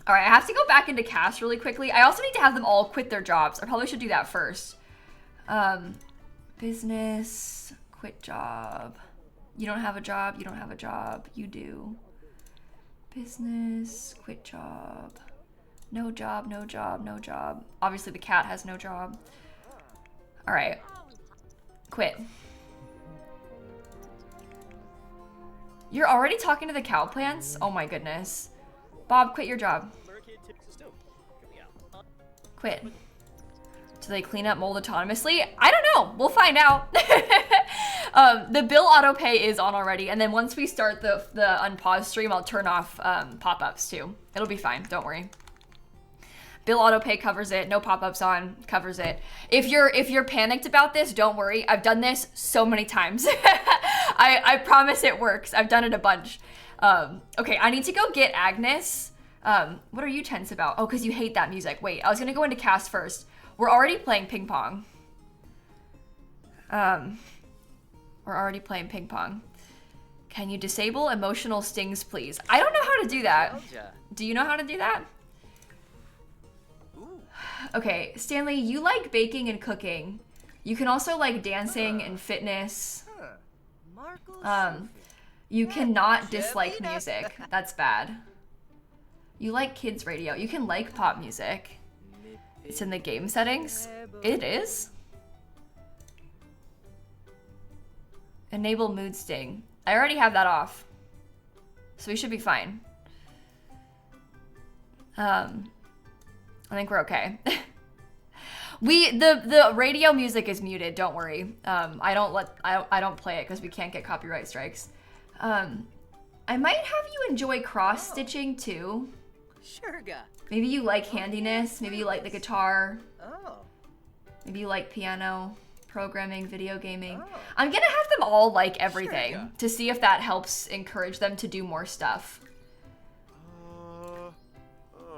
right, I have to go back into cast really quickly. I also need to have them all quit their jobs. I probably should do that first. Business, quit job. You don't have a job, you don't have a job. You do. Business, quit job. No job, no job, no job. Obviously the cat has no job. All right, quit. You're already talking to the cow plants? Oh my goodness. Bob, quit your job. Quit. Do they clean up mold autonomously? I don't know. We'll find out. The bill auto pay is on already. And then once we start the unpaused stream, I'll turn off pop-ups too. It'll be fine. Don't worry. Bill auto pay covers it. No pop-ups on covers it. If you're panicked about this, don't worry. I've done this so many times. I promise it works. I've done it a bunch. Okay, I need to go get Agnes. What are you tense about? Oh, because you hate that music. Wait, I was gonna go into cast first. We're already playing ping pong. We're already playing ping pong. Can you disable emotional stings, please? I don't know how to do that. Do you know how to do that? Okay, Stanley, you like baking and cooking. You can also like dancing and fitness. You cannot dislike music. That's bad. You like kids radio. You can like pop music. It's in the game settings. It is. Enable mood sting. I already have that off. So we should be fine. I think we're okay. The radio music is muted, don't worry. I don't play it because we can't get copyright strikes. I might have you enjoy cross stitching too. Maybe you like handiness, maybe you like the guitar. Maybe you like piano, programming, video gaming. I'm gonna have them all like everything to see if that helps encourage them to do more stuff.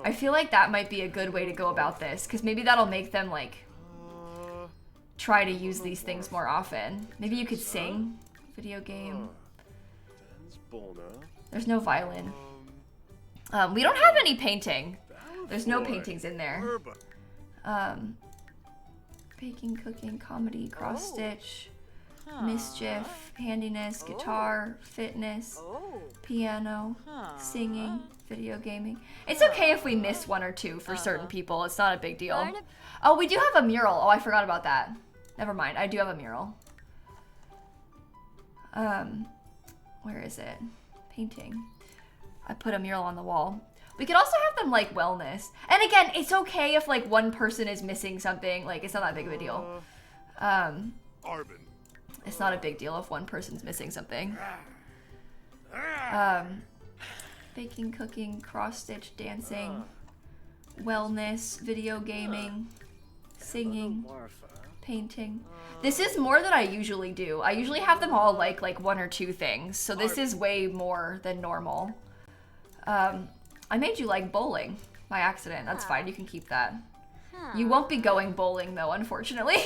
I feel like that might be a good way to go about this, because maybe that'll make them like try to use these things more often. Maybe you could sing, video game. There's no violin. We don't have any painting. There's no paintings in there. Baking, cooking, comedy, cross stitch. mischief, handiness, guitar, fitness, piano, singing, video gaming. It's okay if we miss one or two for certain people. It's not a big deal. Oh, we do have a mural. Oh, I forgot about that. Never mind. I do have a mural. Where is it? Painting. I put a mural on the wall. We could also have them like wellness. And again, it's okay if like one person is missing something. Like it's not that big of a deal. It's not a big deal if one person's missing something. Baking, cooking, cross-stitch, dancing, wellness, video gaming, singing, painting. This is more than I usually do. I usually have them all like one or two things. So this is way more than normal. I made you like bowling by accident. That's fine. You can keep that. You won't be going bowling though, unfortunately.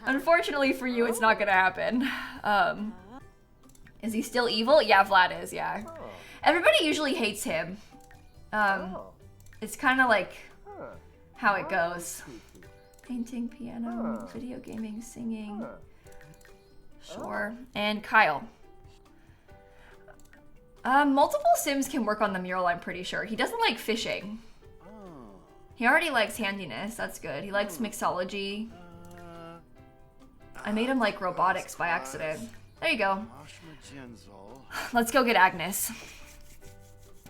Unfortunately for you, it's not gonna happen. Is he still evil? Yeah, Vlad is, yeah. Everybody usually hates him. It's kind of like how it goes. Painting, piano, video gaming, singing. Sure. And Kyle. Multiple Sims can work on the mural, I'm pretty sure. He doesn't like fishing. He already likes handiness, that's good. He likes mixology. I made him like robotics by accident. There you go. Let's go get Agnes.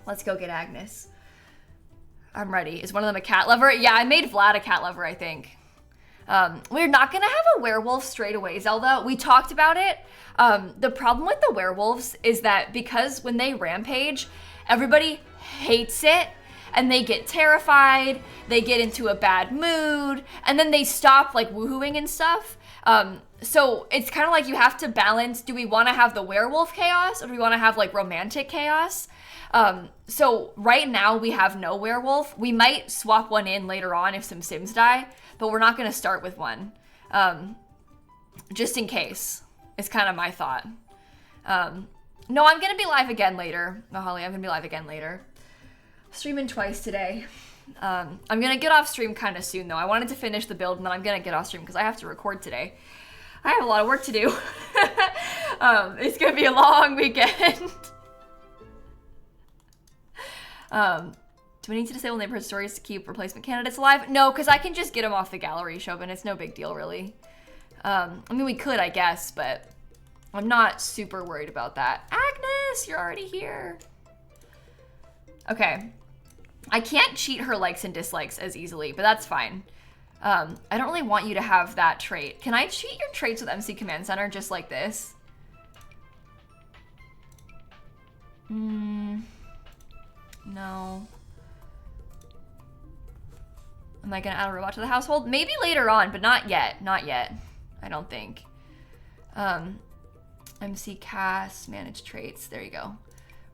Let's go get Agnes. I'm ready. Is one of them a cat lover? Yeah, I made Vlad a cat lover, I think. We're not gonna have a werewolf straight away, Zelda. We talked about it. The problem with the werewolves is that because when they rampage, everybody hates it and they get terrified, they get into a bad mood, and then they stop like woohooing and stuff. So it's kind of like you have to balance, do we want to have the werewolf chaos or do we want to have like romantic chaos? So right now we have no werewolf. We might swap one in later on if some Sims die, but we're not going to start with one. Just in case. It's kind of my thought. No, I'm going to be live again later. Oh, Holly, I'm going to be live again later. Streaming twice today. I'm going to get off stream kind of soon, though. I wanted to finish the build, and then I'm going to get off stream because I have to record today. I have a lot of work to do. It's going to be a long weekend. Do we need to disable neighborhood stories to keep replacement candidates alive? No, because I can just get them off the gallery, Chauvin. It's no big deal, really. I mean, we could, I guess, but I'm not super worried about that. Agnes, you're already here. Okay. I can't cheat her likes and dislikes as easily, but that's fine. I don't really want you to have that trait. Can I cheat your traits with MC Command Center just like this? No. Am I gonna add a robot to the household? Maybe later on, but not yet. Not yet. I don't think. MC cast, manage traits. There you go.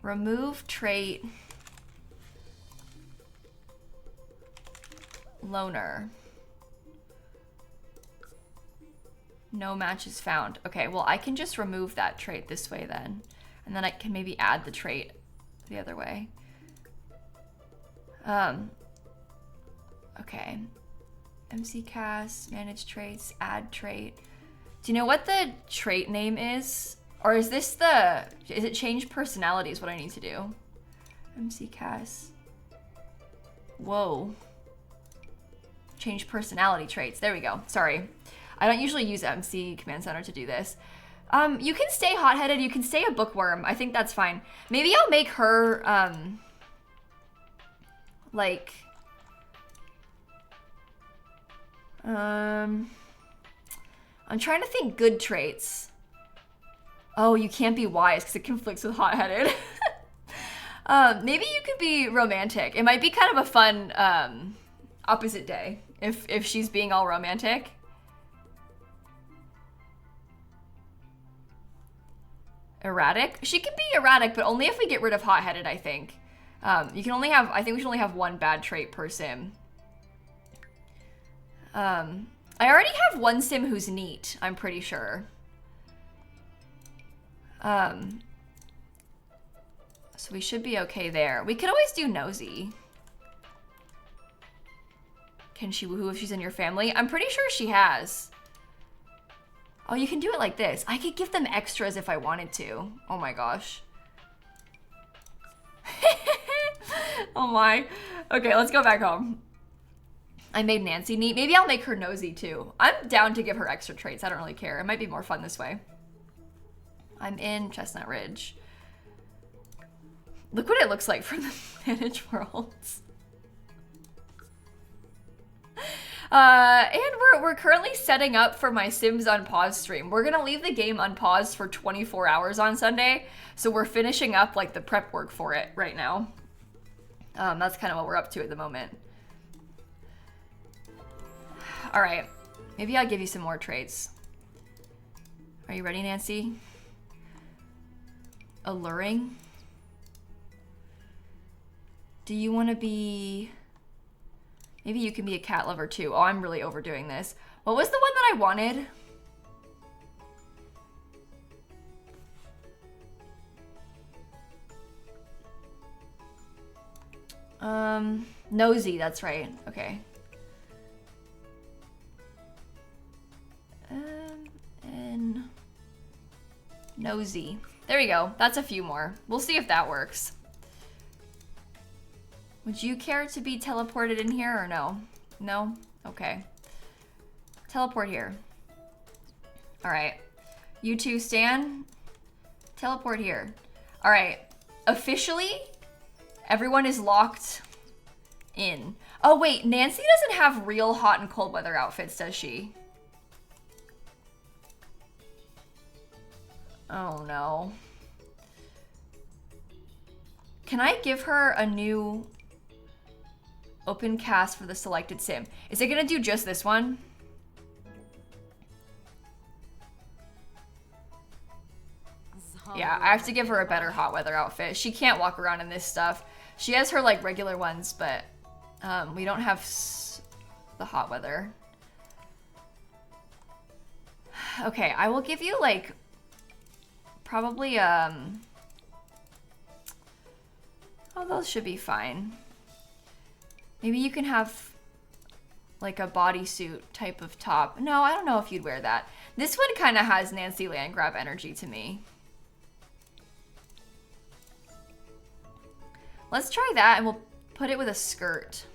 Remove trait. Loner. No matches found. Okay, well, I can just remove that trait this way then. And then I can maybe add the trait the other way. Okay. MC cast, manage traits, add trait. Do you know what the trait name is? Or is this the, is it change personality is what I need to do? MC cast. Whoa. Change personality traits. There we go. Sorry. I don't usually use MC Command Center to do this. You can stay hot-headed. You can stay a bookworm. I think that's fine. Maybe I'll make her, like... I'm trying to think good traits. Oh, you can't be wise because it conflicts with hot-headed. Maybe you could be romantic. It might be kind of a fun opposite day if she's being all romantic. Erratic? She can be erratic, but only if we get rid of hot-headed, I think. You can only have, I think we should only have one bad trait per sim. I already have one sim who's neat, I'm pretty sure. So we should be okay there. We could always do nosy. Can she woohoo if she's in your family? I'm pretty sure she has. Oh, you can do it like this. I could give them extras if I wanted to. Oh my gosh. Oh my. Okay, let's go back home. I made Nancy neat. Maybe I'll make her nosy too. I'm down to give her extra traits. I don't really care. It might be more fun this way. I'm in Chestnut Ridge. Look what it looks like from the Manage Worlds. And we're currently setting up for my Sims Unpaused stream. We're gonna leave the game unpaused for 24 hours on Sunday, so we're finishing up like the prep work for it right now. That's kind of what we're up to at the moment. All right, maybe I'll give you some more traits. Are you ready, Nancy? Alluring. Do you want to be... Maybe you can be a cat lover too. Oh, I'm really overdoing this. What was the one that I wanted? Nosy, that's right. Okay. And nosy. There you go. That's a few more. We'll see if that works. Would you care to be teleported in here or no? No? Okay. Teleport here. All right. You two, Stan. Teleport here. All right. Officially, everyone is locked in. Oh, wait. Nancy doesn't have real hot and cold weather outfits, does she? Oh, no. Can I give her a new open cast for the selected sim? Is it gonna do just this one? Yeah, I have to give her a better hot weather outfit. She can't walk around in this stuff. She has her like regular ones, but we don't have the hot weather. Okay, I will give you like probably oh, those should be fine. Maybe you can have like a bodysuit type of top. No, I don't know if you'd wear that. This one kind of has Nancy Landgrab energy to me. Let's try that and we'll put it with a skirt.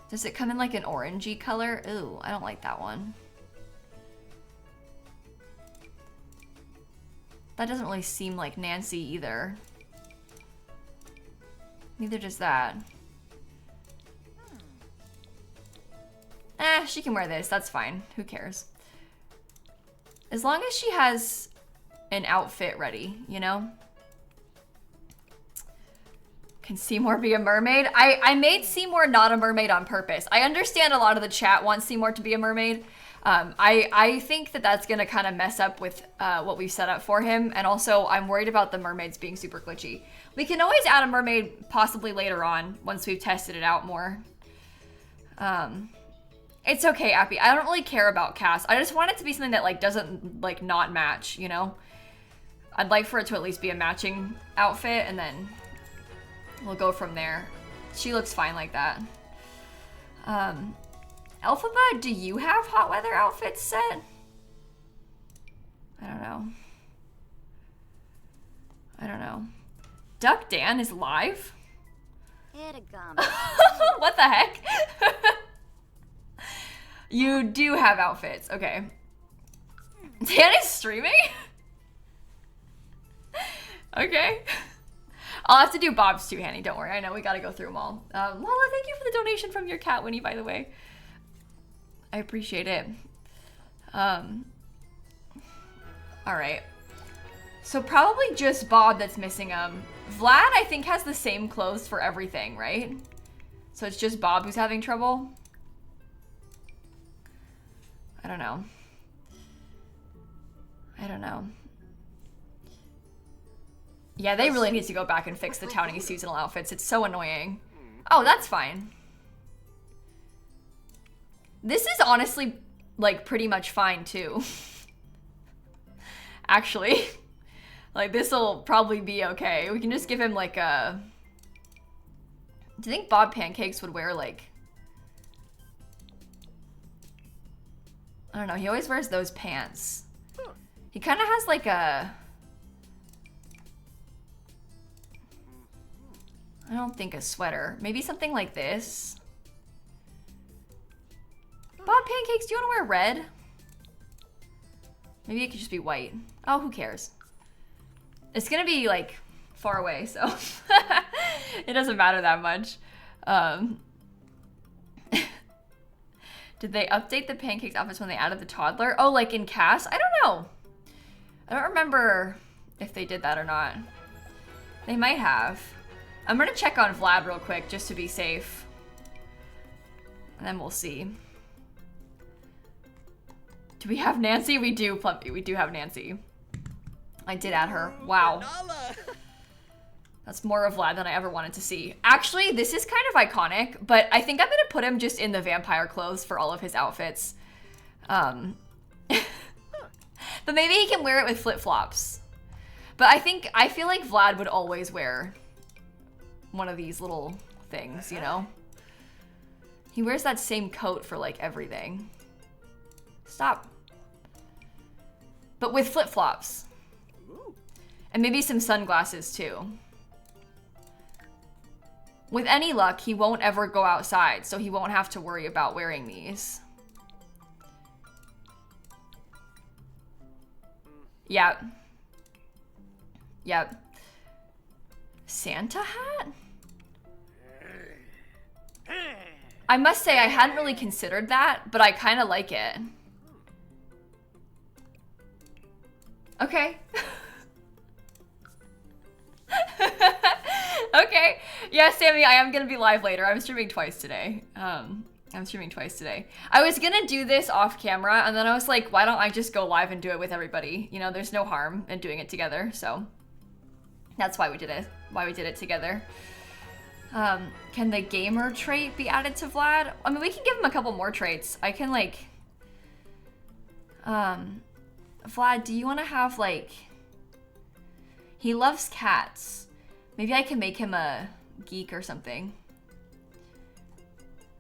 Does it come in like an orangey color? Ooh, I don't like that one. That doesn't really seem like Nancy either. Neither does that. She can wear this. That's fine. Who cares? As long as she has an outfit ready, you know? Can Seymour be a mermaid? I made Seymour not a mermaid on purpose. I understand a lot of the chat wants Seymour to be a mermaid. I think that that's gonna kind of mess up with what we've set up for him. And also, I'm worried about the mermaids being super glitchy. We can always add a mermaid possibly later on once we've tested it out more. It's okay, Appy. I don't really care about cast. I just want it to be something that like doesn't like not match, you know? I'd like for it to at least be a matching outfit and then we'll go from there. She looks fine like that. Elphaba, do you have hot weather outfits set? I don't know. I don't know. Duck Dan is live? What the heck? You do have outfits. Okay. Dan is streaming? Okay. I'll have to do Bob's too, Hanny. Don't worry. I know we gotta go through them all. Lala, thank you for the donation from your cat, Winnie, by the way. I appreciate it. All right. So probably just Bob that's missing them. Vlad, I think, has the same clothes for everything, right? So it's just Bob who's having trouble? I don't know. I don't know. Yeah, they really need to go back and fix the Townie seasonal outfits. It's so annoying. Oh, that's fine. This is honestly, like, pretty much fine, too. Actually. Like, this'll probably be okay. We can just give him, like, a... Do you think Bob Pancakes would wear, like... I don't know. He always wears those pants. He kind of has like a... I don't think a sweater. Maybe something like this. Bob Pancakes, do you want to wear red? Maybe it could just be white. Oh, who cares? It's gonna be like far away, so it doesn't matter that much. Did they update the Pancakes outfits when they added the toddler? Oh, like in cast? I don't know. I don't remember if they did that or not. They might have. I'm gonna check on Vlad real quick just to be safe. And then we'll see. Do we have Nancy? We do, Plumpy. We do have Nancy. I did add her. Wow. That's more of Vlad than I ever wanted to see. Actually, this is kind of iconic, but I think I'm gonna put him just in the vampire clothes for all of his outfits. But maybe he can wear it with flip-flops. But I feel like Vlad would always wear one of these little things, you know? He wears that same coat for like everything. Stop. But with flip-flops. And maybe some sunglasses too. With any luck, he won't ever go outside, so he won't have to worry about wearing these. Yep. Yep. Santa hat? I must say, I hadn't really considered that, but I kind of like it. Okay. Okay. Yeah, Sammy, I am gonna be live later. I'm streaming twice today. I was gonna do this off camera, and then I was like, why don't I just go live and do it with everybody? You know, there's no harm in doing it together, so that's why we did it. Why we did it together. Can the gamer trait be added to Vlad? I mean, we can give him a couple more traits. I can like, Vlad, do you want to have like, he loves cats. Maybe I can make him a geek or something.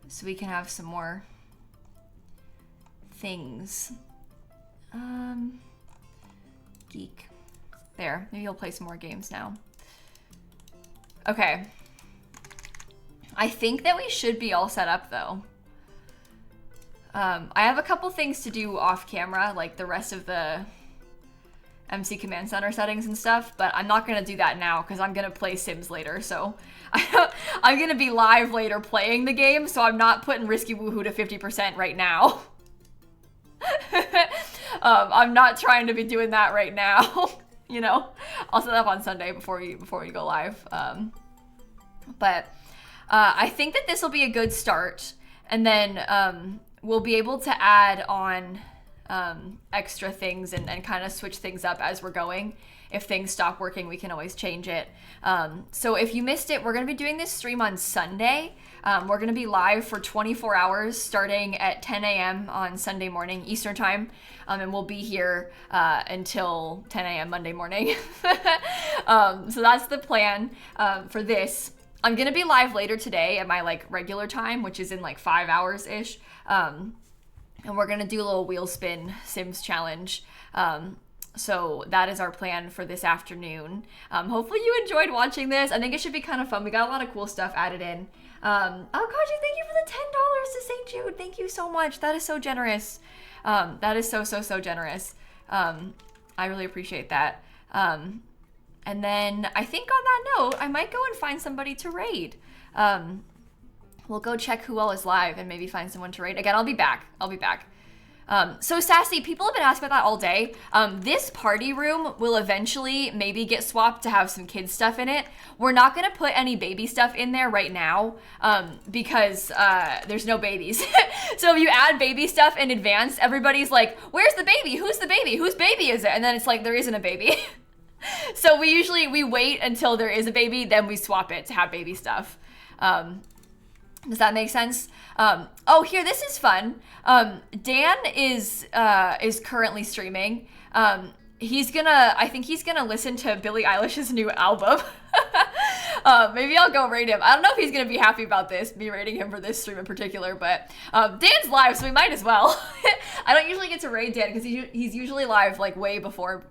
So we can have some more things. Geek. There, maybe he'll play some more games now. Okay. I think that we should be all set up though. I have a couple things to do off camera, like the rest of the MC Command Center settings and stuff, but I'm not gonna do that now because I'm gonna play Sims later, so I'm gonna be live later playing the game, so I'm not putting Risky Woohoo to 50% right now. I'm not trying to be doing that right now. You know, I'll set up on Sunday before we go live. But I think that this will be a good start, and then we'll be able to add on extra things and kind of switch things up as we're going. If things stop working, we can always change it. So if you missed it, we're going to be doing this stream on Sunday. We're going to be live for 24 hours starting at 10 a.m. on Sunday morning Eastern time. And we'll be here until 10 a.m. Monday morning. So that's the plan for this. I'm going to be live later today at my like regular time, which is in like 5 hours-ish. And we're gonna do a little wheel spin Sims challenge. So that is our plan for this afternoon. Hopefully you enjoyed watching this. I think it should be kind of fun. We got a lot of cool stuff added in. Oh, Kaji, thank you for the $10 to St. Jude. Thank you so much. That is so generous. That is so generous. I really appreciate that. And then I think on that note, I might go and find somebody to raid. We'll go check who all is live and maybe find someone to raid. Again, I'll be back. So Sassy, people have been asking about that all day. This party room will eventually maybe get swapped to have some kids stuff in it. We're not gonna put any baby stuff in there right now because there's no babies. So if you add baby stuff in advance, everybody's like, where's the baby? Who's the baby? Whose baby is it? And then it's like, there isn't a baby. So we wait until there is a baby, then we swap it to have baby stuff. Does that make sense? Oh, here, this is fun. Dan is currently streaming. I think he's gonna listen to Billie Eilish's new album. Maybe I'll go raid him. I don't know if he's gonna be happy about this, me raiding him for this stream in particular, but Dan's live, so we might as well. I don't usually get to raid Dan because he's usually live like way before,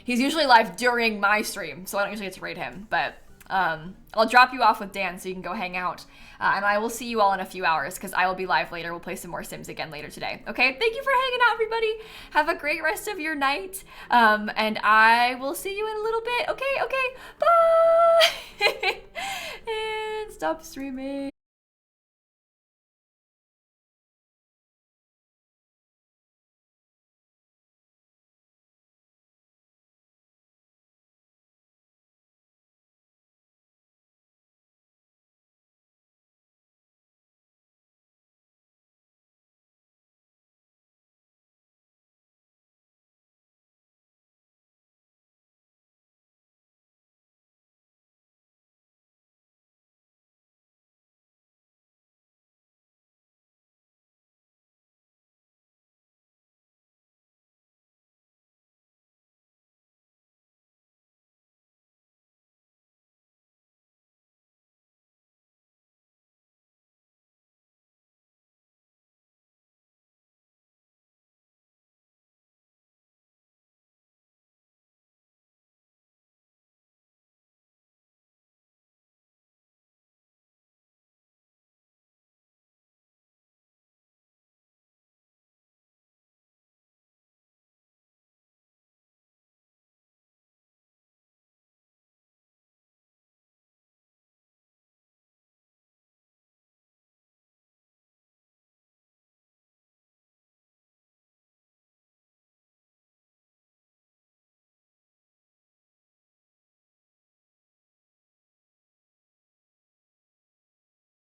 he's usually live during my stream, so I don't usually get to raid him, but I'll drop you off with Dan so you can go hang out. And I will see you all in a few hours because I will be live later. We'll play some more Sims again later today. Okay, thank you for hanging out, everybody. Have a great rest of your night. And I will see you in a little bit. Okay, bye. And stop streaming.